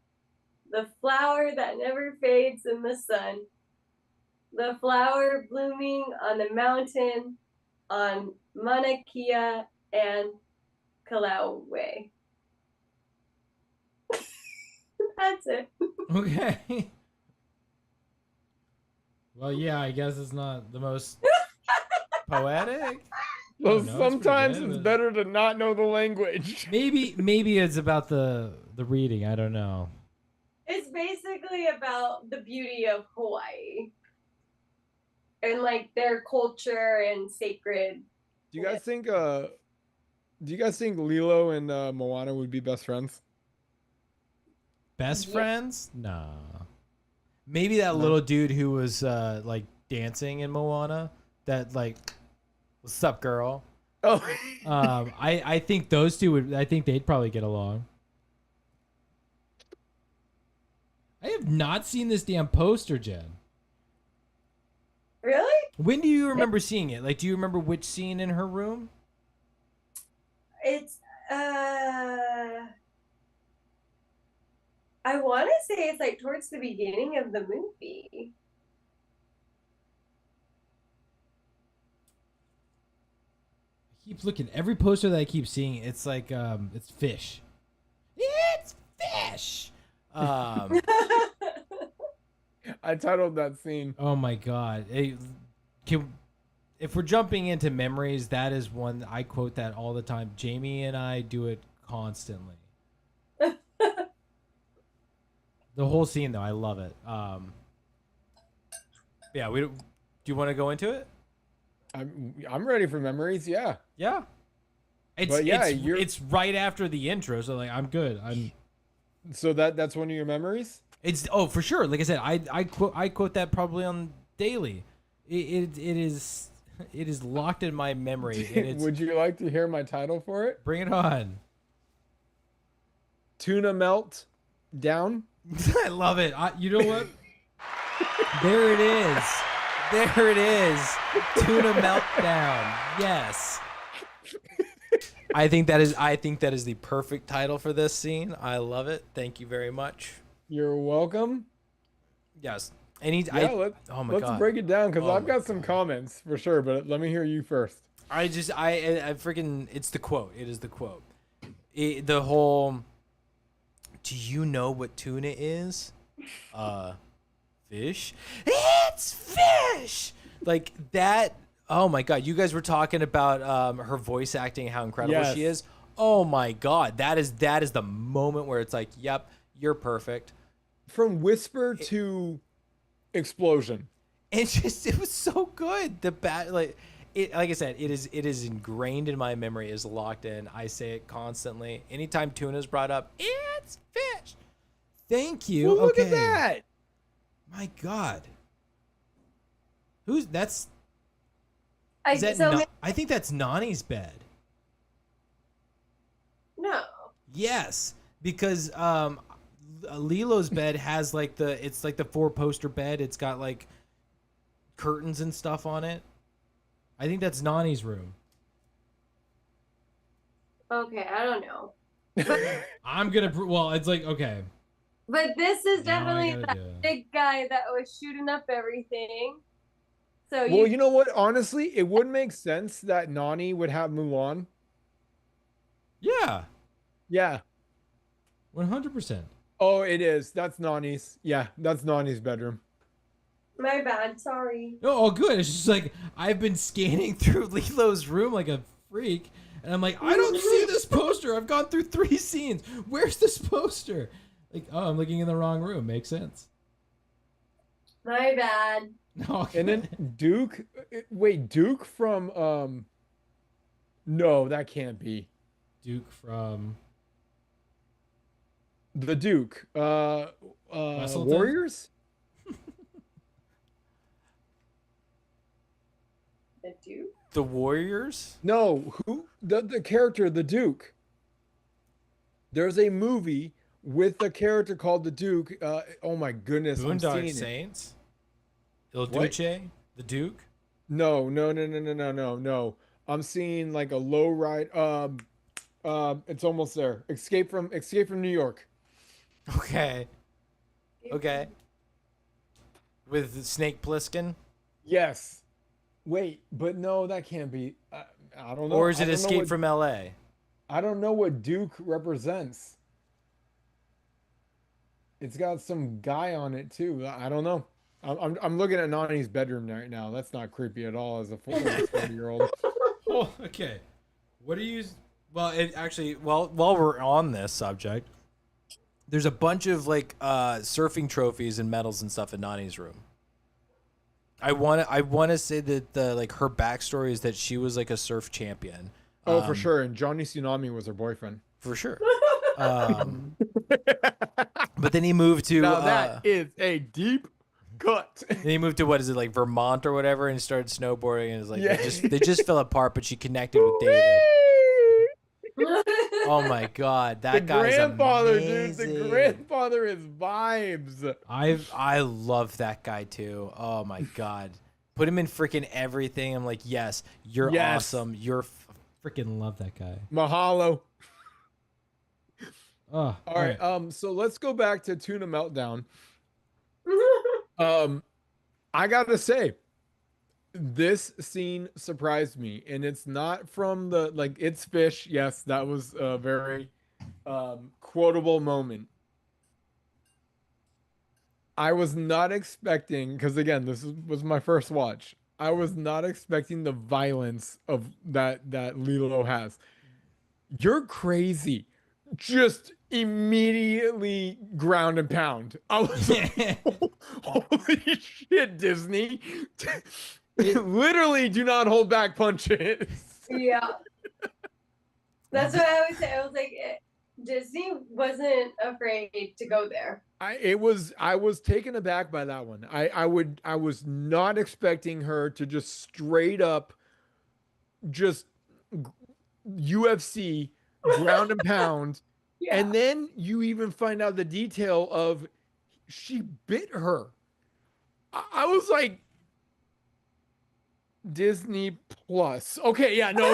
the flower that never fades in the sun, the flower blooming on the mountain, on Mauna Kea and Kalauea. That's it. Okay. Well, yeah, I guess it's not the most Poetic? Well, no, it's pretty sometimes good, it's but- better to not know the language. maybe it's about the reading. I don't know. It's basically about the beauty of Hawaii and like their culture and sacred. Do you guys think Lilo and Moana would be best friends? Best Yeah. friends? No. Maybe that No. little dude who was like dancing in Moana. That like, what's up, girl? Oh, I think those two would. I think they'd probably get along. I have not seen this damn poster, Jen. Really? When do you remember seeing it? Like, do you remember which scene in her room? It's I want to say it's like towards the beginning of the movie. I keep looking. Every poster that I keep seeing, it's like it's fish. It's fish. I titled that scene. Oh my god. If we're jumping into memories, that is one I quote that all the time. Jamie and I do it constantly. The whole scene, though, I love it. Yeah, do you want to go into it? I'm ready for memories. Yeah. Yeah. But yeah, it's right after the intro, so like I'm good. So that's one of your memories. It's for sure. Like I said, I quote that probably on daily. It is locked in my memory. And it's, Would you like to hear my title for it? bring it on. Tuna melt down. I love it. You know what? There it is. There it is. Tuna meltdown. Yes. I think that is the perfect title for this scene. I love it. Thank you very much. You're welcome. Yes. Oh my God. Let's break it down because I've got some comments for sure, but let me hear you first. I freaking, it's the quote. It is the quote. The whole, do you know what tuna is? Fish? It's fish! Like that. Oh my God. You guys were talking about her voice acting, how incredible she is. Oh my God. That is the moment where it's like, yep, you're perfect. From whisper to explosion. It was so good. Like I said, it is ingrained in my memory, is locked in. I say it constantly. Anytime tuna's brought up, it's fish. Thank you. Well, look at that. My God. That's I think that's Nani's bed. No. Yes, because Lilo's bed has like it's like the 4-poster bed. It's got like curtains and stuff on it. I think that's Nani's room. Okay, I don't know. Well, it's like, okay. But this is Now I definitely gotta that big guy that was shooting up everything. So Well, you know what? Honestly, it would make sense that Nani would have Mulan. Yeah. Yeah. 100%. Oh, it is. That's Nani's. Yeah, that's Nani's bedroom. My bad, sorry. Oh, good. It's just like I've been scanning through Lilo's room like a freak, and I'm like, I don't see this poster. I've gone through 3 scenes. Where's this poster? Like, oh, I'm looking in the wrong room. Makes sense. My bad. No, And then Duke. Wait, Duke from No, that can't be. Duke from The Duke. Westleton? Warriors? The Duke? The Warriors? No, who the character the Duke. There's a movie with the character called the Duke. Oh my goodness, I'm Boondock seeing it. Saints? Il What? Duce? The Duke? No. I'm seeing like a low ride. It's almost there. Escape from New York. Okay. Okay. With Snake Plissken? Yes. Wait, but no, that can't be. I don't know. Or is I it don't know Escape what- from LA? I don't know what Duke represents. It's got some guy on it too. I don't know. I'm looking at Nani's bedroom right now. That's not creepy at all as a 40-year-old. Oh, okay. What do you? Well, it actually, while we're on this subject, there's a bunch of like surfing trophies and medals and stuff in Nani's room. I want to say that her backstory is that she was like a surf champion. Oh, for sure. And Johnny Tsunami was her boyfriend. For sure. But then he moved to Now that is a deep cut. then he moved to what is it, like Vermont or whatever, and he started snowboarding, and it's like Yeah. they just fell apart, but she connected with David. Oh my God, that guy's grandfather, amazing. dude. The grandfather is vibes. I love that guy too. Oh my God, put him in freaking everything. I'm like, yes, you're Yes. awesome. You're Freaking love that guy. Mahalo. Oh, All right. So let's go back to Tuna Meltdown. I gotta say, this scene surprised me, and it's not from the it's fish. Yes, that was a very quotable moment. I was not expecting, because again, was my first watch. I was not expecting the violence of that Lilo has. You're crazy. Just immediately ground and pound. I was like, holy shit, Disney. Literally do not hold back punches. Yeah. That's what I would say. I was like, Disney wasn't afraid to go there. I was taken aback by that one. I was not expecting her to just straight up just UFC ground and pound. Yeah. And then you even find out the detail of she bit her. was like Disney Plus. Okay, yeah, no.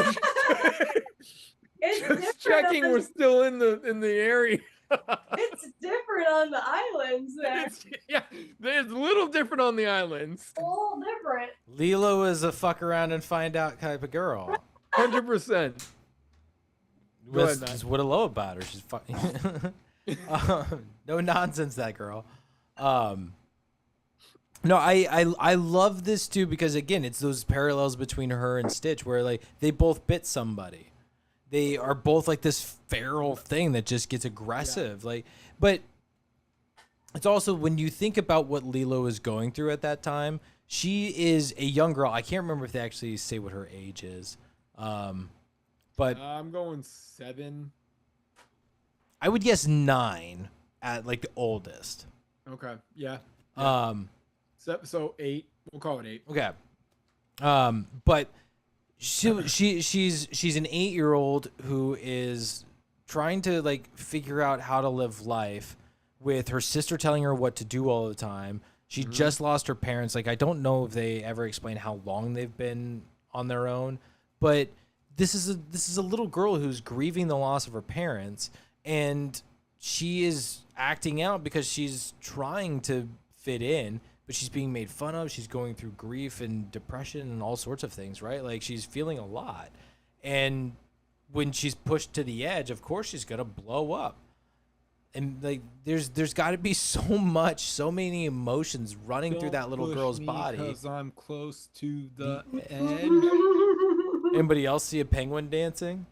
It's Just different checking on- we're still in the area. It's different on the islands there. Yeah, it's a little different on the islands. All different. Lilo is a fuck around and find out type of girl. 100%. Go ahead, That's, Matt. that's what I love about her. She's fucking no nonsense, that girl. No, I love this too because again, it's those parallels between her and Stitch where like they both bit somebody. They are both like this feral thing that just gets aggressive. Like, but it's also when you think about what Lilo is going through at that time, she is a young girl. I can't remember if they actually say what her age is. But I'm going 7. I would guess 9 at like the oldest. Okay, yeah. So 8. We'll call it 8. Okay. But she's an 8-year-old who is trying to like figure out how to live life with her sister telling her what to do all the time. She just lost her parents. Like I don't know if they ever explain how long they've been on their own, but this is a little girl who's grieving the loss of her parents, and she is acting out because she's trying to fit in, but she's being made fun of. She's going through grief and depression and all sorts of things, right? Like she's feeling a lot. And when she's pushed to the edge, of course she's going to blow up. And like there's got to be so many emotions running through that little girl's body. Because I'm close to the edge. Anybody else see a penguin dancing?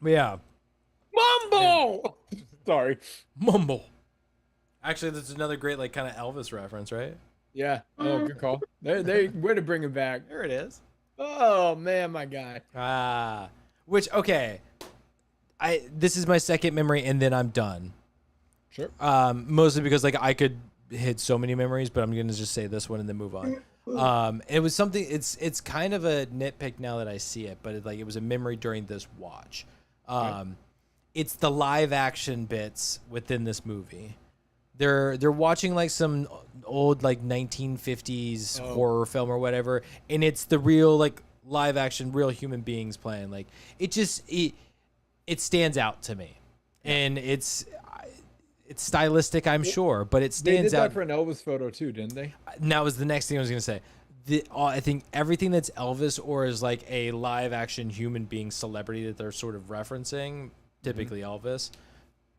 Yeah. Mumble! Sorry. Mumble. Actually, that's another great like kind of Elvis reference, right? Yeah. Oh, good call. They way to bring it back. There it is. Oh man, my guy. Which okay. This is my second memory and then I'm done. Sure. Mostly because like I could hit so many memories, but I'm gonna just say this one and then move on. It was something. It's kind of a nitpick now that I see it, but it was a memory during this watch. It's the live action bits within this movie. They're watching like some old like 1950s horror film or whatever, and it's the real like live action, real human beings playing. Like it stands out to me, and it's stylistic, I'm sure, but it They stands did out. that for an Elvis photo too, didn't they? And that was the next thing I was gonna say. I think everything that's Elvis or is like a live action human being celebrity that they're sort of referencing, typically Elvis,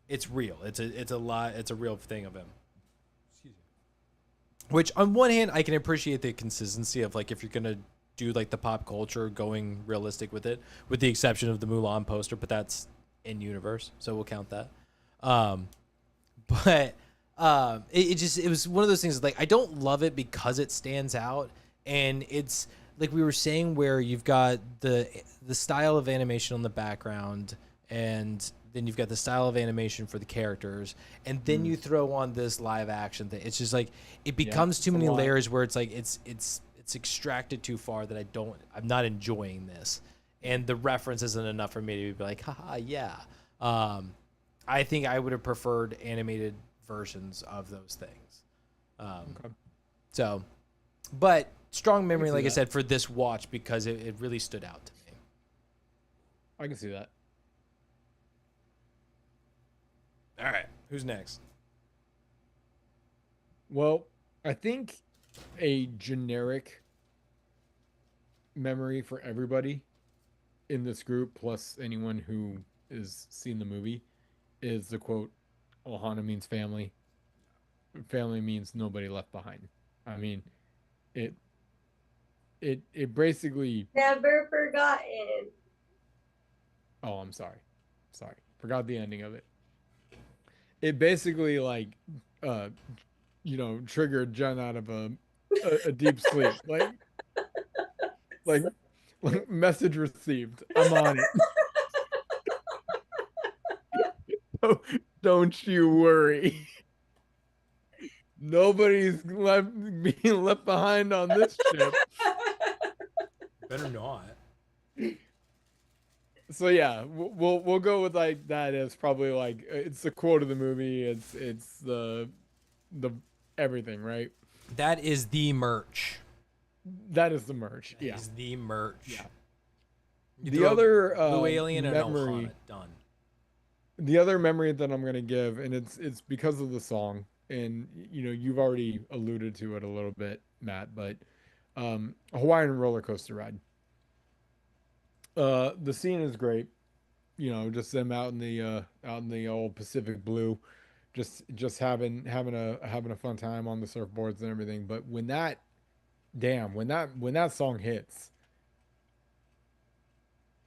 it's real. It's a real thing of him. Excuse me. Which on one hand I can appreciate the consistency of like if you're gonna do like the pop culture going realistic with it, with the exception of the Mulan poster, but that's in universe, so we'll count that. But it was one of those things like I don't love it because it stands out, and it's like we were saying where you've got the style of animation on the background, and then you've got the style of animation for the characters, and then you throw on this live action thing. It's just like it becomes too many layers where it's like it's extracted too far that I'm not enjoying this, and the reference isn't enough for me to be like haha yeah. I think I would have preferred animated versions of those things. Okay. So, but strong memory, see like I that. said, for this watch because it really stood out to me. I can see that. All right, who's next? Well, I think a generic memory for everybody in this group, plus anyone who has seen the movie, is the quote, Ohana means family. Family means nobody left behind. I mean, it basically... Never forgotten. Oh, I'm sorry. Forgot the ending of it. It basically like, triggered Jen out of a deep sleep. Like message received. I'm on it. Don't you worry. Nobody's being left behind on this ship. Better not. So yeah, we'll go with like that as probably like it's the quote of the movie. It's the everything, right? That is the merch. That is the merch. That Yeah. is the merch. Yeah. You The throw other Blue Alien and memory, Ohana, done. the other memory that I'm gonna give, and it's because of the song, and you know you've already alluded to it a little bit, Matt, but a Hawaiian roller coaster ride. The scene is great. You know, just them out in the old Pacific Blue, just having a fun time on the surfboards and everything. But when that when that song hits,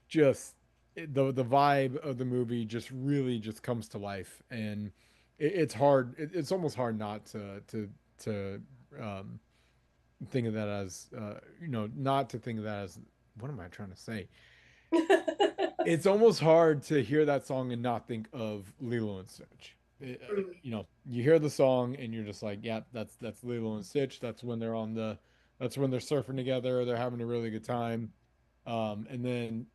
just the vibe of the movie just really just comes to life, and it's hard. It's almost hard not to um, think of that as you know, not to think of that as what am I trying to say? It's almost hard to hear that song and not think of Lilo and Stitch. You know, you hear the song and you're just like, yeah, that's Lilo and Stitch. That's when they're surfing together. They're having a really good time, and then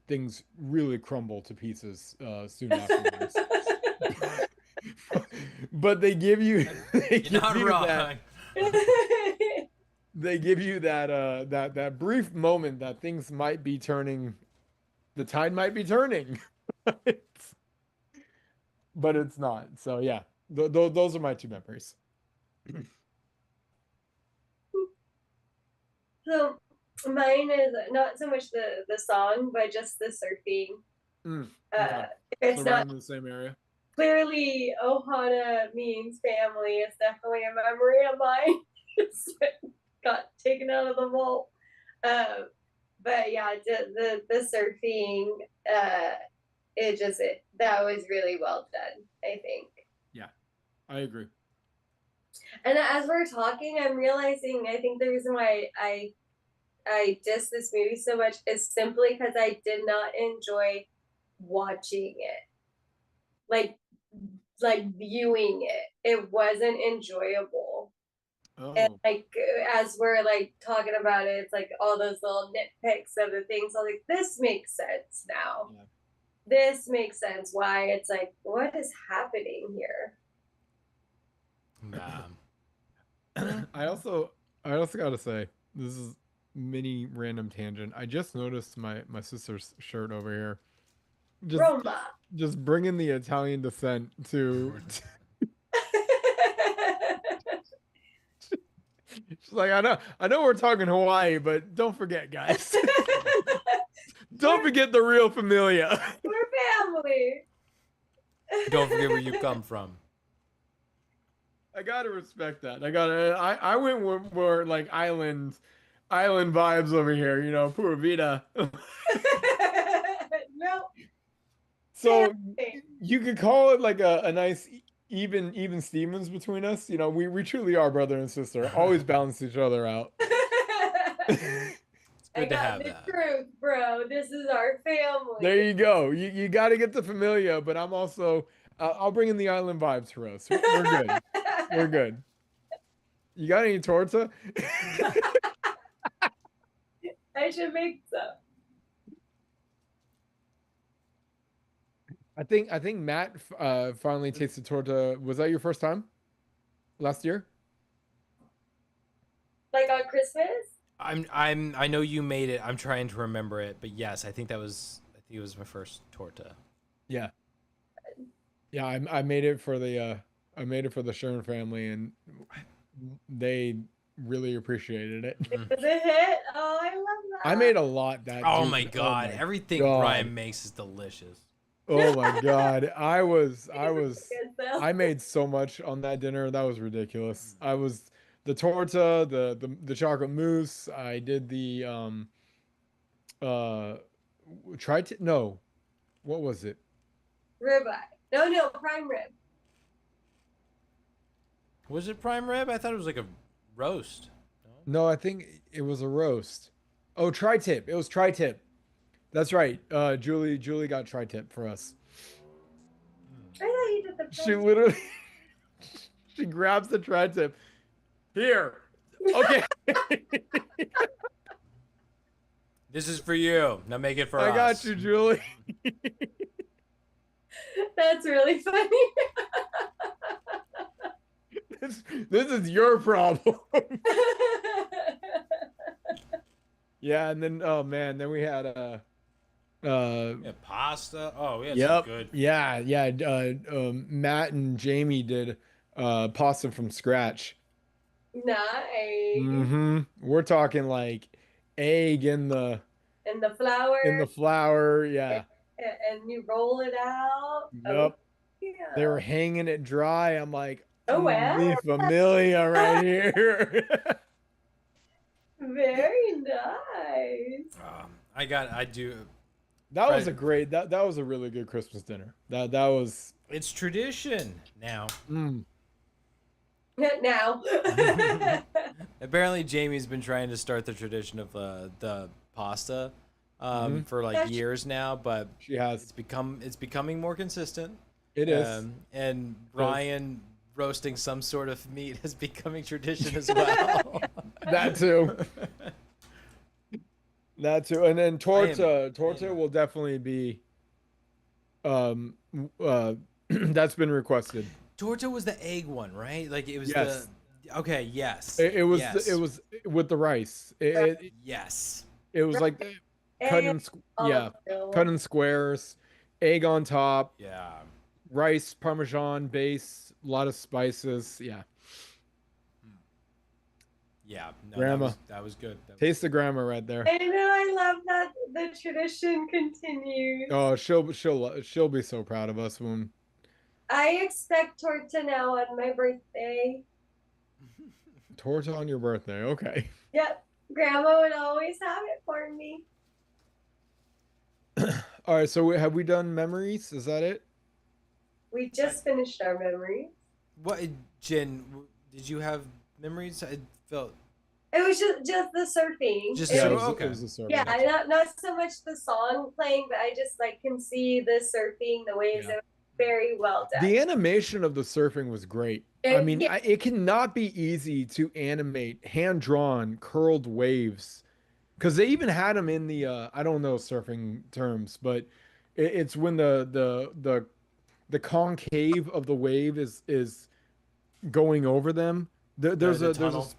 things really crumble to pieces soon afterwards. But they give you, they You're give not you wrong. that, they give you that that brief moment that things might be turning, the tide might be turning. But it's not. So yeah, those are my two memories. So mine is not so much the song, but just the surfing. Okay. It's So not around in the same area. clearly Ohana means family. It's definitely a memory of mine. It's got taken out of the vault. But yeah, the surfing, that was really well done, I think. Yeah, I agree. And as we're talking, I'm realizing I think the reason why I diss this movie so much is simply because I did not enjoy watching it. Like viewing it. It wasn't enjoyable. And Oh, like as we're like talking about it, it's like all those little nitpicks of the things. I was like, this makes sense now. yeah. This makes sense why it's like, what is happening here? I also gotta say, this is mini random tangent. I just noticed my sister's shirt over here. Just Roma. just bringing the Italian descent to. She's like, I know we're talking Hawaii, but don't forget, guys. Don't forget the real familia. We're family. Don't forget where you come from. I gotta respect that. I went more like island vibes over here, you know, pura vida. Nope. So you could call it like a nice even Stevens between us. You know, we truly are brother and sister. Always balance each other out. I Good to got have the that. truth, bro. This is our family. There you go. You got to get the familia, but I'm also I'll bring in the island vibes for us. We're good. We're good. You got any torta? I should make some. I think Matt finally tasted torta. Was that your first time last year? Like on Christmas? I know you made it. I'm trying to remember it, but yes, I think it was my first torta. Yeah. Yeah, I made it for the Sherman family, and they really appreciated it. Was it hit? Oh, I love that. I made a lot that Oh June. my god, everything God. Brian makes is delicious. Oh my god. I I made so much on that dinner. That was ridiculous. I was the torta, the chocolate mousse. I did the uh tried to no. What was it? Ribeye. No, prime rib. Was it prime rib? I thought it was like a roast. No, I think it was a roast. Oh, tri-tip. It was tri-tip. That's right. Julie got tri-tip for us. I thought you did the She literally she grabs the tri-tip. Here. Okay. This is for you. Now make it for us. I got you, Julie. That's really funny. This is your problem. Yeah, and then oh man, then we had Yeah, pasta. Oh, yeah, some yep, good. yeah. Matt and Jamie did pasta from scratch. Nice. We're talking like egg And the flour. in the flour, yeah. And you roll it out. Oh, Yep. yeah. They were hanging it dry. I'm like, Oh, wow. mi familia right here. Very nice. I do. That was Right. a great that was a really good Christmas dinner. That was It's tradition now. Now. Apparently, Jamie's been trying to start the tradition of the pasta for like That's- years now, but she has. it's becoming more consistent. It is. And Ryan roasting some sort of meat is becoming tradition as well. That too. That too. And then torta will definitely be that's been requested. Torta was the egg one, right? Like it was Yes. the. Okay. Yes. It was Yes. it was with the rice. Yes. It was like cut in cut in squares, egg on top, Yeah. rice, parmesan base, a lot of spices. Yeah. Yeah. No, Grandma. That was good. That was- Taste the grandma right there. I know. I love that the tradition continues. Oh, she'll be so proud of us when I expect torta now on my birthday. torta on your birthday. Okay. Yep. Grandma would always have it for me. All right, so have we done memories? Is that it? We just finished our memories. What, Jen? Did you have memories? I felt It was just the surfing. Just It so- was- okay. It was a survey. yeah, not so much the song playing, but I just like can see the surfing, the waves. Yeah. It was very well done. The animation of the surfing was great. I mean, Yeah. it cannot be easy to animate hand-drawn curled waves, because they even had them in the I don't know surfing terms, but it's when the concave of the wave is going over them. There's the a tunnel.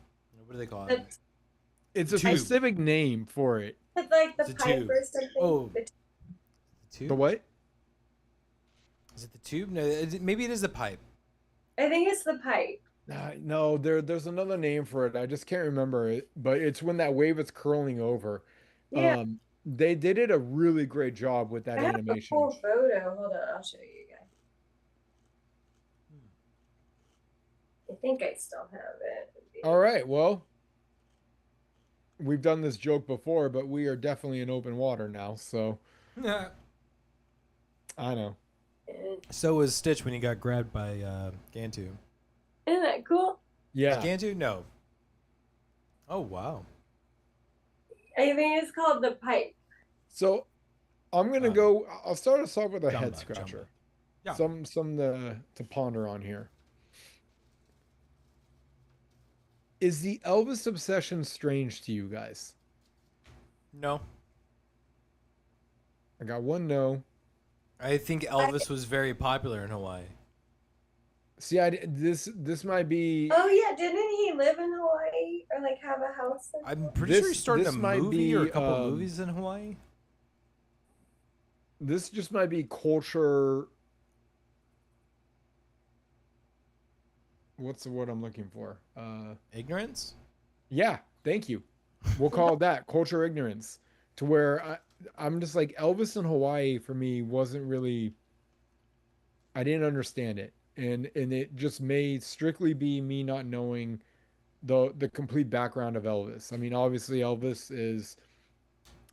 What do they call it? it's a Tube. specific name for it. It's like the It's a pipe tube. or something. Oh. The Tube? The what? Is it the tube? No, maybe it is the pipe. I think it's the pipe. No, there's another name for it. I just can't remember it, but it's when that wave is curling over. Yeah. They did a really great job with that I have a animation. cool photo. Hold on, I'll show you guys. I think I still have it. All right, well, we've done this joke before, but we are definitely in open water now, so I know. So was Stitch when he got grabbed by Gantu. Isn't that cool? Yeah. Gantu? No. Oh wow. I think it's called the pipe. So I'm gonna go. I'll start us off with a head Jumbo, scratcher. Yeah. Some to ponder on here. Is the Elvis obsession strange to you guys? No. I got one no. I think Elvis was very popular in Hawaii. See, this might be. Oh yeah, didn't he live in Hawaii or like have a house? I'm pretty sure he This- started a this might movie or a be, couple movies in Hawaii. This just might be culture. What's the word I'm looking for? Ignorance? Yeah, thank you. We'll call it that, culture ignorance. To where I'm just like Elvis in Hawaii for me wasn't really. I didn't understand it, and it just may strictly be me not knowing the complete background of Elvis. I mean, obviously Elvis is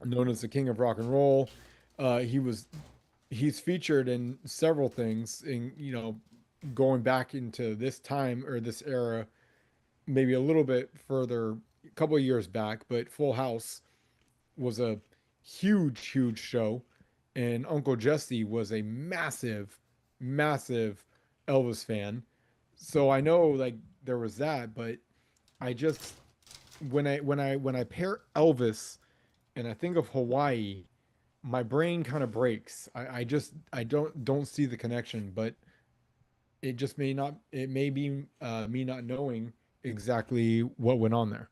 known as the king of rock and roll. He's featured in several things, in going back into this time or this era, maybe a little bit further, a couple of years back. But Full House was a huge show, and Uncle Jesse was a massive Elvis fan. So I know like there was that, but I just when I pair Elvis and I think of Hawaii, my brain kind of breaks. I don't see the connection, but it just may not. It may be me not knowing exactly what went on there.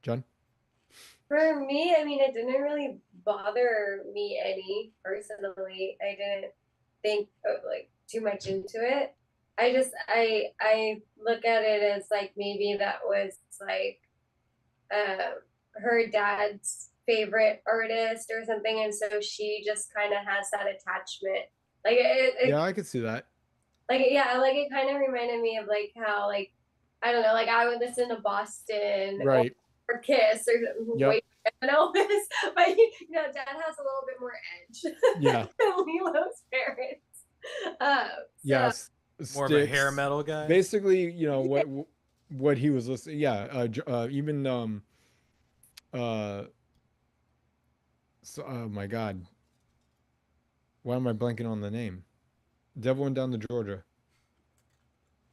John? For me, I mean, it didn't really bother me any personally. I didn't think of like too much into it. I look at it as like maybe that was like her dad's favorite artist or something, and so she just kind of has that attachment. Like Yeah, I could see that. like yeah, like it kind of reminded me of like how like I don't know, like I would listen to Boston Right. or Kiss or Yep. wait, Elvis, but you know, Dad has a little bit more edge Yeah. than Lilo's parents. So, Yes. More of a Styx. hair metal guy. Basically, you know what he was listening. Yeah. Even So, oh my God, why am I blanking on the name? Devil went down to Georgia.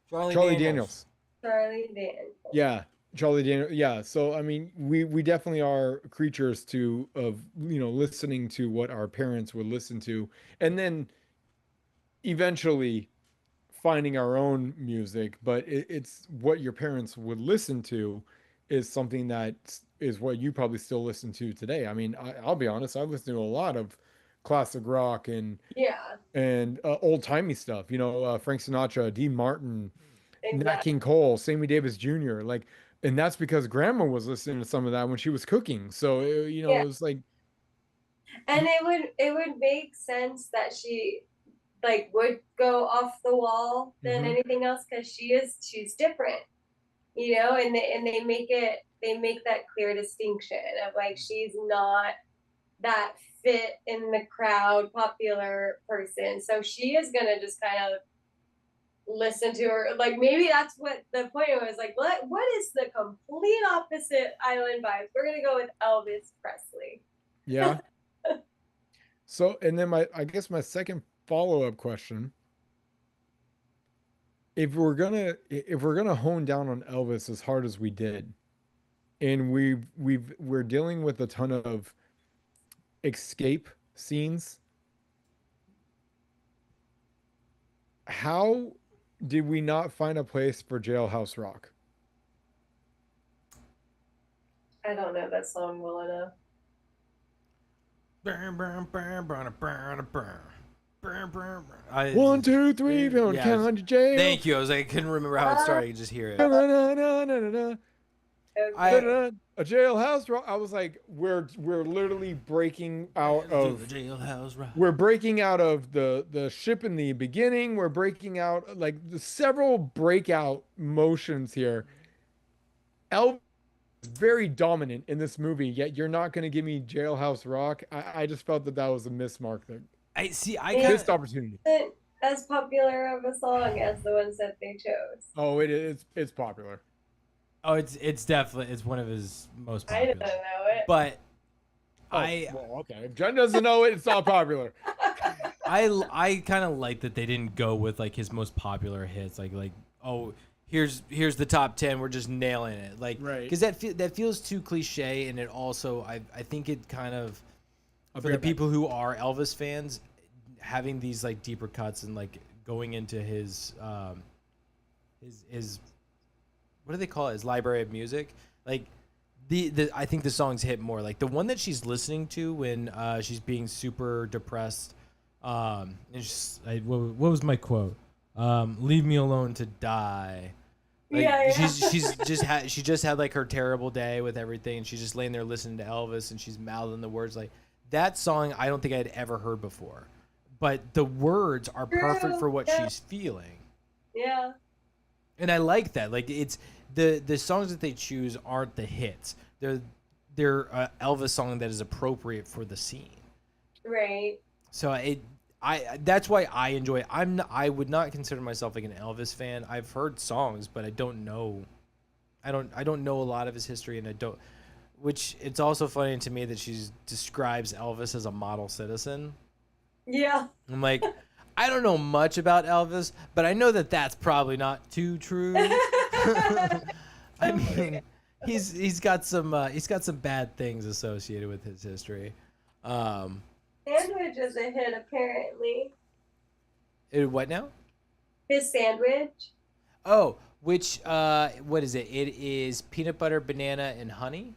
Charlie Daniels. Charlie Daniels. Yeah, Charlie Daniels. Yeah. So I mean, we definitely are creatures of listening to what our parents would listen to, and then eventually finding our own music. But it's what your parents would listen to is something that is what you probably still listen to today. I mean, I'll be honest, I listen to a lot of classic rock and Yeah, old timey stuff. Frank Sinatra, Dean Martin, Nat exactly. King Cole, Sammy Davis Jr. Like, and that's because Grandma was listening to some of that when she was cooking. So it Yeah, was like, and it would make sense that she like would go off the wall than mhm. anything else because she's different, you know, and they make that clear distinction of like she's not that fit in the crowd popular person, so she is gonna just kind of listen to her, like maybe that's what the point was, like what is the complete opposite island vibes, we're gonna go with Elvis Presley. Yeah. So, and then I guess my second follow-up question, if we're gonna hone down on Elvis as hard as we did, and we're dealing with a ton of escape scenes, how did we not find a place for Jailhouse Rock? I don't know that song well enough. I, 1, 2, 3, don't yeah, count your jail. thank you. I couldn't remember how it started. I could just hear it. Da-da-da-da-da-da. I A Jailhouse Rock. I was like, we're literally breaking out of Jailhouse Rock. we're breaking out of the ship in the beginning. We're breaking out like the several breakout motions here. Elvis is very dominant in this movie, yet you're not going to give me Jailhouse Rock. I just felt that was a mismark there. I see. Missed opportunity. Isn't as popular of a song as the ones that they chose. Oh, it's popular. Oh, it's definitely one of his most I popular. don't know it. But Well, okay. If Jen doesn't know it, it's not popular. I kind of like that they didn't go with like his most popular hits, like oh, here's the top 10, we're just nailing it, like, Right. because that feels too cliche, and it also I think it kind of, I'll for be the right back. people who are Elvis fans, having these like deeper cuts and like going into his what do they call it, his library of music, like the I think the songs hit more, like the one that she's listening to when she's being super depressed, and what was my quote, leave me alone to die, like, Yeah. she just had like her terrible day with everything, and she's just laying there listening to Elvis, and she's mouthing the words, like that song I don't think I'd ever heard before, but the words are perfect for what she's feeling. Yeah. And I like that. Like, it's the songs that they choose aren't the hits. They're Elvis song that is appropriate for the scene. Right. So that's why I enjoy it. I would not consider myself like an Elvis fan. I've heard songs, but I don't know know a lot of his history, and which it's also funny to me that she describes Elvis as a model citizen. Yeah. I'm like, I don't know much about Elvis, but I know that that's probably not too true. I mean, he's got some bad things associated with his history. Sandwich is a hit, apparently. What now? His sandwich. Oh, which what is it? It is peanut butter, banana, and honey.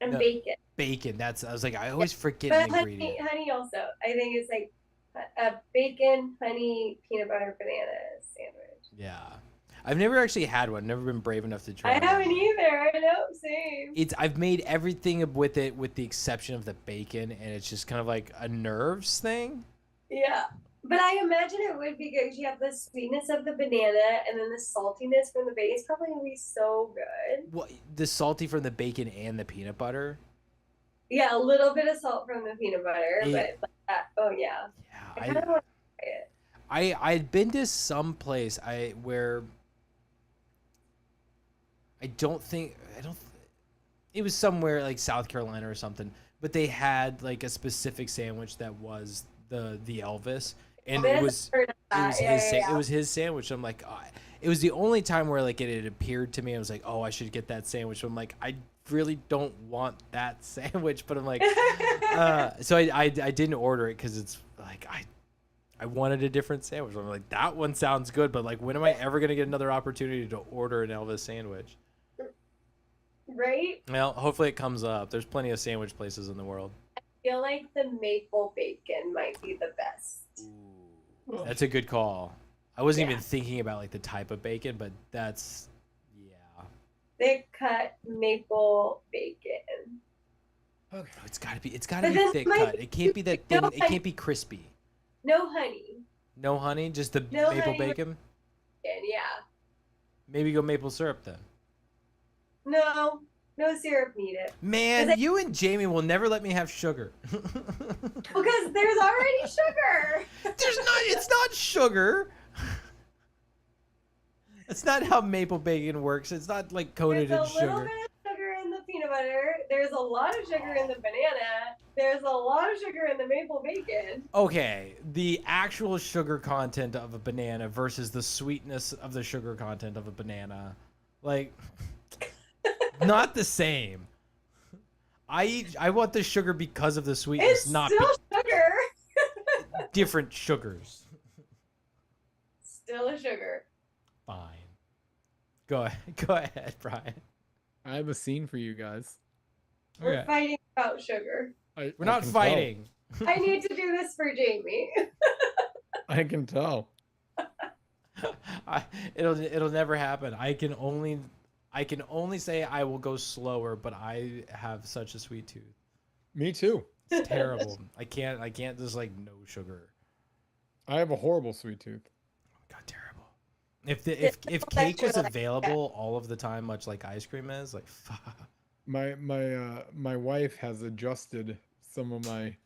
And No, bacon. Bacon. I was like, I always forget But an ingredient. honey also. I think it's like a bacon, honey, peanut butter, banana sandwich. Yeah, I've never actually had one. Never been brave enough to try. I haven't either. I know, same. I've made everything with it, with the exception of the bacon, and it's just kind of like a nerves thing. Yeah. But I imagine it would be good because you have the sweetness of the banana and then the saltiness from the bacon. It's probably going to be so good. Well, the salty from the bacon and the peanut butter. Yeah, a little bit of salt from the peanut butter, Yeah. but oh yeah. I kind of want to try it. I'd been to some place where I don't it was somewhere like South Carolina or something, but they had like a specific sandwich that was the Elvis, and it was his sandwich. I'm like, oh, it was the only time where like it had appeared to me. I was like, oh, I should get that sandwich. So I'm like, I really don't want that sandwich, but I'm like, so I didn't order it because it's like I wanted a different sandwich. I'm like, that one sounds good, but like, when am I ever gonna get another opportunity to order an Elvis sandwich? Right? Well, hopefully it comes up. There's plenty of sandwich places in the world. I feel like the maple bacon might be the best. Ooh, that's a good call. I wasn't even thinking about like the type of bacon, but that's Thick cut maple bacon. Okay. It's gotta be thick cut. It can't be that thin. It can't be crispy. No honey. No honey, just the No maple honey. bacon. Yeah. Maybe go maple syrup then. No syrup needed. Man, you and Jamie will never let me have sugar. Because there's already sugar. It's not sugar. That's not how maple bacon works. It's not like coated There's in a little sugar. bit of sugar in the peanut butter. There's a lot of sugar in the banana. There's a lot of sugar in the maple bacon. Okay, the actual sugar content of a banana versus the sweetness of the sugar content of a banana, like, not the same. I want the sugar because of the sweetness, It's not still sugar. different sugars. Still a sugar. Fine. Go ahead, Brian. I have a scene for you guys. We're fighting about sugar. We're not fighting. I need to do this for Jamie. I can tell. It'll never happen. I can only say I will go slower, but I have such a sweet tooth. Me too. It's terrible. I can't just like no sugar. I have a horrible sweet tooth. God, terrible. If cake was available all of the time, much like ice cream is, like fuck. My wife has adjusted some of my.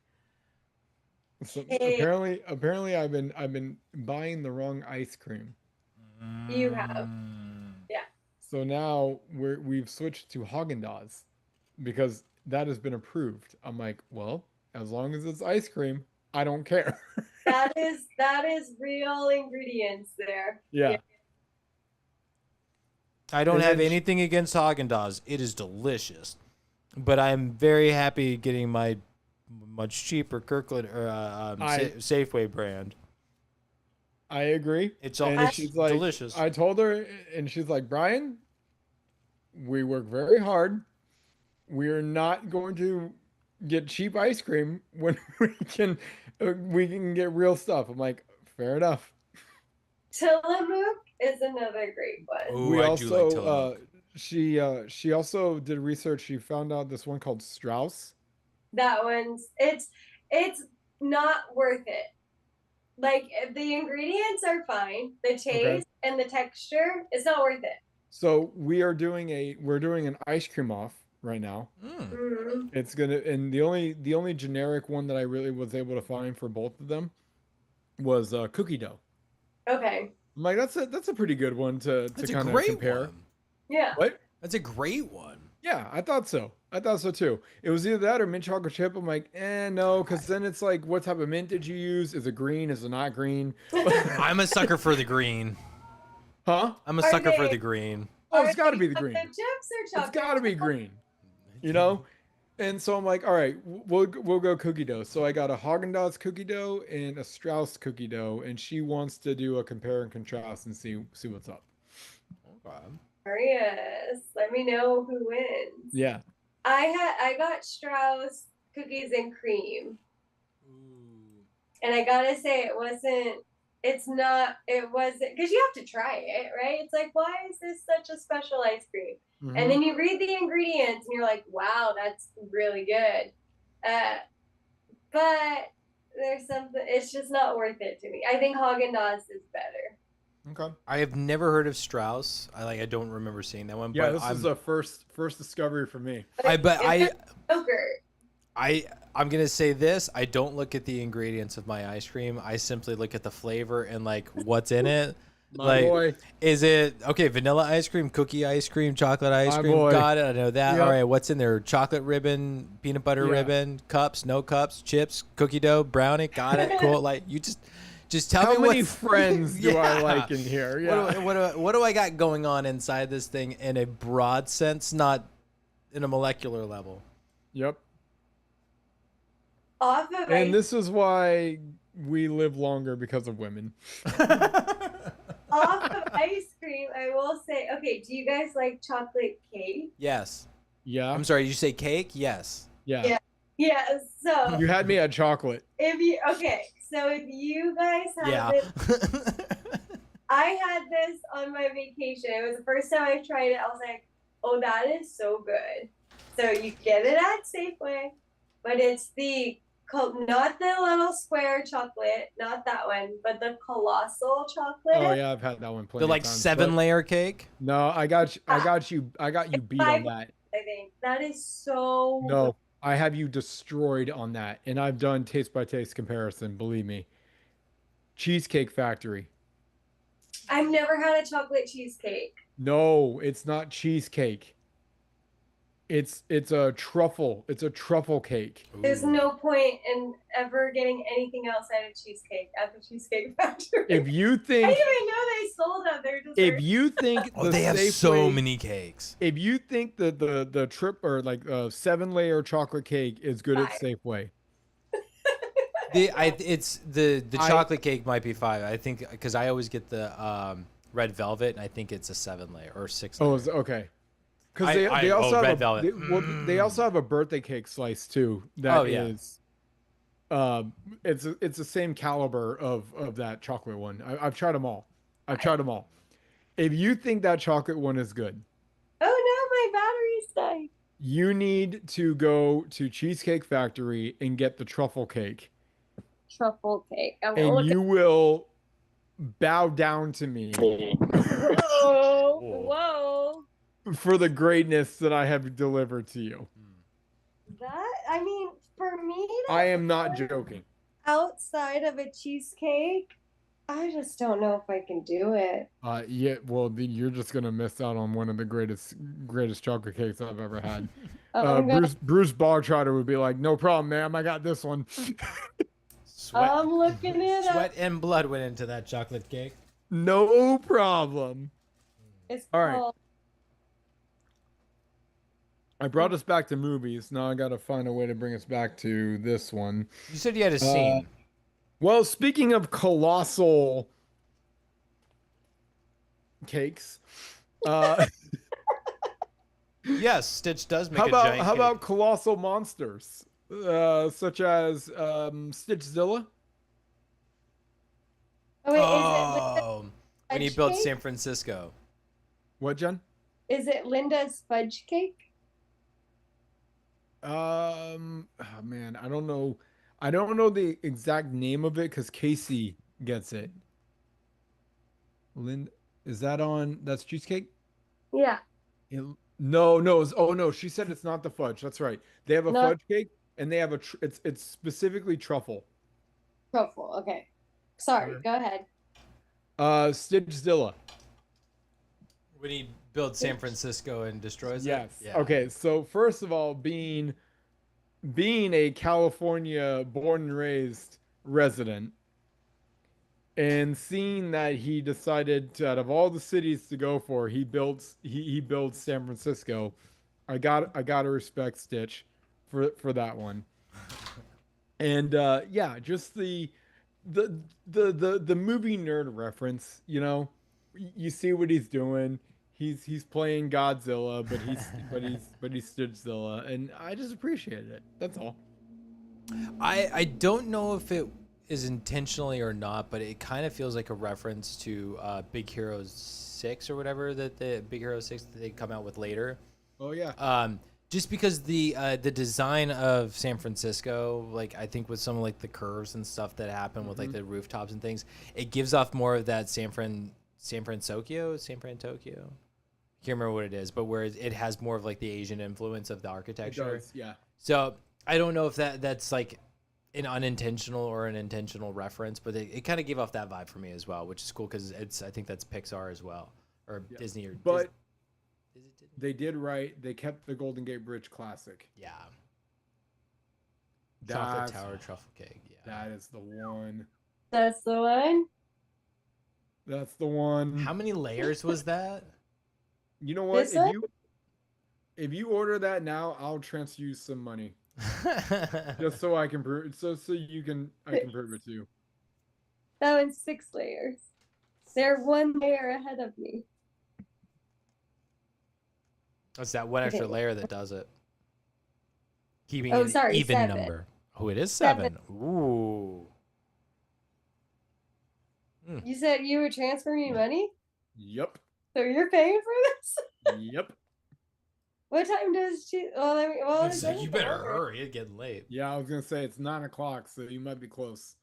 Hey. Apparently I've been buying the wrong ice cream. You have. Yeah. So now we've switched to Haagen-Dazs because that has been approved. I'm like, well, as long as it's ice cream, I don't care. That is real ingredients there. Yeah. I don't And have then anything against Haagen-Dazs. It is delicious, but I'm very happy getting my much cheaper Kirkland or Safeway brand. I agree. It's all And she's like, delicious. I told her, and she's like, Brian, we work very hard. We're not going to get cheap ice cream when we can get real stuff. I'm like, fair enough. Tillamook is another great one. Ooh, We I do like also Tillamook. she also did research. She found out this one called Strauss. That one's it's not worth it. Like the ingredients are fine, the taste and the texture, it's not worth it. So we're doing an ice cream off right now. Mm. It's gonna, and the only generic one that I really was able to find for both of them was cookie dough. Okay. I'm like, that's a pretty good one to That's a kind of great compare. one. Yeah. What? That's a great one. Yeah, I thought so. I thought so too. It was either that or mint chocolate chip. I'm like, no, because then it's like, what type of mint did you use? Is it green? Is it not green? I'm a sucker for the green. Huh? I'm a Are sucker for they- the green. Oh, it's got to be the green. The chips or It's chocolate? got to be green. You know? And so I'm like, all right, we'll go cookie dough. So I got a Haagen-Dazs cookie dough and a Strauss cookie dough, and she wants to do a compare and contrast and see what's up. Okay. Curious. Let me know who wins. Yeah. I got Strauss cookies and cream, and I gotta say it wasn't because you have to try it, right? It's like, why is this such a special ice cream? Mhm. And then you read the ingredients and you're like, wow, that's really good. But there's something, it's just not worth it to me. I think Haagen-Dazs is better. Okay. I have never heard of Strauss. I don't remember seeing that one. Yeah, but this is a first discovery for me. Yogurt. I'm gonna say this. I don't look at the ingredients of my ice cream. I simply look at the flavor and like what's in it. My boy. Is it okay? Vanilla ice cream, cookie ice cream, chocolate ice My cream. boy. Got it. I know that. Yep. All right. What's in there? Chocolate ribbon, peanut butter Yeah. ribbon, cups, no cups, chips, cookie dough, brownie. Got it. Cool. Like you just tell How me many what's- friends do I Yeah. like in here? Yeah. What do I got going on inside this thing in a broad sense, not in a molecular level? Yep. Off of And ice, this is why we live longer because of women. off of ice cream, I will say, okay, do you guys like chocolate cake? Yes. Yeah. I'm sorry. Did you say cake? Yes. Yeah. Yeah. Yeah, so You had me at chocolate. if you guys have Yeah. it, I had this on my vacation. It was the first time I tried it. I was like, oh, that is so good. So you get it at Safeway, but it's not the little square chocolate, not that one, but the colossal chocolate. Oh yeah, I've had that one plenty The like of times, 7-layer cake. but- No, I got you beat on that. I think that is so No, I have you destroyed on that, and I've done taste by taste comparison. Believe me. Cheesecake Factory. I've never had a chocolate cheesecake. No, it's not cheesecake. It's a truffle. It's a truffle cake. There's no point in ever getting anything else out of cheesecake at the Cheesecake Factory. If you I think didn't even know they sold other desserts. if you think Oh, the they have so Safeway- many cakes. If you think the trip or like 7-layer chocolate cake is good at Safeway, It's the I- chocolate cake might be 5. I think because I always get the red velvet, and I think it's a 7-layer or 6. oh, okay. Because I- they also oh, have red a, velvet. they also have a birthday cake slice too. That Oh, yeah. is, it's the same caliber of that chocolate one. I've tried them all. If you think that chocolate one is good, Oh no, my battery's dying. you need to go to Cheesecake Factory and get the truffle cake, Truffle cake. I'm gonna and look you will bow down to me whoa. for the greatness that I have delivered to you. I mean, for me, I am not joking. outside of a cheesecake, I just don't know if I can do it. Yeah, well, you're just gonna miss out on one of the greatest chocolate cakes I've ever had. I'm gonna- Bruce Bogtrotter would be like, "No problem, ma'am. I got this one." Sweat, I'm looking it up. sweat and blood went into that chocolate cake. No problem. It's All right. called I brought us back to movies. Now I gotta find a way to bring us back to this one. You said you had a scene. Well, speaking of colossal cakes, Yes, Stitch does make how a giant about cake. colossal monsters, such as Stitchzilla? Oh, wait, Oh, when he fudge built cake? San Francisco. What, Jen? is it Linda's fudge cake? Oh man, I don't know. I don't know the exact name of it because Casey gets it. Is that on? That's cheesecake? Yeah. No. Oh no, she said it's not the fudge. That's right. They have a No. fudge cake and they have it's specifically truffle. Truffle. Okay. Sorry. Okay. Go ahead. Stitchzilla. When he builds San Francisco and destroys Yes. it. Yeah. Okay. So first of all, being a California born and raised resident, and seeing that he decided to, out of all the cities to go for, he builds San Francisco. I gotta respect Stitch for that one. And yeah, just the the movie nerd reference, you know. You see what he's doing. He's playing Godzilla, but he's Stitchzilla, and I just appreciated it. That's all. I don't know if it is intentionally or not, but it kind of feels like a reference to Big Hero 6 or whatever, that the Big Hero 6 that they come out with later. Oh yeah. Just because the design of San Francisco, like I think with some of like the curves and stuff that happen with like the rooftops and things, it gives off more of that San Francisco. Can't remember what it is, but where it has more of like the Asian influence of the It architecture. does, yeah. So I don't know if that's like an unintentional or an intentional reference, but it kind of gave off that vibe for me as well, which is cool because I think that's Pixar as well, or Yeah. Disney or But is it Disney? they did right. They kept the Golden Gate Bridge classic. Yeah. Chocolate That's, Tower truffle cake. Yeah. that is the one. That's the one. That's the one. How many layers was that? You know what? This one? If you order that now, I'll transfer you some money just so I can prove. So you can I can prove it to you. That one's 6 layers. They're 1 layer ahead of me. It's that one extra Okay. layer that does it. Keeping Oh, an sorry, even 7. number. Oh, it is 7. 7. Ooh. You said you would transfer me money? Yep. So you're paying for this? Yep. What time does she? Well, I mean, well, It's it like, doesn't you better matter. hurry. It's getting late. Yeah, I was gonna say it's 9 o'clock, so you might be close.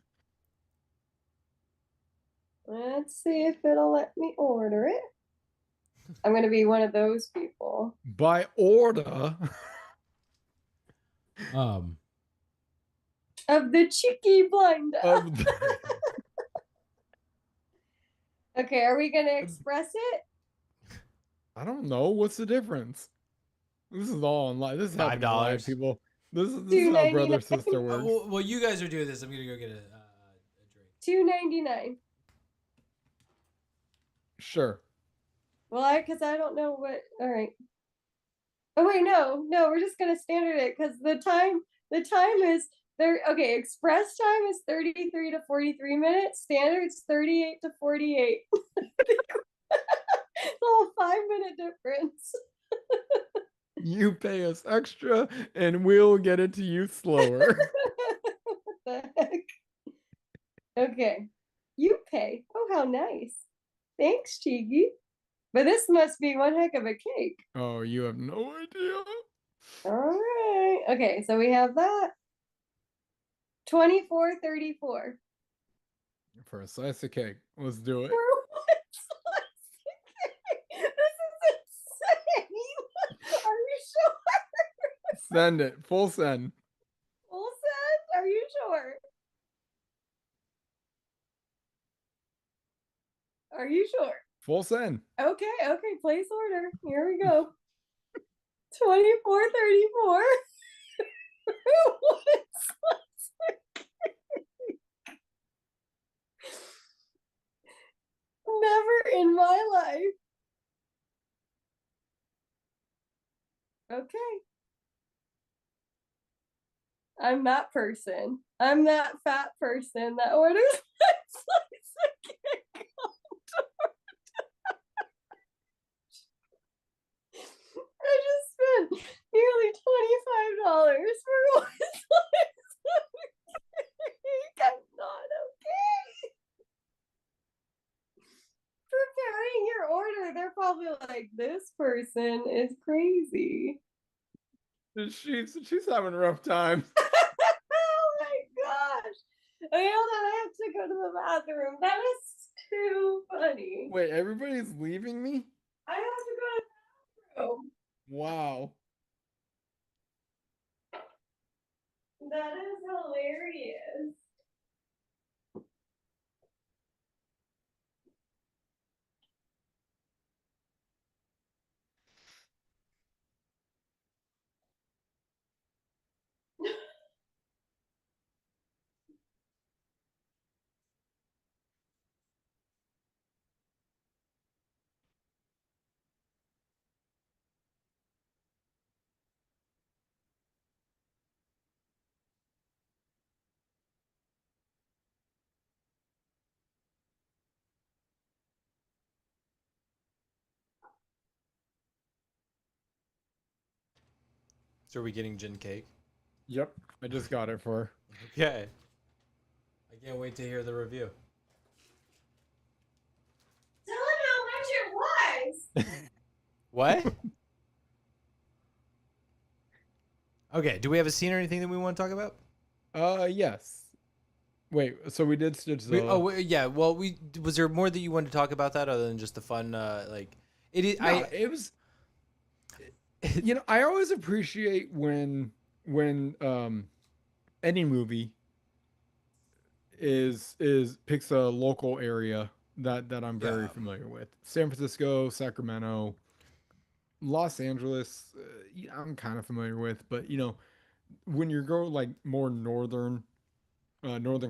Let's see if it'll let me order it. I'm gonna be one of those people. By order. Of the cheeky blinder. of the, Okay, are we gonna express it? I don't know. What's the difference? This is all online. This is happening live, $5. people. This is how brother sister works. Well, you guys are doing this. I'm gonna go get a drink. $2.99. Sure. Well, because I don't know what. All right. Oh wait, no, we're just gonna standard it because the time is there. Okay, express time is 33 to 43 minutes. Standard's 38 to 48. It's all 5-minute difference. You pay us extra, and we'll get it to you slower. What the heck? Okay, you pay. Oh, how nice. Thanks, Chigi. But this must be one heck of a cake. Oh, you have no idea. All right. Okay, so we have that. 24.34. For a slice of cake. Let's do it. For what slice of cake? This is insane. Are you sure? Send it. Full send. Full send? Are you sure? Are you sure? Full send. Okay, place order. Here we go. 24.34. What slice of cake? Never in my life. Okay. I'm that person. I'm that fat person that orders that slice of cake on DoorDash. I just spent nearly $25 for one slice of cake. I'm not okay. Preparing your order, they're probably like, this person is crazy. She's having a rough time. Oh my gosh. Okay, hold on, I have to go to the bathroom. That is too funny. Wait, everybody's leaving me? I have to go to the bathroom. Wow. That is hilarious. So are we getting gin cake? Yep, I just got it for her. Okay. I can't wait to hear the review. Tell him how much it was. What? Okay, do we have a scene or anything that we want to talk about? Yes. Wait, so we did Stitch Yeah. Well, was there more that you wanted to talk about that other than just the fun, like it is? No, it was. You know, I always appreciate when any movie is picks a local area that I'm very familiar with. San Francisco, Sacramento, Los Angeles. I'm kind of familiar with, but you know, when you go like more Northern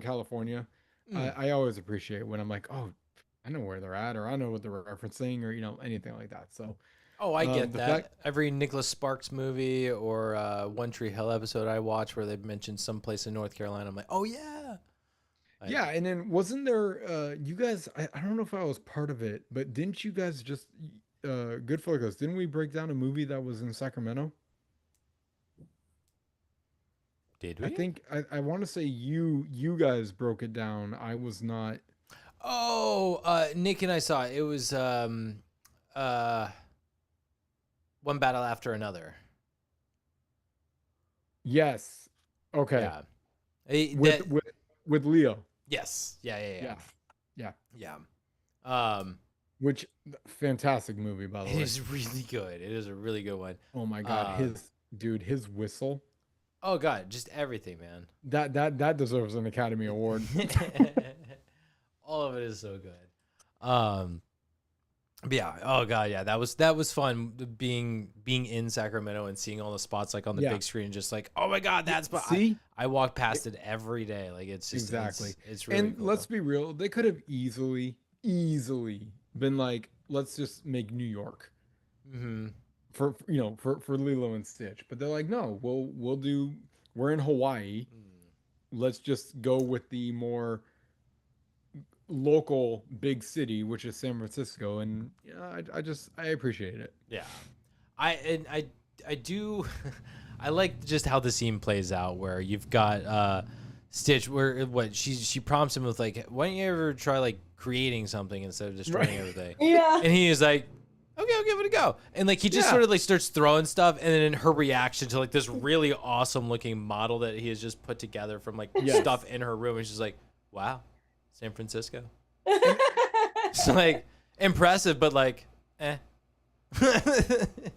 California, I always appreciate when I'm like, oh, I know where they're at, or I know what they're referencing, or you know, anything like that. So, Oh, I get the that. fact- Every Nicholas Sparks movie or One Tree Hill episode I watch where they mention someplace in North Carolina, I'm like, oh yeah. yeah, and then wasn't there? You guys, I don't know if I was part of it, but didn't you guys just GoodFlickas? Didn't we break down a movie that was in Sacramento? Did I we? think I want to say you guys broke it down. I was not. Oh, Nick and I saw it. It was One Battle After Another. Yes. Okay. Yeah. Eh, With that- with Leo. yes. Yeah. Yeah. Yeah. Which fantastic movie, by the It way. is really good. It is a really good one. Oh my God, his whistle. Oh god, just everything, man. That deserves an Academy Award. All of it is so good. But yeah, oh god, yeah, that was fun being in Sacramento and seeing all the spots like on the big screen, just like, oh my god, that spot. See, I walk past it every day. Like it's just exactly. it's really and cool. let's be real, they could have easily been like, let's just make New York Mm-hmm. for Lilo and Stitch, but they're like, no, we're in Hawaii. Let's just go with the more local big city, which is San Francisco, and yeah, I appreciate it. Yeah, I do. I like just how the scene plays out, where you've got Stitch, where what she prompts him with like, why don't you ever try like creating something instead of destroying everything? Yeah. And he is like, okay, I'll give it a go. And like he just sort of like starts throwing stuff, and then her reaction to like this really awesome looking model that he has just put together from like stuff in her room, and she's like, wow, San Francisco. It's like impressive, but like, eh.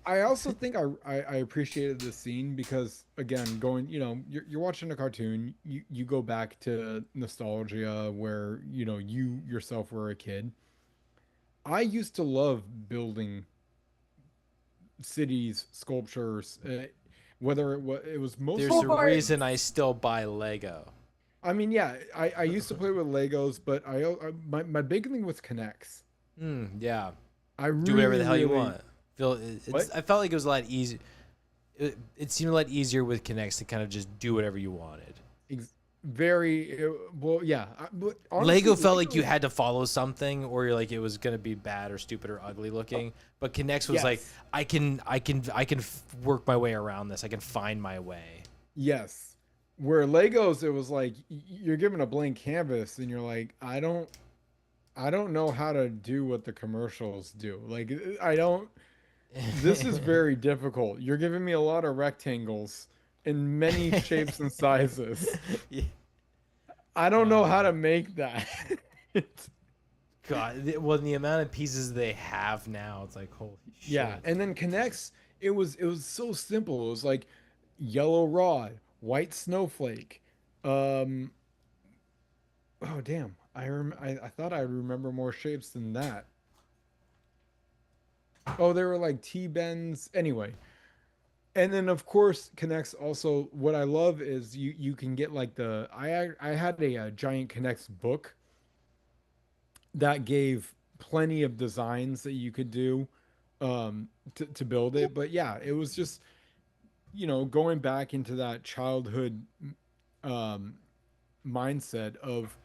I also think I appreciated this scene because again, going, you're watching a cartoon, you go back to nostalgia where you yourself were a kid. I used to love building cities, sculptures, whether it was mostly. There's a reason I still buy Lego. I mean, yeah, I used to play with Legos, but my big thing was Connects. Yeah. I really, do whatever the hell you really- want. I felt like it was a lot easier. It seemed a lot easier with Connects to kind of just do whatever you wanted. Well, yeah. But honestly, Lego felt like you had to follow something, or you're like it was gonna be bad or stupid or ugly looking. But Connects was like, I can work my way around this. I can find my way. Yes. Where Legos, it was like you're given a blank canvas, and you're like, I don't know how to do what the commercials do. Like I don't. This is very difficult. You're giving me a lot of rectangles in many shapes and sizes. Yeah. I don't know how to make that. God, well, the amount of pieces they have now, it's like holy shit. Yeah, and then Connects, it was so simple. It was like yellow rod, white snowflake. Oh damn. I thought I remember more shapes than that. Oh, they were like T-bends. Anyway. And then of course Connects also, what I love is you can get like I had a giant Connects book that gave plenty of designs that you could do to build it. But yeah, it was just going back into that childhood mindset of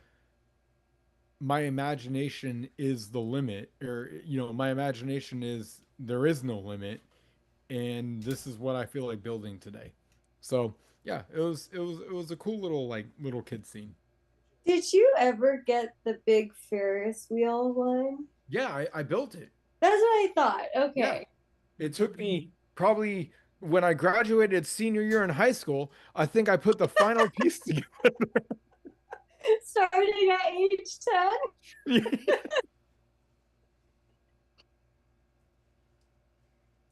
my imagination is the limit, or my imagination is there is no limit, and this is what I feel like building today. So yeah, it was a cool little kid scene. Did you ever get the big Ferris wheel one? Yeah, I built it. That's what I thought. Yeah. Okay. It took me probably when I graduated senior year in high school, I think I put the final piece together. Starting at age 10.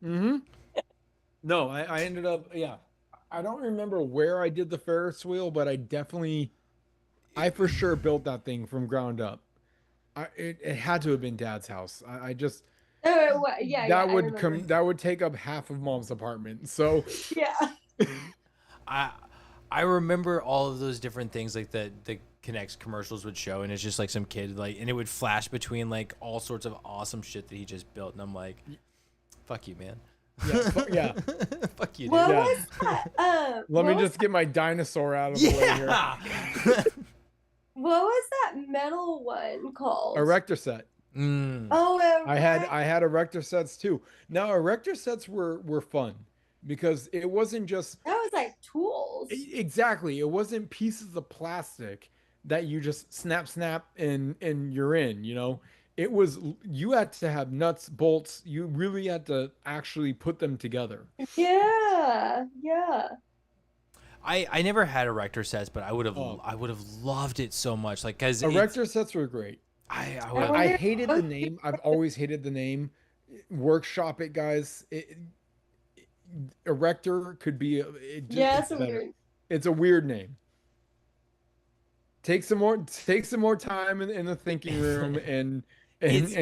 Mm-hmm. No, I ended up, yeah. I don't remember where I did the Ferris wheel, but I for sure built that thing from ground up. It had to have been Dad's house. I just Oh, yeah, I remember. that would take up half of Mom's apartment. So Yeah. I remember all of those different things like the Connects commercials would show, and it's just like some kid like, and it would flash between like all sorts of awesome shit that he just built, and I'm like, fuck you, man. Yeah. Fuck you, dude. What Yeah. was that? Let me what was- just get my dinosaur out of the way here. Yeah. What was that metal one called? Erector set. Mm. Oh, I had erector sets too. Now erector sets were fun because it wasn't just that was like tools. exactly, it wasn't pieces of plastic that you just snap and you're in, you know. It was you had to have nuts, bolts. You really had to actually put them together. Yeah. I never had erector sets, but I would have Oh. loved it so much, like because Erector sets were great. I I would. wonder- I hated the name. I've always hated the name. Workshop it, guys. Erector could be. Yeah, it's it's better. weird. It's a weird name. Take some more time in the thinking room and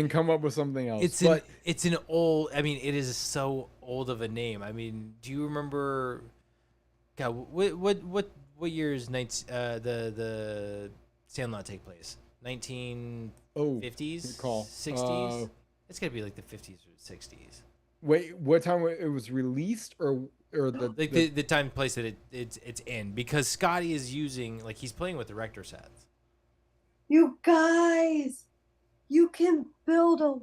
come up with something else. It's an old. I mean, it is so old of a name. I mean, do you remember? God, what year's the Sandlot take place? 1950s, good call. 60s. It's gotta be like the 50s or 60s. Wait, what time it was released or the Like the time and place that it's in, because Scotty is using, like, he's playing with the Erector sets. You guys, you can build a Wally.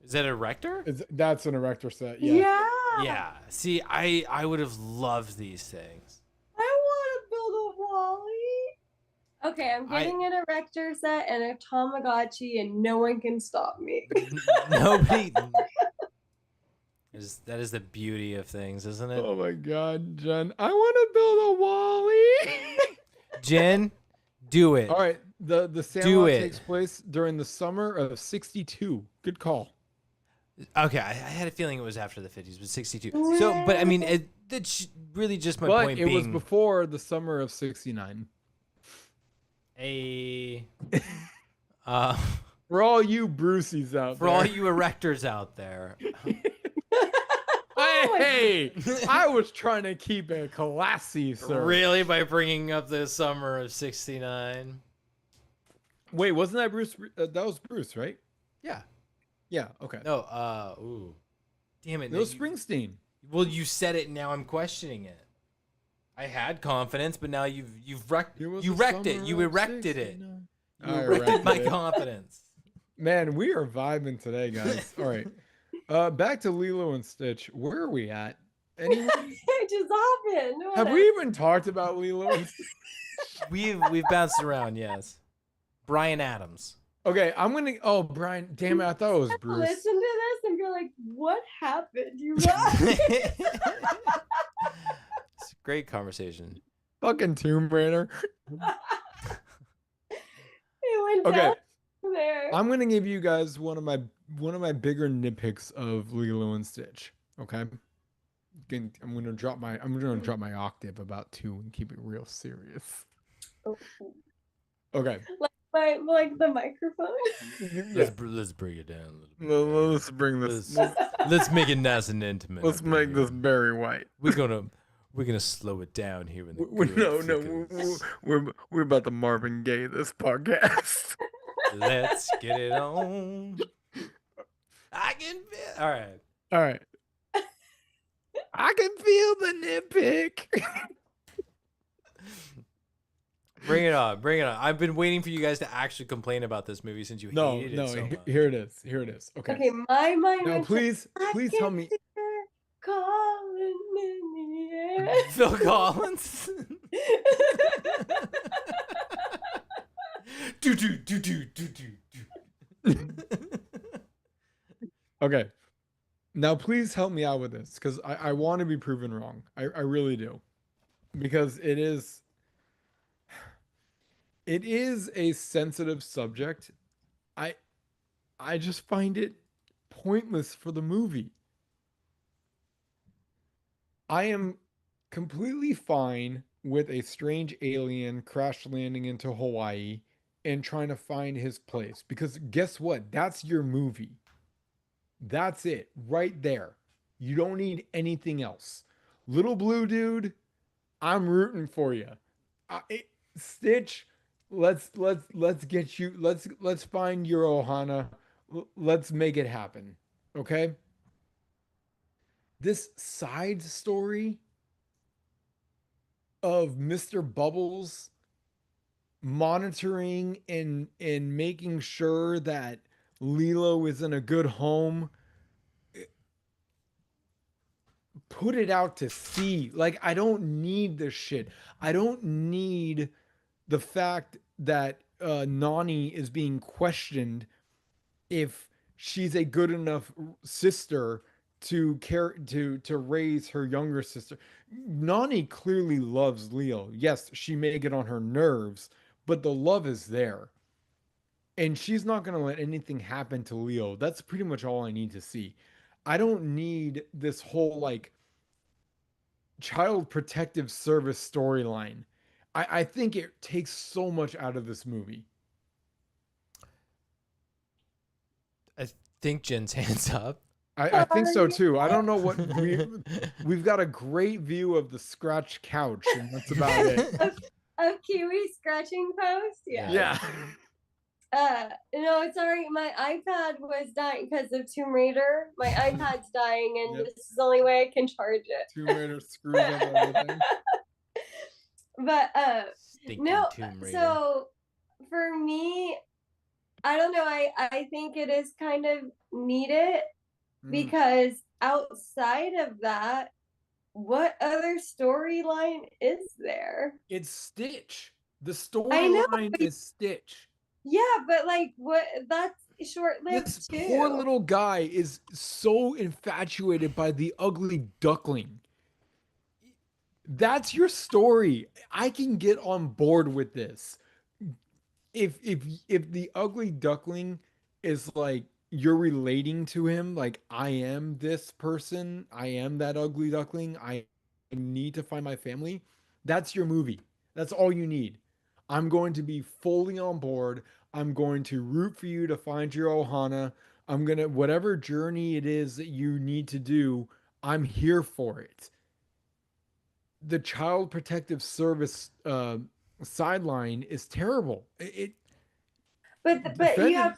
Is that a Erector? that's an erector set? Yeah. Yeah. Yeah. See, I would have loved these things. I want to build a Wally. Okay, I'm getting an erector set and a Tamagotchi, and no one can stop me. Nobody. That is the beauty of things, isn't it? Oh my God, Jen! I want to build a Wally. Jen, do it. All right, the Sandlot it. takes place during the summer of '62. Good call. Okay, I had a feeling it was after the 50s, but 62. So, but I mean, that's really just my But point it being. was before the summer of '69. For all you Bruceys out For there. all you erectors out there. Hey, I was trying to keep it classy, sir. Really? By bringing up the summer of 69? Wait, wasn't that Bruce? That was Bruce, right? Yeah. Yeah. Okay. No, ooh. Damn it. It was Springsteen. Well, you said it, now I'm questioning it. I had confidence, but now you've wrecked It was you the wrecked it. summer You of erected it. 69. You I erected my erected it. confidence. Man, we are vibing today, guys. All right. Back to Lilo and Stitch. Where are we at? Anyone? It just happened. Have we even talked about Lilo and Stitch? We've bounced around, yes. Bryan Adams. Okay, I'm gonna. Oh, Brian. Damn it! I thought it was Bruce. Listen to this and be like, "What happened, you guys?" It's a great conversation. Fucking Tomb Raider. It went Okay. down there. I'm gonna give you guys one of my bigger nitpicks of Lilo and Stitch. Okay. I'm gonna drop my octave about 2 and keep it real serious. Oh, Okay. like the microphone. Yeah. Let's bring it down a little bit. Let's bring this. Let's make it nice and intimate. Let's make this Barry White. We're gonna slow it down here in the No, we're about to Marvin Gaye this podcast. Let's get it on. I can feel. All right. All right. I can feel the nitpick. Bring it on. Bring it on. I've been waiting for you guys to actually complain about this movie since you No, hated no. it so much. Here it is. Here it is. Okay. Okay, my mind Now, went to, please I tell can me. hear calling in the air. Phil Collins. do do do do do do. Okay. Now, please help me out with this because I want to be proven wrong. I really do. Because it is a sensitive subject. I I just find it pointless for the movie. I am completely fine with a strange alien crash landing into Hawaii and trying to find his place because guess what? That's your movie. That's it right there. You don't need anything else. Little blue dude, I'm rooting for you. Stitch, let's get you. Let's find your Ohana. Let's make it happen. Okay? This side story of Mr. Bubbles monitoring and making sure that Lilo is in a good home, put it out to sea. Like, I don't need this shit. I don't need the fact that Nani is being questioned if she's a good enough sister to care to raise her younger sister. Nani clearly loves Leo. Yes, she may get on her nerves, but the love is there. And she's not going to let anything happen to Leo. That's pretty much all I need to see. I don't need this whole like child protective service storyline. I think it takes so much out of this movie. I think Jen's hands up. I think so too. I don't know what we've got a great view of the scratch couch, and that's about it. Of Kiwi scratching post? Yeah. Yeah. No, sorry, my iPad was dying because of Tomb Raider. My iPad's dying, and Yep. this is the only way I can charge it. Tomb Raider screws up everything. But Stinking no, Tomb Raider. so for me, I don't know. I think it is kind of needed because outside of that, what other storyline is there? It's Stitch. The I know, storyline is Stitch. Yeah, but like, what? That's short-lived This too. poor little guy is so infatuated by the ugly duckling. That's your story. I can get on board with this. If the ugly duckling is like you're relating to him, like I am this person, I am that ugly duckling, I need to find my family, that's your movie. That's all you need. I'm going to be fully on board. I'm going to root for you to find your Ohana. I'm going to, whatever journey it is that you need to do, I'm here for it. The Child Protective Service sideline is terrible. But defended-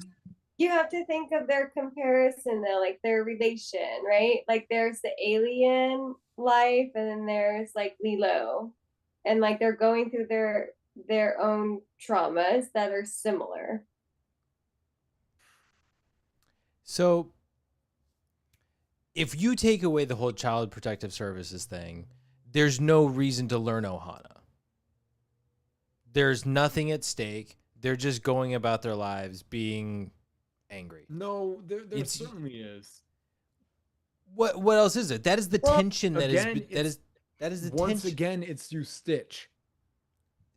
you have to think of their comparison though, like their relation, right? Like there's the alien life, and then there's like Lilo, and like they're going through their own traumas that are similar. So, if you take away the whole Child Protective Services thing, there's no reason to learn Ohana. There's nothing at stake. They're just going about their lives being angry. No, there certainly is. What else is it? That is the tension that is again, that is the Once tension. again, it's through Stitch.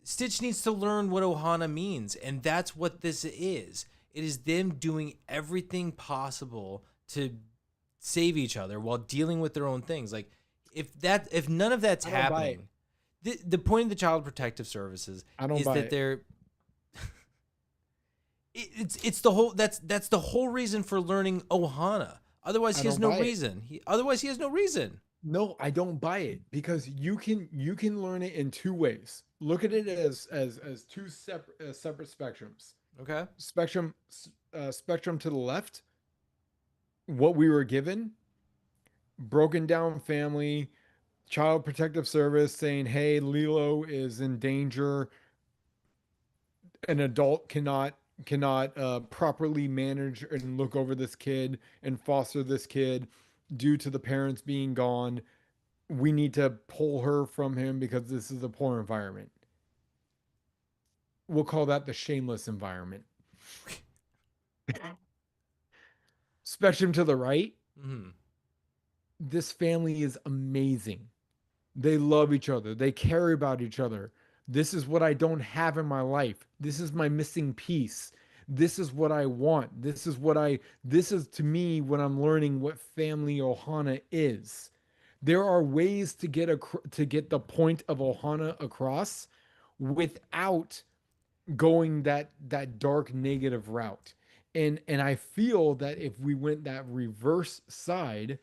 Stitch needs to learn what Ohana means, and that's what this is. It is them doing everything possible to save each other while dealing with their own things. Like if none of that's I don't buy happening, the point of the Child Protective Services is that they're it's the whole that's the whole reason for learning Ohana. Otherwise, he has no reason. Otherwise, he has no reason. No, I don't buy it because you can learn it in two ways. Look at it as two separate spectrums. Okay. Spectrum to the left, what we were given, broken down family, Child Protective Service saying, "Hey, Lilo is in danger. an adult cannot properly manage and look over this kid and foster this kid due to the parents being gone. We need to pull her from him because this is a poor environment. We'll call that the shameless environment. Spectrum to the right, Mhm. this family is amazing. They love each other. They care about each other. This is what I don't have in my life. This is my missing piece. This is what I want. This is to me when I'm learning what family Ohana is. There are ways to get the point of Ohana across without going that dark negative route. And I feel that if we went that reverse side,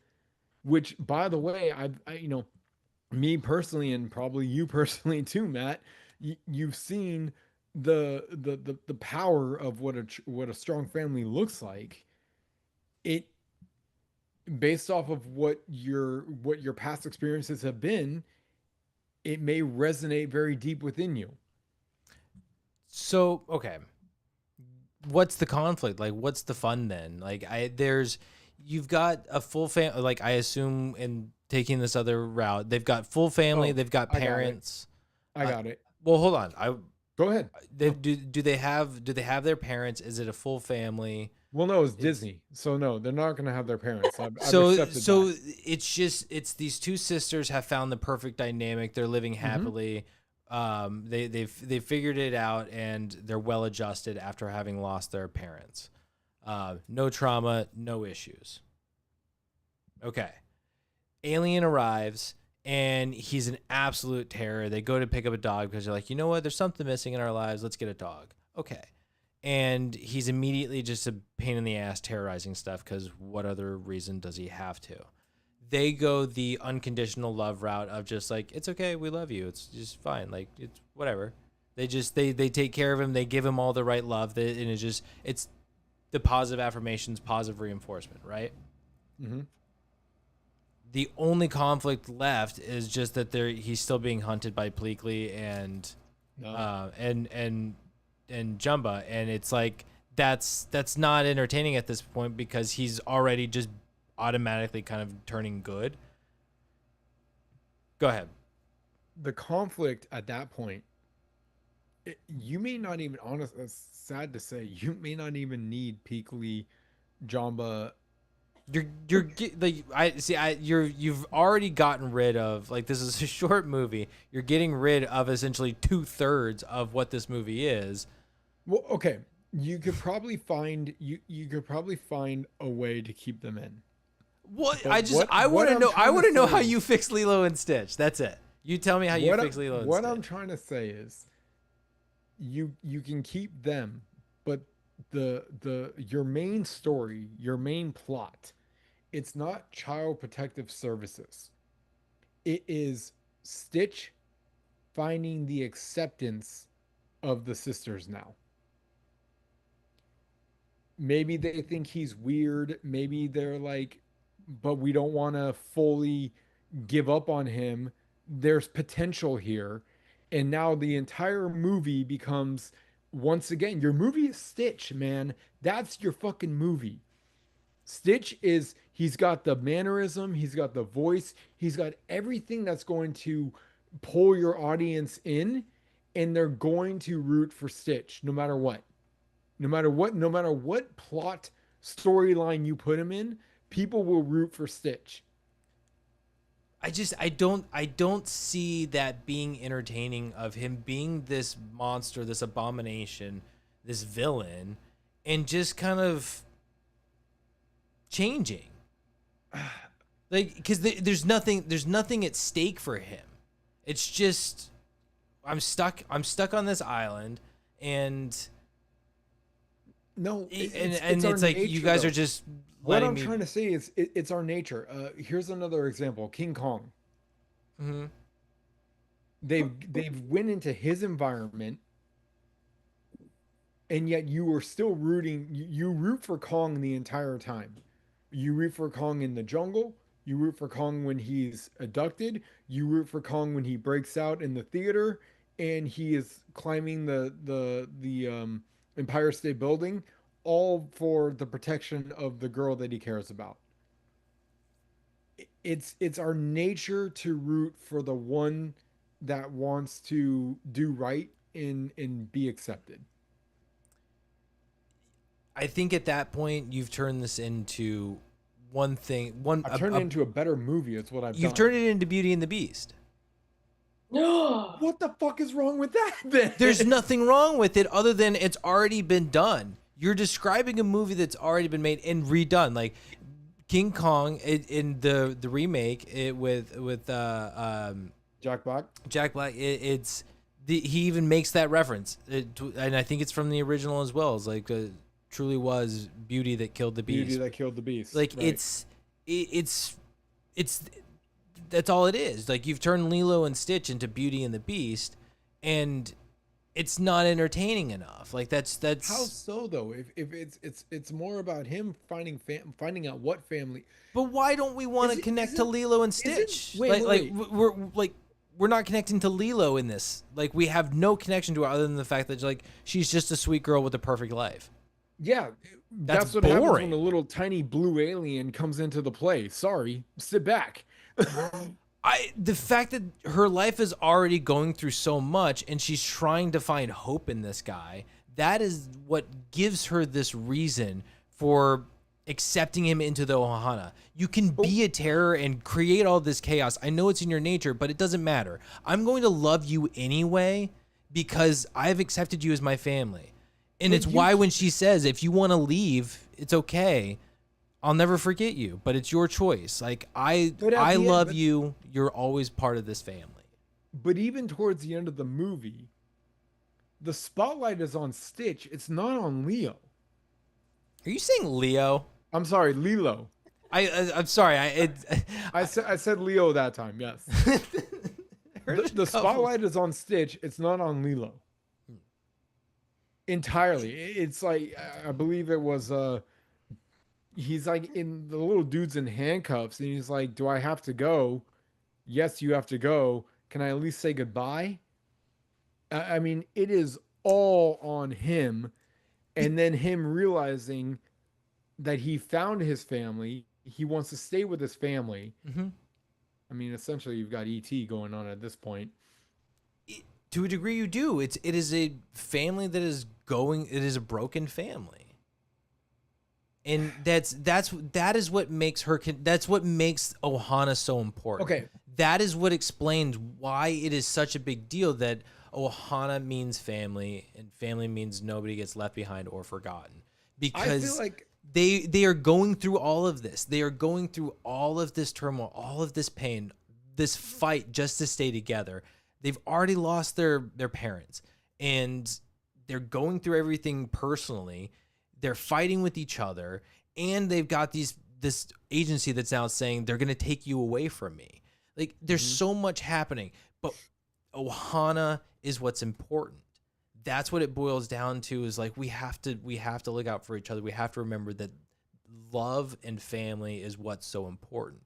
which by the way, me personally and probably you personally too, Matt, you've seen the power of what a strong family looks like. It based off of what your past experiences have been, it may resonate very deep within you. So, okay. What's the conflict? Like, what's the fun then? Like, you've got a full family. Like, I assume in taking this other route, they've got full family, Oh, they've got I got it. parents. I got it. Well, hold on. Go ahead. Do they have their parents? Is it a full family? Well, no, it's Disney, so no, they're not going to have their parents. I've So accepted that. it's these two sisters have found the perfect dynamic. They're living happily. They've figured it out and they're well adjusted after having lost their parents. No trauma, no issues. Okay. Alien arrives and he's an absolute terror. They go to pick up a dog because they're like, you know what? There's something missing in our lives. Let's get a dog. Okay. And he's immediately just a pain in the ass terrorizing stuff because what other reason does he have to? They go the unconditional love route of just like, it's okay, we love you, it's just fine, like it's whatever. They take care of him, they give him all the right love, and it's the positive affirmations, positive reinforcement, right? Mm-hmm. The only conflict left is just that he's still being hunted by Pleakley and Jumba, and it's like that's not entertaining at this point because he's already just automatically kind of turning good. Go ahead. The conflict at that point, you may not even, honestly, it's sad to say, you may not even need Peakley, Jamba. You've already gotten rid of, like, this is a short movie. You're getting rid of essentially 2/3 of what this movie is. Well, okay, you could probably find a way to keep them in. What But I want to know. I want to know how say you fix Lilo and Stitch. That's it. You tell me how you fix Lilo and Stitch. What I'm trying to say is, you can keep them, but your main story, your main plot, it's not Child Protective Services. It is Stitch finding the acceptance of the sisters now. Maybe they think he's weird. Maybe they're like, but we don't want to fully give up on him. There's potential here. And now the entire movie becomes, once again, your movie is Stitch, man. That's your fucking movie. Stitch he's got the mannerism, he's got the voice, he's got everything that's going to pull your audience in, and they're going to root for Stitch no matter what. No matter what plot storyline you put him in, people will root for Stitch. I don't see that being entertaining, of him being this monster, this abomination, this villain, and just kind of changing. Like, because there's nothing at stake for him. It's just I'm stuck on this island, and no, it's like you guys though. are just what letting I'm me. trying to say is it's our nature. Here's another example: King Kong. Mm-hmm. They've went into his environment, and yet you are still rooting. You root for Kong the entire time. You root for Kong in the jungle. You root for Kong when he's abducted. You root for Kong when he breaks out in the theater. and he is climbing the Empire State Building, all for the protection of the girl that he cares about. It's our nature to root for the one that wants to do right and be accepted. I think at that point you've turned this into one thing. I've turned it into a better movie. It's what I've You've done. turned it into Beauty and the Beast. What the fuck is wrong with that then? There's nothing wrong with it other than it's already been done. You're describing a movie that's already been made and redone. Like King Kong in the remake with Jack Black. Jack Black. He even makes that reference, and I think it's from the original as well. It's like truly was beauty that killed the beast. Beauty that killed the beast. Like right. it's that's all it is. Like you've turned Lilo and Stitch into Beauty and the Beast, and it's not entertaining enough. Like that's how so though? If it's more about him finding out what family. But why don't we want to connect to Lilo and Stitch? Wait. We're not connecting to Lilo in this. Like we have no connection to her other than the fact that like she's just a sweet girl with a perfect life. Yeah, That's what boring. happens when a little tiny blue alien comes into the play. Sorry, sit back. The fact that her life is already going through so much and she's trying to find hope in this guy, that is what gives her this reason for accepting him into the Ohana. You can be a terror and create all this chaos. I know it's in your nature, but it doesn't matter. I'm going to love you anyway because I've accepted you as my family. And it's why when she says, if you want to leave, it's okay. I'll never forget you, but it's your choice. Like I love you. You're always part of this family. But even towards the end of the movie, the spotlight is on Stitch. It's not on Leo. Are you saying Leo? I'm sorry, Lilo. I'm sorry. I said Leo that time. Yes. The spotlight is on Stitch. It's not on Lilo. Entirely. It's like I believe it was he's like in the little dude's in handcuffs and he's like, do I have to go? Yes, you have to go. Can I at least say goodbye? I mean, it is all on him. And then him realizing that he found his family. He wants to stay with his family. Mm-hmm. I mean, essentially you've got E.T. going on at this point. To a degree you do. It is a family that is going, it is a broken family. And that is what makes her, that's what makes Ohana so important. Okay. That is what explains why it is such a big deal that Ohana means family and family means nobody gets left behind or forgotten. Because I feel like they are going through all of this. They are going through all of this turmoil, all of this pain, this fight just to stay together. They've already lost their parents and they're going through everything personally. They're fighting with each other and they've got this agency that's now saying they're going to take you away from me. Like there's so much happening, but Ohana is what's important. That's what it boils down to is like we have to look out for each other. We have to remember that love and family is what's so important.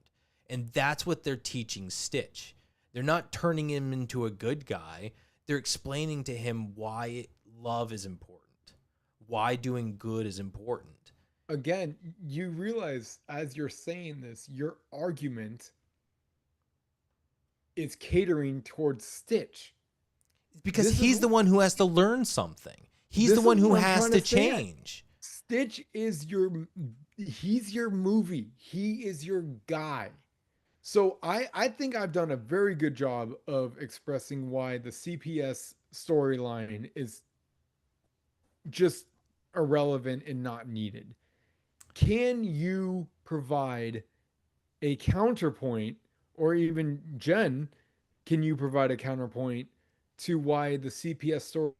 And that's what they're teaching Stitch. They're not turning him into a good guy. They're explaining to him why love is important, why doing good is important. Again, you realize as you're saying this, your argument is catering towards Stitch. Because he's the one who has to learn something. He's the one who has to change. Stitch is he's your movie. He is your guy. So I think I've done a very good job of expressing why the CPS storyline is just irrelevant and not needed. Can you provide a counterpoint, or even Jen, can you provide a counterpoint to why the CPS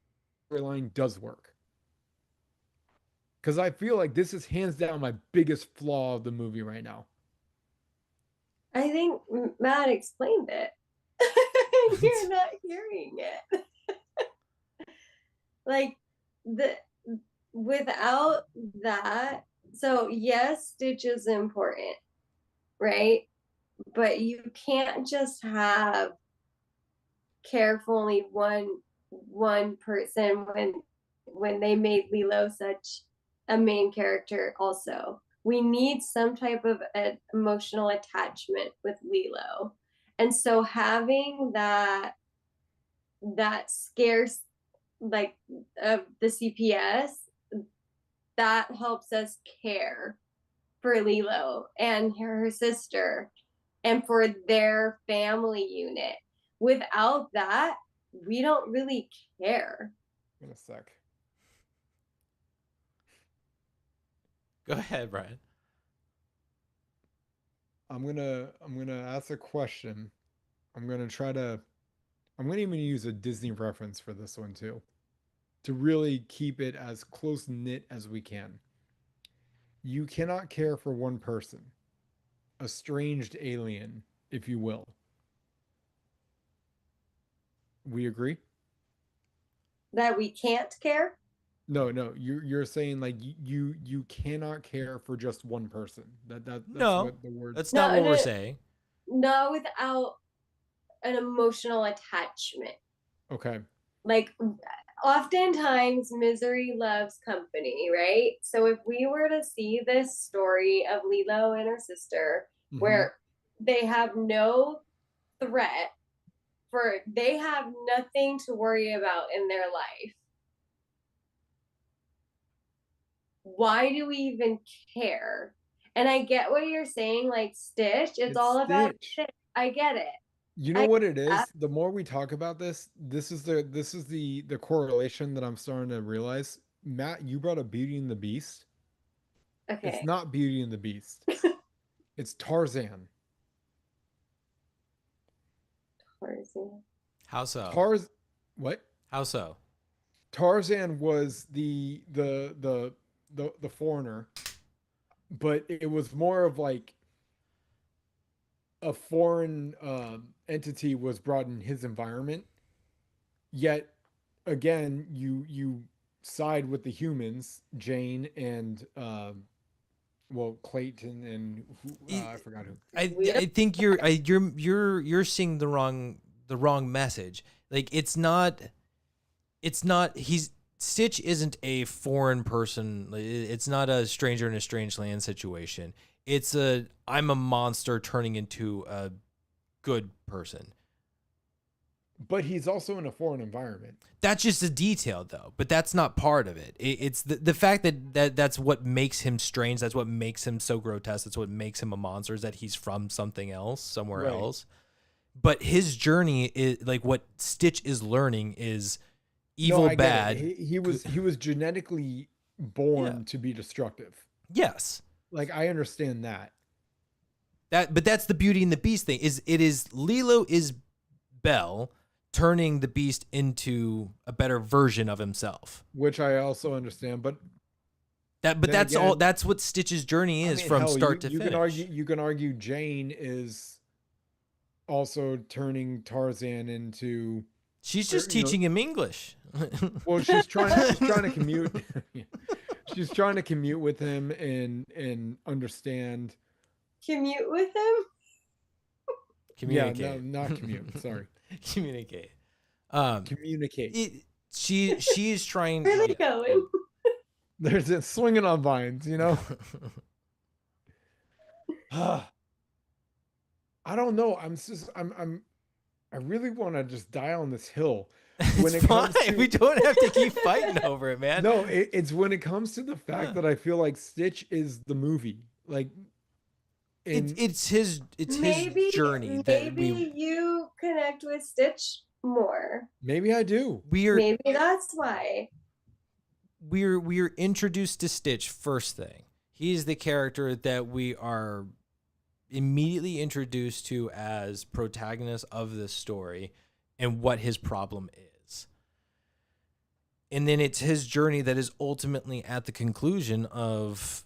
storyline does work? Because I feel like this is hands down my biggest flaw of the movie right now. I think Matt explained it. You're not hearing it. Like without that, so yes, Stitch is important, right? But you can't just have care for only one person when they made Lilo such a main character. Also, we need some type of emotional attachment with Lilo, and so having that scarce, like, of the CPS, that helps us care for Lilo and her sister and for their family unit. Without that, we don't really care. In a sec. Go ahead, Brian. I'm gonna ask a question. I'm gonna even use a Disney reference for this one too, to really keep it as close knit as we can. You cannot care for one person, a estranged alien, if you will. We agree? That we can't care. No, no, you're saying like you cannot care for just one person. That's No, what the word. that's not what No, we're no. saying. Not without an emotional attachment. Okay. Like, oftentimes misery loves company, right? So if we were to see this story of Lilo and her sister, Mhm. where they have no threat, they have nothing to worry about in their life, why do we even care? And I get what you're saying, like Stitch, it's all about Stitch. Stitch. I get it. You know I what it get is? that. The more we talk about this, this is the correlation that I'm starting to realize. Matt, you brought up Beauty and the Beast. It's Okay. not Beauty and the Beast. It's Tarzan. Tarzan. How so? What? How so? Tarzan was the foreigner, but it was more of like a foreign entity was brought in his environment. Yet again, you side with the humans, Jane and well, Clayton and I forgot who. I think you're seeing the wrong message. Like it's not he's Stitch isn't a foreign person. It's not a stranger in a strange land situation. It's I'm a monster turning into a good person. But he's also in a foreign environment. That's just a detail, though. But that's not part of it. It's the fact that's what makes him strange. That's what makes him so grotesque. That's what makes him a monster. Is that he's from something else, somewhere Right. else. But his journey is like what Stitch is learning is evil, I get it. bad. He was genetically born to be destructive. Yes. Like I understand that. But that's the Beauty and the Beast thing. Lilo is Belle turning the Beast into a better version of himself. Which I also understand, but that's again, all. That's what Stitch's journey is from start to finish. You can argue Jane is also turning Tarzan into. She's just teaching him English. Well, she's trying to commute. She's trying to commute with him and understand. Commute with him? Communicate. Yeah, no, not commute. Sorry. Communicate. Communicate. She's trying. Where are they going? There's it swinging on vines, you know. I don't know. I really want to just die on this hill. When it's fine. We don't have to keep fighting over it, man. No, it's when it comes to the fact that I feel like Stitch is the movie. Like, it's his journey. Maybe you connect with Stitch more. Maybe I do. Maybe that's why. We're introduced to Stitch first thing. He's the character that we are immediately introduced to as protagonist of this story and what his problem is. And then it's his journey that is ultimately at the conclusion of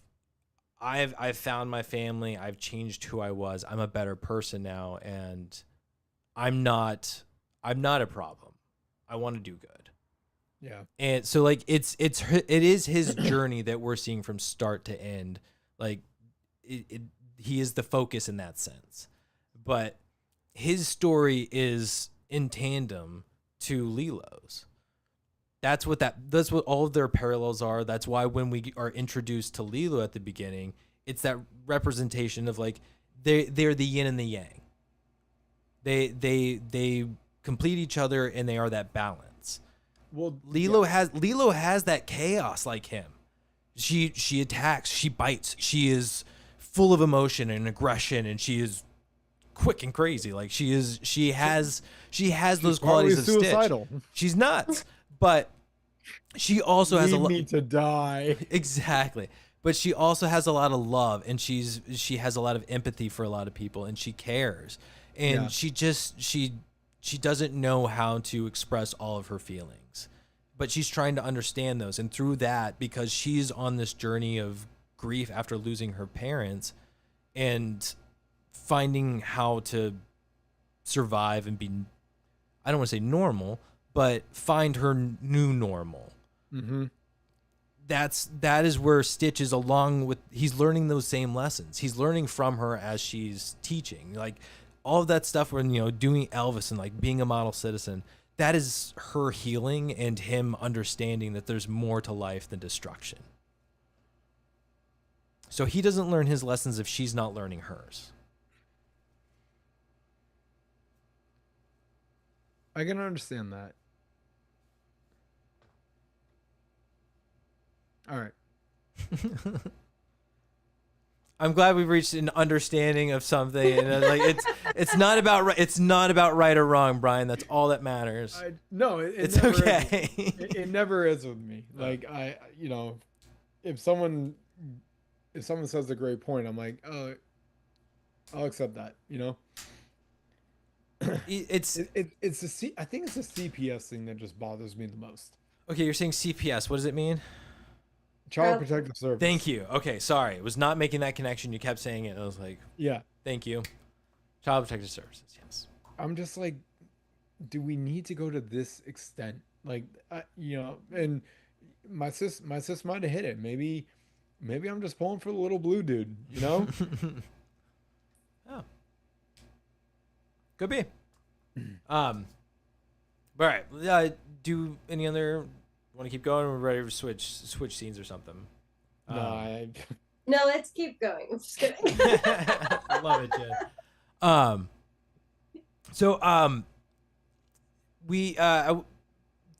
I've found my family, I've changed who I was, I'm a better person now, and I'm not a problem. I want to do good. Yeah. And so like it is his journey that we're seeing from start to end. Like he is the focus in that sense. But his story is in tandem to Lilo's. That's what all of their parallels are. That's why when we are introduced to Lilo at the beginning, it's that representation of like they're the yin and the yang. They complete each other and they are that balance. Well, Lilo has that chaos like him. She attacks, she bites, she is full of emotion and aggression, and she is quick and crazy. Like she has those qualities of suicidal. Stitch. She's nuts, but she also has a lot to die. Exactly. But she also has a lot of love, and she has a lot of empathy for a lot of people, and she cares. And she doesn't know how to express all of her feelings. But she's trying to understand those, and through that, because she's on this journey of grief after losing her parents and finding how to survive and be, I don't want to say normal, but find her new normal. Mm-hmm. That is where Stitch is, along with, he's learning those same lessons. He's learning from her as she's teaching, like all of that stuff when, doing Elvis and like being a model citizen. That is her healing and him understanding that there's more to life than destruction. So he doesn't learn his lessons if she's not learning hers. I can understand that. All right. I'm glad we've reached an understanding of something, and like it's not about right or wrong, Brian. That's all that matters. No, It's never okay. It never is with me. Like if someone says a great point, I'm like, oh, I'll accept that. It's I think it's the CPS thing that just bothers me the most. okay. You're saying CPS. What does it mean? Child Protective Service. Thank you. Okay, sorry. I was not making that connection. You kept saying it, and I was like, Yeah. thank you. Child Protective Services, yes. I'm just like, do we need to go to this extent? Like, and my sis might have hit it. Maybe I'm just pulling for the little blue dude, Oh. Could be. All right. Do any other... Want to keep going? We're ready to switch scenes or something. No, No, let's keep going. I'm just kidding. Love it, Jen. We a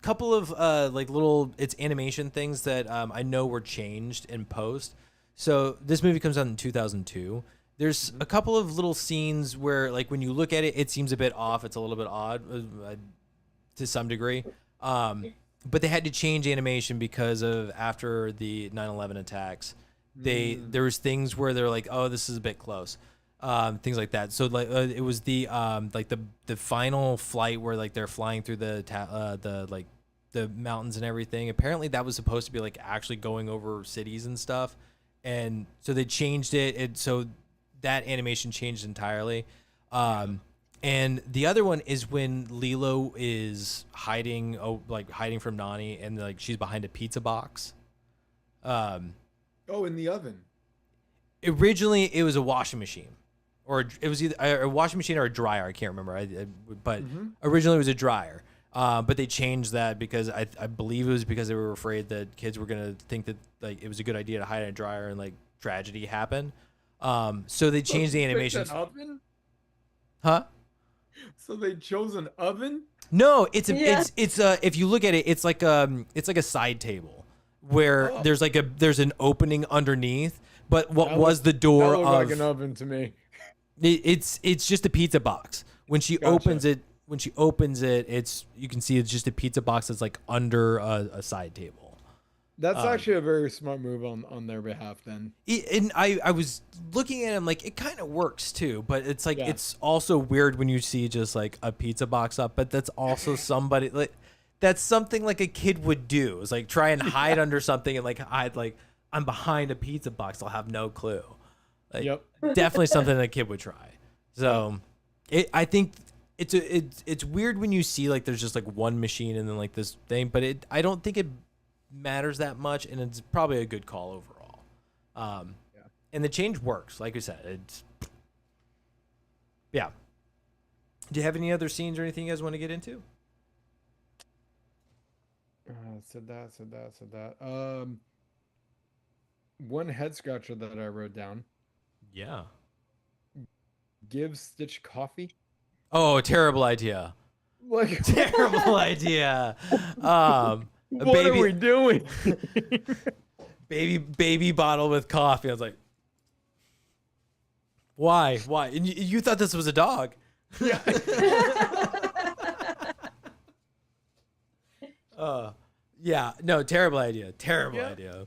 couple of like little animation things that I know were changed in post. So this movie comes out in 2002. There's a couple of little scenes where, like, when you look at it, it seems a bit off. It's a little bit odd to some degree. But they had to change animation because of after the 9/11 attacks. There was things where they're like, oh, this is a bit close, things like that. So like it was the final flight where like they're flying through the mountains and everything. Apparently that was supposed to be like actually going over cities and stuff, and so they changed it. And so that animation changed entirely. And the other one is when Lilo is hiding from Nani, and like she's behind a pizza box. in the oven. Originally, it was a washing machine, or it was either a washing machine or a dryer. I can't remember. But originally it was a dryer. But they changed that because I believe it was because they were afraid that kids were gonna think that like it was a good idea to hide in a dryer and like tragedy happened. So they changed the animation. Oven? Huh? So they chose an oven? No, it's if you look at it, it's like a side table where there's an opening underneath, but was the door that looked of like an oven to me. It's just a pizza box. When she opens it, it's you can see it's just a pizza box that's like under a side table. That's actually a very smart move on their behalf then. And I was looking at him like it kind of works too, but it's like it's also weird when you see just like a pizza box up, but that's also somebody like that's something like a kid would do. It's like try and hide under something and like hide like I'm behind a pizza box. I'll have no clue. Like, definitely something a kid would try. So I think it's weird when you see like there's just like one machine and then like this thing, but I don't think it matters that much, and it's probably a good call overall. And the change works, like we said. Do you have any other scenes or anything you guys want to get into? Said that. One head scratcher that I wrote down. Yeah. Give Stitch coffee. Oh, terrible idea. Like, Terrible idea. A what are we doing? baby bottle with coffee. I was like, why? And you thought this was a dog. Yeah. Yeah. No, terrible idea. Terrible Yeah. idea.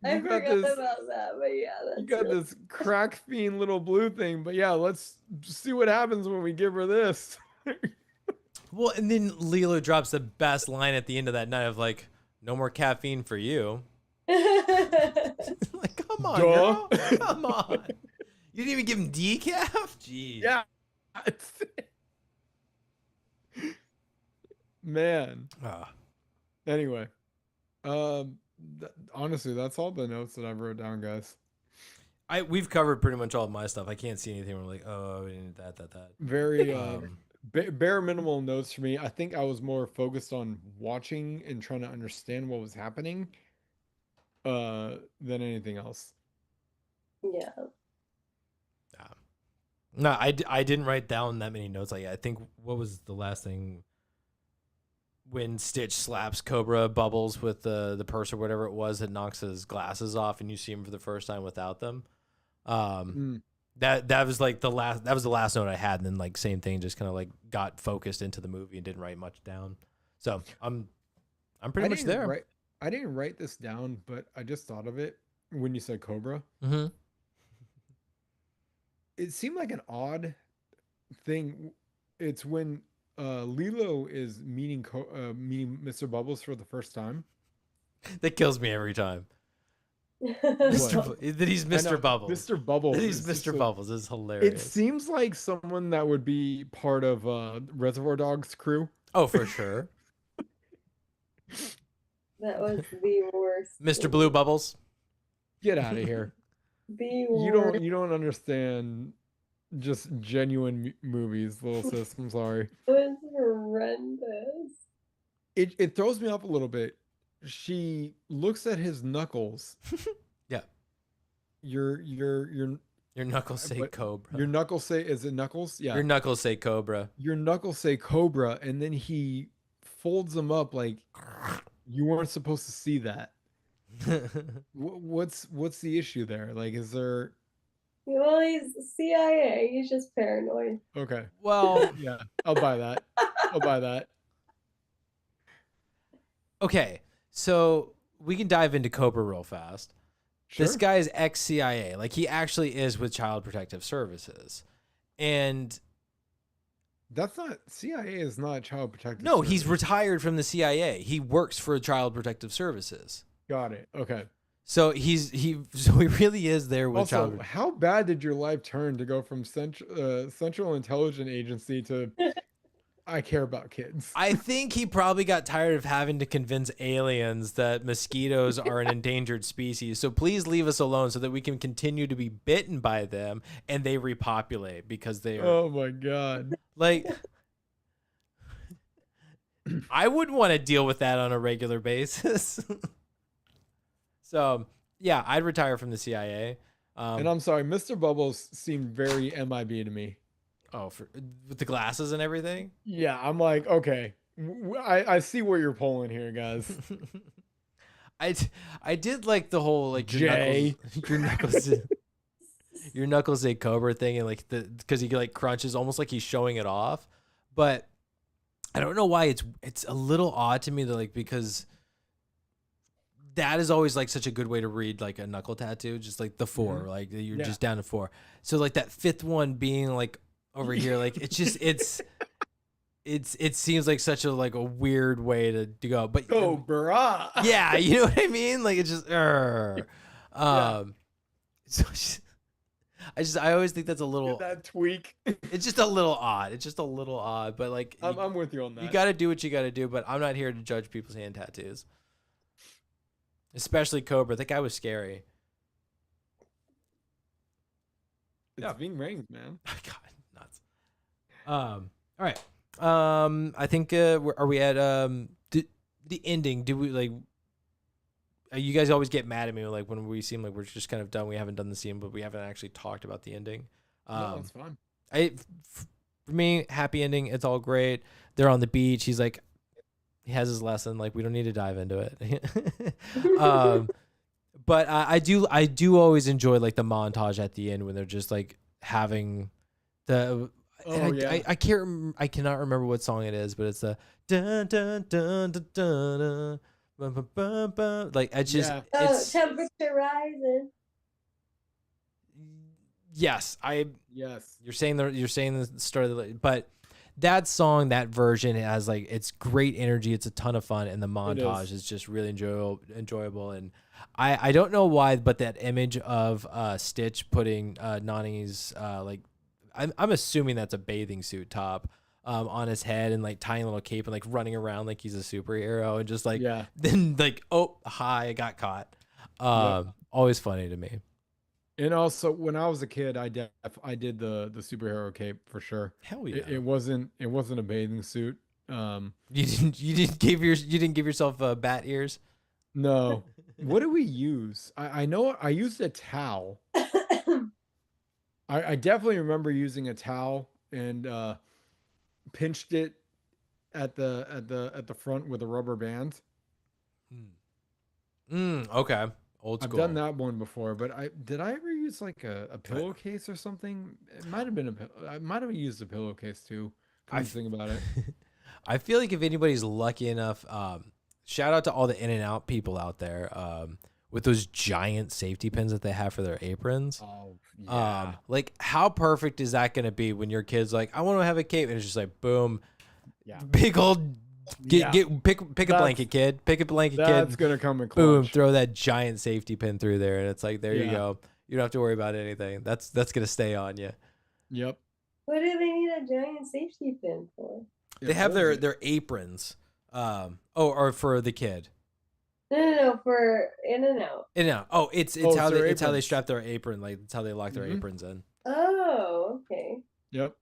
I You got forgot this- about that, but yeah, that's You got really- this crack fiend little blue thing, but yeah, let's see what happens when we give her this. Well, and then Lilo drops the best line at the end of that night of like, "No more caffeine for you." Like, come on, Duh. girl. Come on. You didn't even give him decaf? Jeez. Yeah. Man. Ah. Anyway, honestly, that's all the notes that I wrote down, guys. We've covered pretty much all of my stuff. I can't see anything where we're like, oh, we didn't that. Very Um, bare minimal notes for me. I think I was more focused on watching and trying to understand what was happening, than anything else. yeah. No, I didn't write down that many notes. Like, I think what was the last thing when Stitch slaps Cobra Bubbles with the purse or whatever it was that knocks his glasses off, and you see him for the first time without them. That was like the last note I had, and then like same thing, just kind of like got focused into the movie and didn't write much down. So I'm pretty much there. I didn't write this down, but I just thought of it when you said Cobra. Mm-hmm. It seemed like an odd thing. It's when Lilo is meeting Mr. Bubbles for the first time. That kills me every time. What? That he's I know, Mr. Bubbles. Mr. Bubbles. That he's is just Mr. a- Bubbles. This is It hilarious. seems like someone that would be part of Reservoir Dogs crew. Oh, for sure. That was the worst. Mr. Blue Bubbles. Get out of here. The worst. You don't understand just genuine movies, little sis. I'm sorry. It was horrendous. It throws me off a little bit. She looks at his knuckles. Yeah. Your Your knuckles say But Cobra. your knuckles say, is it knuckles? Yeah. Your knuckles say Cobra. Your knuckles say Cobra, and then he folds them up like you weren't supposed to see that. What's the issue there? Like, is there? Well, he's CIA. He's just paranoid. Okay, Well, yeah, I'll buy that. I'll buy that. okay. So we can dive into Cobra real fast. Sure. This guy is ex-CIA. Like, he actually is with Child Protective Services. And That's not CIA. Is not Child Protective. no, he's Service. retired from the CIA. He works for Child Protective Services. Got it. Okay. So he really is there with Also, Child. how bad did your life turn to go from Central Intelligence Agency to I care about kids? I think he probably got tired of having to convince aliens that mosquitoes are an endangered species. So please leave us alone so that we can continue to be bitten by them and they repopulate because they are Oh my god. like. I wouldn't want to deal with that on a regular basis. So yeah, I'd retire from the CIA. And I'm sorry, Mr. Bubbles seemed very MIB to me. With the glasses and everything. Yeah, I'm like, okay, I see where you're pulling here, guys. I did like the whole like Jay. your knuckles say Cobra thing, and like because he like crunches almost like he's showing it off, but I don't know why it's a little odd to me that like because that is always like such a good way to read like a knuckle tattoo, just like the 4, like you're Yeah. just down to 4. So like that 5th one being like over here, like it's just it seems like such a like a weird way to go, but Cobra. yeah, you know what I mean? Like it's just, so I always think that's a little. That tweak. It's just a little odd. It's just a little odd, but like I'm with you on that. you got to do what you got to do. But I'm not here to judge people's hand tattoos, especially Cobra. That guy was scary. It's Ving Rhames, man. God, nuts. All right. I think are we at the ending? Do we like? You guys always get mad at me like when we seem like we're just kind of done. We haven't done the scene, but we haven't actually talked about the ending. No, it's fun. For me, happy ending. It's all great. They're on the beach. He's like, he has his lesson. Like we don't need to dive into it. But I do always enjoy like the montage at the end when they're just like having the. I cannot remember what song it is, but it's the dun dun dun dun dun. Dun. Like it's just it's temperature rising. Yes, yes. You're saying the start of the, but that song, that version has like it's great energy. It's a ton of fun, and the montage is just really enjoyable. And I don't know why, but that image of Stitch putting Nani's like I'm assuming that's a bathing suit top. On his head and like tying a little cape and like running around like he's a superhero and just like then like I got caught. Always funny to me. And also when I was a kid, I did the superhero cape for sure. Hell yeah! It wasn't a bathing suit. You didn't give yourself bat ears. No. What did we use? I know I used a towel. I definitely remember using a towel and pinched it at the front with a rubber band. Okay. Old school. I've done that one before, but did I ever use like a pillowcase or something? It might have been I might have used a pillowcase too. I think about it. I feel like if anybody's lucky enough, shout out to all the In-N-Out people out there with those giant safety pins that they have for their aprons. Oh, yeah. Like how perfect is that going to be when your kid's like, I want to have a cape, and it's just like, boom, big old, pick a blanket, kid, pick a blanket, kid. That's gonna come in clutch. Boom, throw that giant safety pin through there, and it's like, there you go. You don't have to worry about anything. That's gonna stay on you. Yep. What do they need a giant safety pin for? They have their aprons. Or for the kid. No, for In-N-Out. In-N-Out. Oh, it's how they strap their apron. Like it's how they lock their aprons in. Oh, okay. Yep.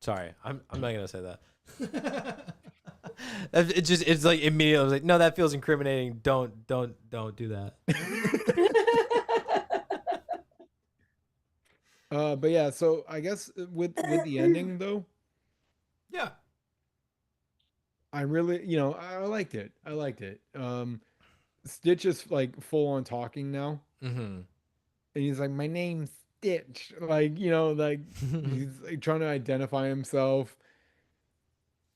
Sorry, I'm not gonna say that. It's like immediately I was like, no, that feels incriminating. Don't do that. But yeah, so I guess with the ending though. Yeah. I really, I liked it. Stitch is like full on talking now. Mm-hmm. And he's like, my name's Stitch. Like, like he's like trying to identify himself.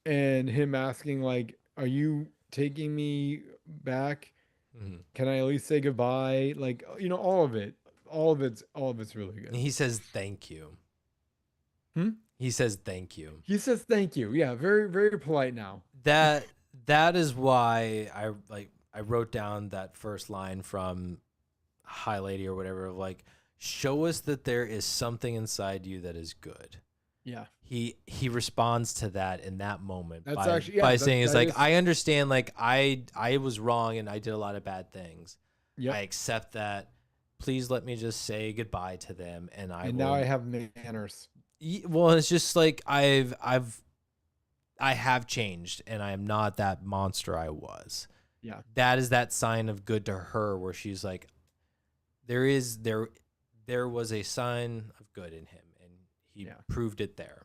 And him asking like, are you taking me back? Mm-hmm. Can I at least say goodbye? Like, all of it. All of it's really good. And he says thank you. He says thank you. He says thank you. Yeah, very, very polite now. That is why I wrote down that first line from High Lady or whatever of like, show us that there is something inside you that is good. Yeah. He responds to that in that moment by saying it's like, I understand, like I was wrong and I did a lot of bad things. Yep. I accept that. Please let me just say goodbye to them, and now I have manners. Well, it's just like I have changed, and I am not that monster I was. Yeah, that is that sign of good to her, where she's like, there was a sign of good in him, and he proved it there.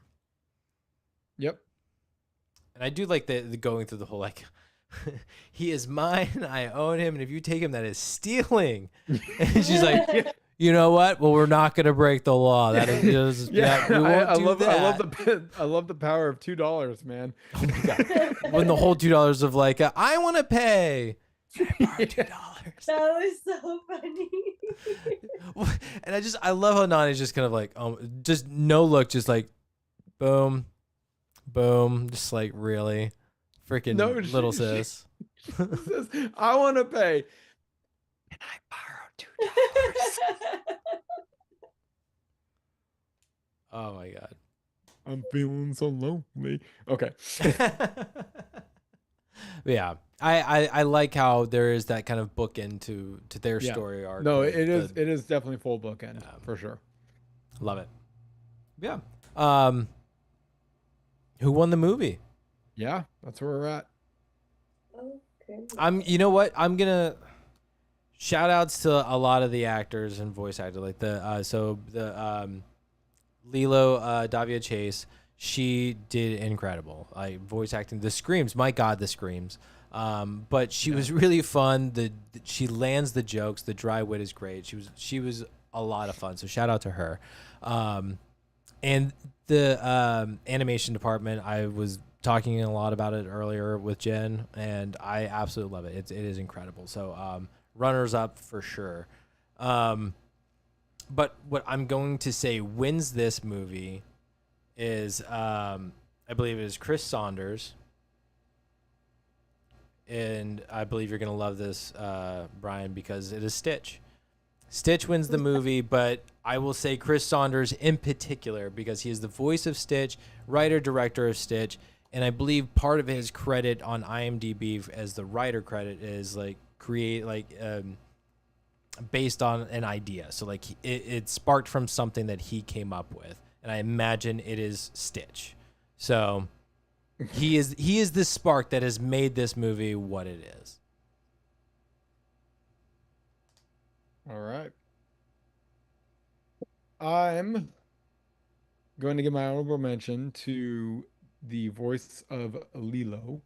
Yep. And I do like the going through the whole like, he is mine, I own him, and if you take him, that is stealing. And she's like, you know what? Well, we're not gonna break the law. That is just, we won't do that. I love the power of $2, man. Oh my God. When the whole $2 of like, I want to pay. I borrow $2. That was so funny. And I love how Nani's just kind of like, just no look, just like, boom, boom, just like really, freaking little sis. She says, I want to pay. And I borrow $2. Oh my God. I'm feeling so lonely. Okay. Yeah. I like how there is that kind of bookend to their story arc. No, it is definitely full bookend for sure. Love it. Yeah. Who won the movie? Yeah, that's where we're at. Okay. You know what? I'm gonna shout outs to a lot of the actors and voice actors, like Lilo Davia Chase. She did incredible. Like voice acting, the screams. My God, the screams. But she was really fun. She lands the jokes. The dry wit is great. She was a lot of fun. So shout out to her. And the animation department, I was talking a lot about it earlier with Jen, and I absolutely love it. It is incredible. So runners up for sure. But what I'm going to say wins this movie is I believe it is Chris Saunders. And I believe you're going to love this, Brian, because it is Stitch. Stitch wins the movie, but I will say Chris Saunders in particular because he is the voice of Stitch, writer, director of Stitch, and I believe part of his credit on IMDb as the writer credit is based on an idea. So like it sparked from something that he came up with, and I imagine it is Stitch. So he is the spark that has made this movie what it is. All right. I'm going to give my honorable mention to the voice of Lilo,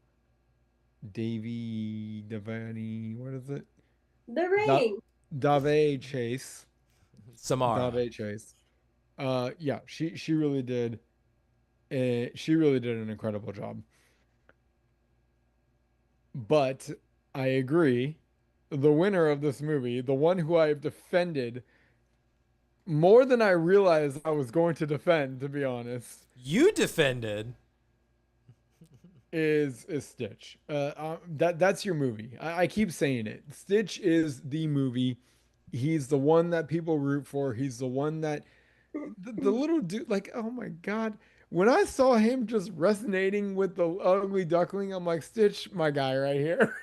Davy Devani. What is it? The Ring. Dave Chase. Samara. Dave Chase. Yeah, she really did. She really did an incredible job. But I agree. The winner of this movie, the one who I have defended more than I realized I was going to defend, to be honest, You defended. is Stitch. That's your movie. I keep saying it. Stitch is the movie. He's the one that people root for. He's the one that the little dude, like, oh my God. When I saw him just resonating with the ugly duckling, I'm like, Stitch, my guy right here.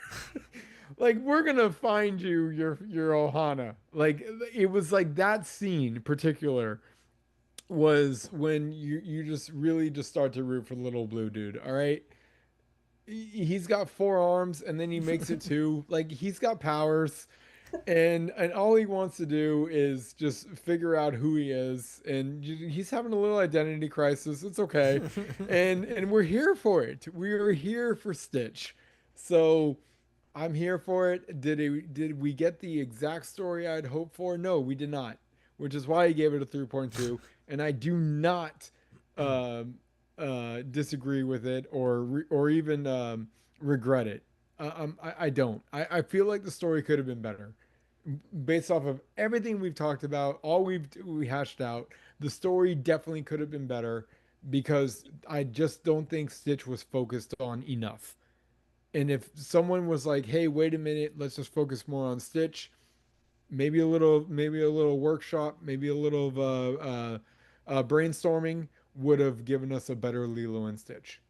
Like, we're gonna find you your Ohana. Like, it was like that scene in particular was when you just really just start to root for the little blue dude. All right. He's got 4 arms and then he makes it 2. Like, he's got powers. And all he wants to do is just figure out who he is, and he's having a little identity crisis. It's okay, and we're here for it. We are here for Stitch, so I'm here for it. Did we get the exact story I'd hoped for? No, we did not, which is why I gave it a 3.2, and I do not disagree with it or even regret it. I don't. I feel like the story could have been better. Based off of everything we've talked about, all we hashed out, the story definitely could have been better because I just don't think Stitch was focused on enough. And if someone was like, "Hey, wait a minute, let's just focus more on Stitch," maybe a little workshop, maybe a little of brainstorming would have given us a better Lilo and Stitch.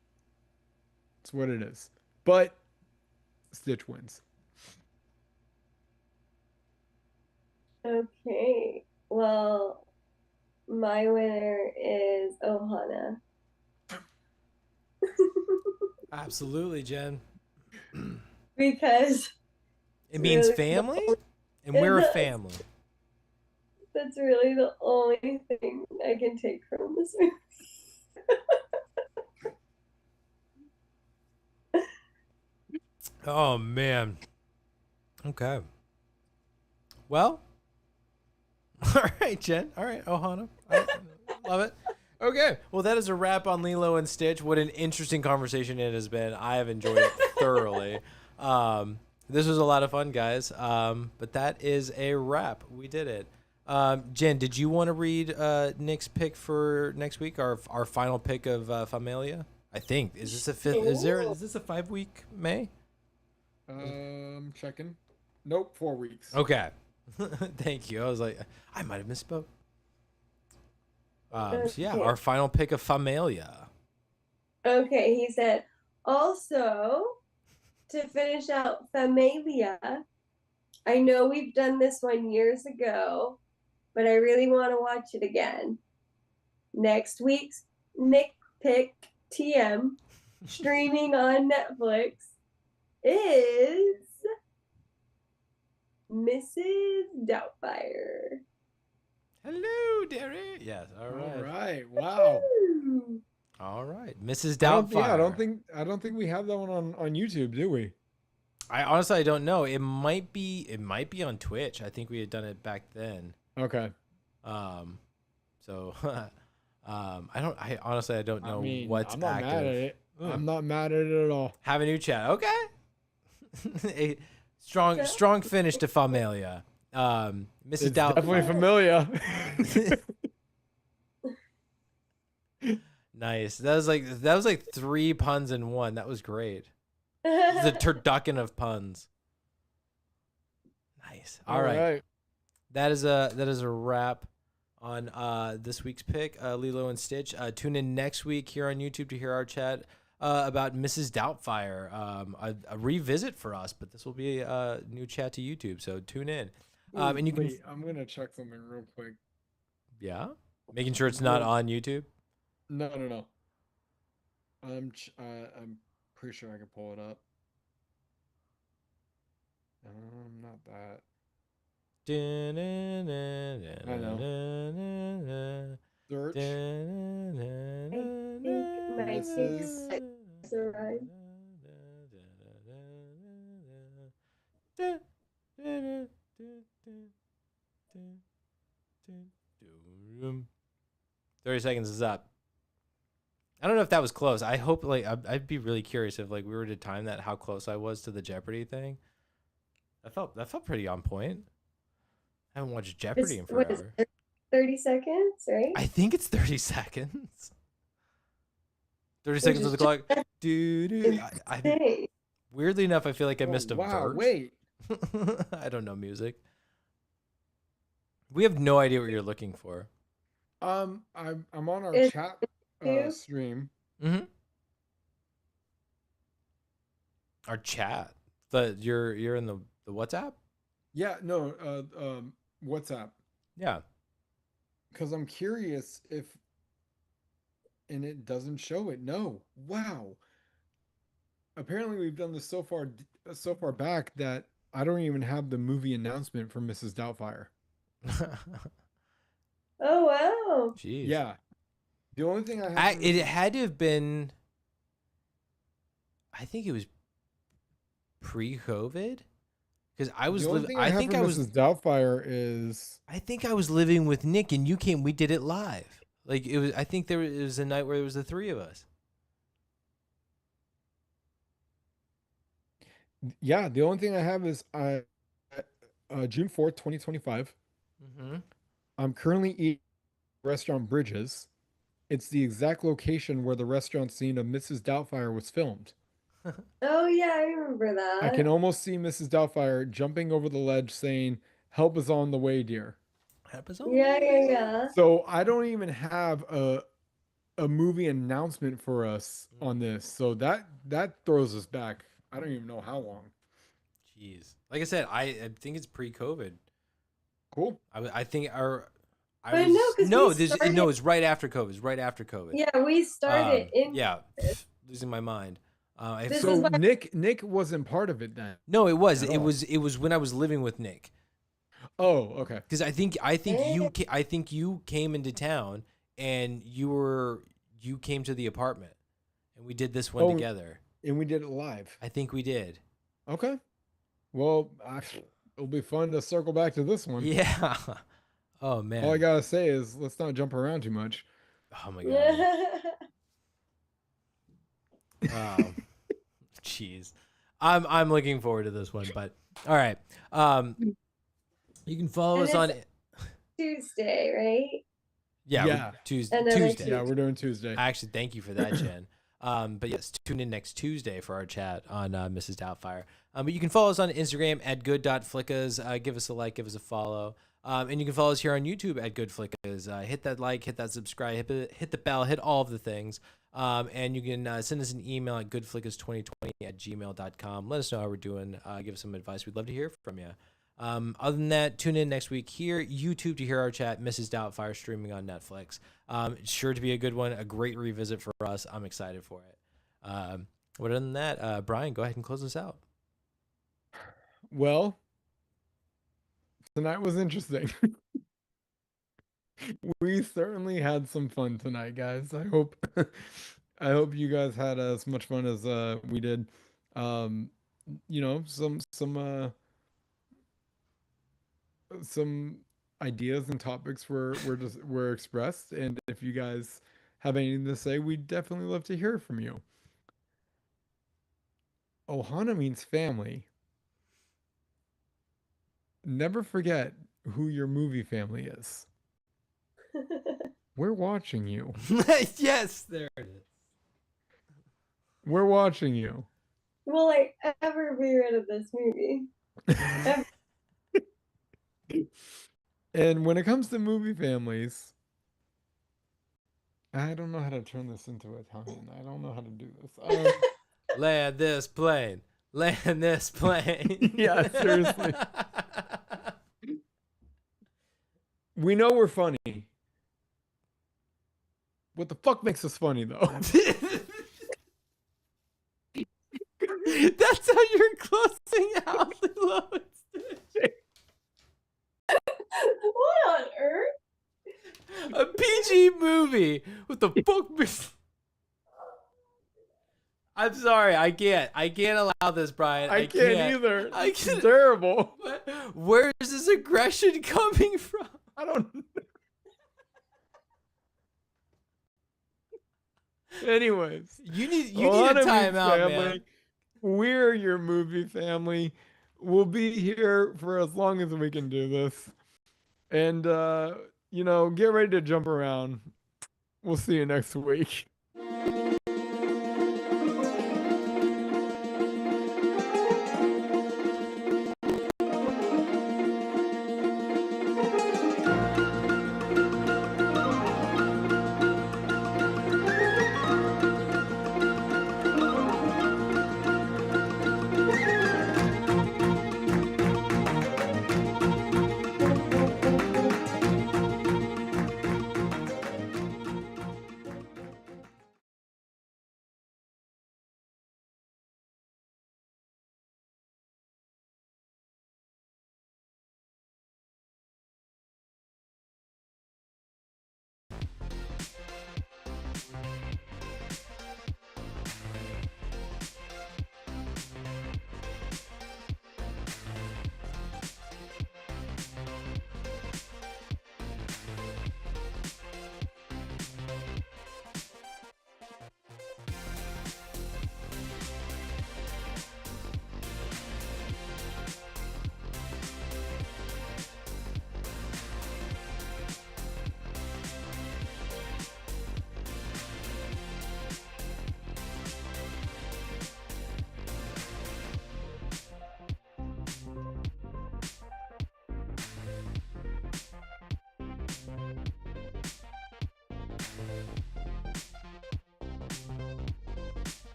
It's what it is. But Stitch wins. Okay. Well, my winner is Ohana. Absolutely, Jen. Because It means really family, and it we're a does. family. That's really the only thing I can take from this movie. Oh man. Okay. Well. All right, Jen. All right, Ohana. I love it. Okay. Well, that is a wrap on Lilo and Stitch. What an interesting conversation it has been. I have enjoyed it thoroughly. This was a lot of fun, guys. But that is a wrap. We did it. Jen, did you want to read Nick's pick for next week? Our final pick of Familia? I think. Is this a fifth? Is this a 5-week May? Checking. Nope, 4 weeks. Okay. Thank you. I was like, I might have misspoke. So yeah, our final pick of Familia. Okay, he said, also, to finish out Familia, I know we've done this one years ago, but I really want to watch it again. next week's Nick Pick TM streaming on Netflix is Mrs. Doubtfire. Hello, Derry. Yes. All right. All right. Wow. Ooh. All right. Mrs. I don't, Doubtfire. yeah, I don't think we have that one on YouTube, do we? I honestly I don't know. It might be on Twitch. I think we had done it back then. Okay. So I honestly I don't know I mean, what's I'm not active. mad at it. I'm not mad at it at all. Have a new chat. Okay. A strong finish to Familia. Mrs. It's Doubtfire. definitely familiar. Nice. That was like 3 puns in one. That was great. The turducken of puns. Nice. All right. That is a wrap on this week's pick, Lilo and Stitch. Tune in next week here on YouTube to hear our chat about Mrs. Doubtfire, a revisit for us, but this will be a new chat to YouTube, so tune in. And you can. Wait, I'm gonna check something real quick. Yeah, making sure it's not on YouTube. No. I'm pretty sure I can pull it up. Not that. I know. Search. My This arrived. is 30 seconds is up. I don't know if that was close. I hope I'd be really curious if we were to time that how close I was to the Jeopardy thing. That felt pretty on point. I haven't watched Jeopardy in What is forever. it, 30 seconds, right? I think it's 30 seconds. 30 seconds of the clock. Weirdly enough, I feel like I missed a verse. Wait. I don't know music. We have no idea what you're looking for. I'm on our Is chat you? stream. Mm-hmm. Our chat. You're in the WhatsApp? Yeah, no, WhatsApp. Yeah. Because I'm curious if, and it doesn't show it. No. Wow. Apparently, we've done this so far back that I don't even have the movie announcement for Mrs. Doubtfire. Oh, wow. Jeez. Yeah. The only thing I have. It had to have been. I think it was pre-COVID, because I was. I think I was. Mrs. Doubtfire is. I think I was living with Nick, and you came. We did it live. It was. I think it was a night where there was the three of us. Yeah, the only thing I have is June 4th, 2025. Mm-hmm. I'm currently eating at restaurant Bridges. It's the exact location where the restaurant scene of Mrs. Doubtfire was filmed. Oh, yeah, I remember that. I can almost see Mrs. Doubtfire jumping over the ledge saying, "Help is on the way, dear." Yeah. So I don't even have a movie announcement for us on this. So that throws us back. I don't even know how long. Jeez. Like I said, I think it's pre-COVID. Cool. I think our. But no, 'cause no, it's right after COVID. It's right after COVID. Yeah, we started in. Yeah, losing my mind. So Nick wasn't part of it then. No, it was. It was when I was living with Nick. Oh, okay. Because I think you came into town and you came to the apartment and we did this one together. And we did it live. I think we did. Okay. Well, it'll be fun to circle back to this one. Yeah. Oh man. All I gotta say is let's not jump around too much. Oh my god. Jeez. I'm looking forward to this one, but all right. You can follow us on Tuesday, right? Yeah. Tuesday. Yeah, we're doing Tuesday. Actually, thank you for that, Jen. But yes, tune in next Tuesday for our chat on Mrs. Doubtfire. But you can follow us on Instagram at good.flickas. Give us a like, give us a follow. And you can follow us here on YouTube at GoodFlickas. Hit that like, hit that subscribe, hit the bell, hit all of the things. And you can send us an email at goodflickas2020@gmail.com. Let us know how we're doing. Give us some advice. We'd love to hear from you. Other than that, tune in next week here, YouTube, to hear our chat. Mrs. Doubtfire streaming on Netflix. It's sure to be a good one, a great revisit for us. I'm excited for it. Other than that, Brian, go ahead and close us out. Well, tonight was interesting. We certainly had some fun tonight, guys. I hope I hope you guys had as much fun as we did. You know, some ideas and topics were expressed, and if you guys have anything to say, we'd definitely love to hear from you. Ohana means family. Never forget who your movie family is. We're watching you. Yes, there it is. We're watching you. Will I ever be rid of this movie? And when it comes to movie families, I don't know how to turn this into Italian. I don't know how to do this. Land this plane. Land this plane. Yeah, seriously. We know we're funny. What the fuck makes us funny, though? That's how you're closing out Lilo and Stitch. What on earth? A PG movie. What the fuck? I'm sorry. I can't allow this, Brian. I can't either. I can't. It's terrible. Where is this aggression coming from? I don't know. Anyways, You need a timeout, man. We're your movie family. We'll be here for as long as we can do this. And you know, get ready to jump around. We'll see you next week.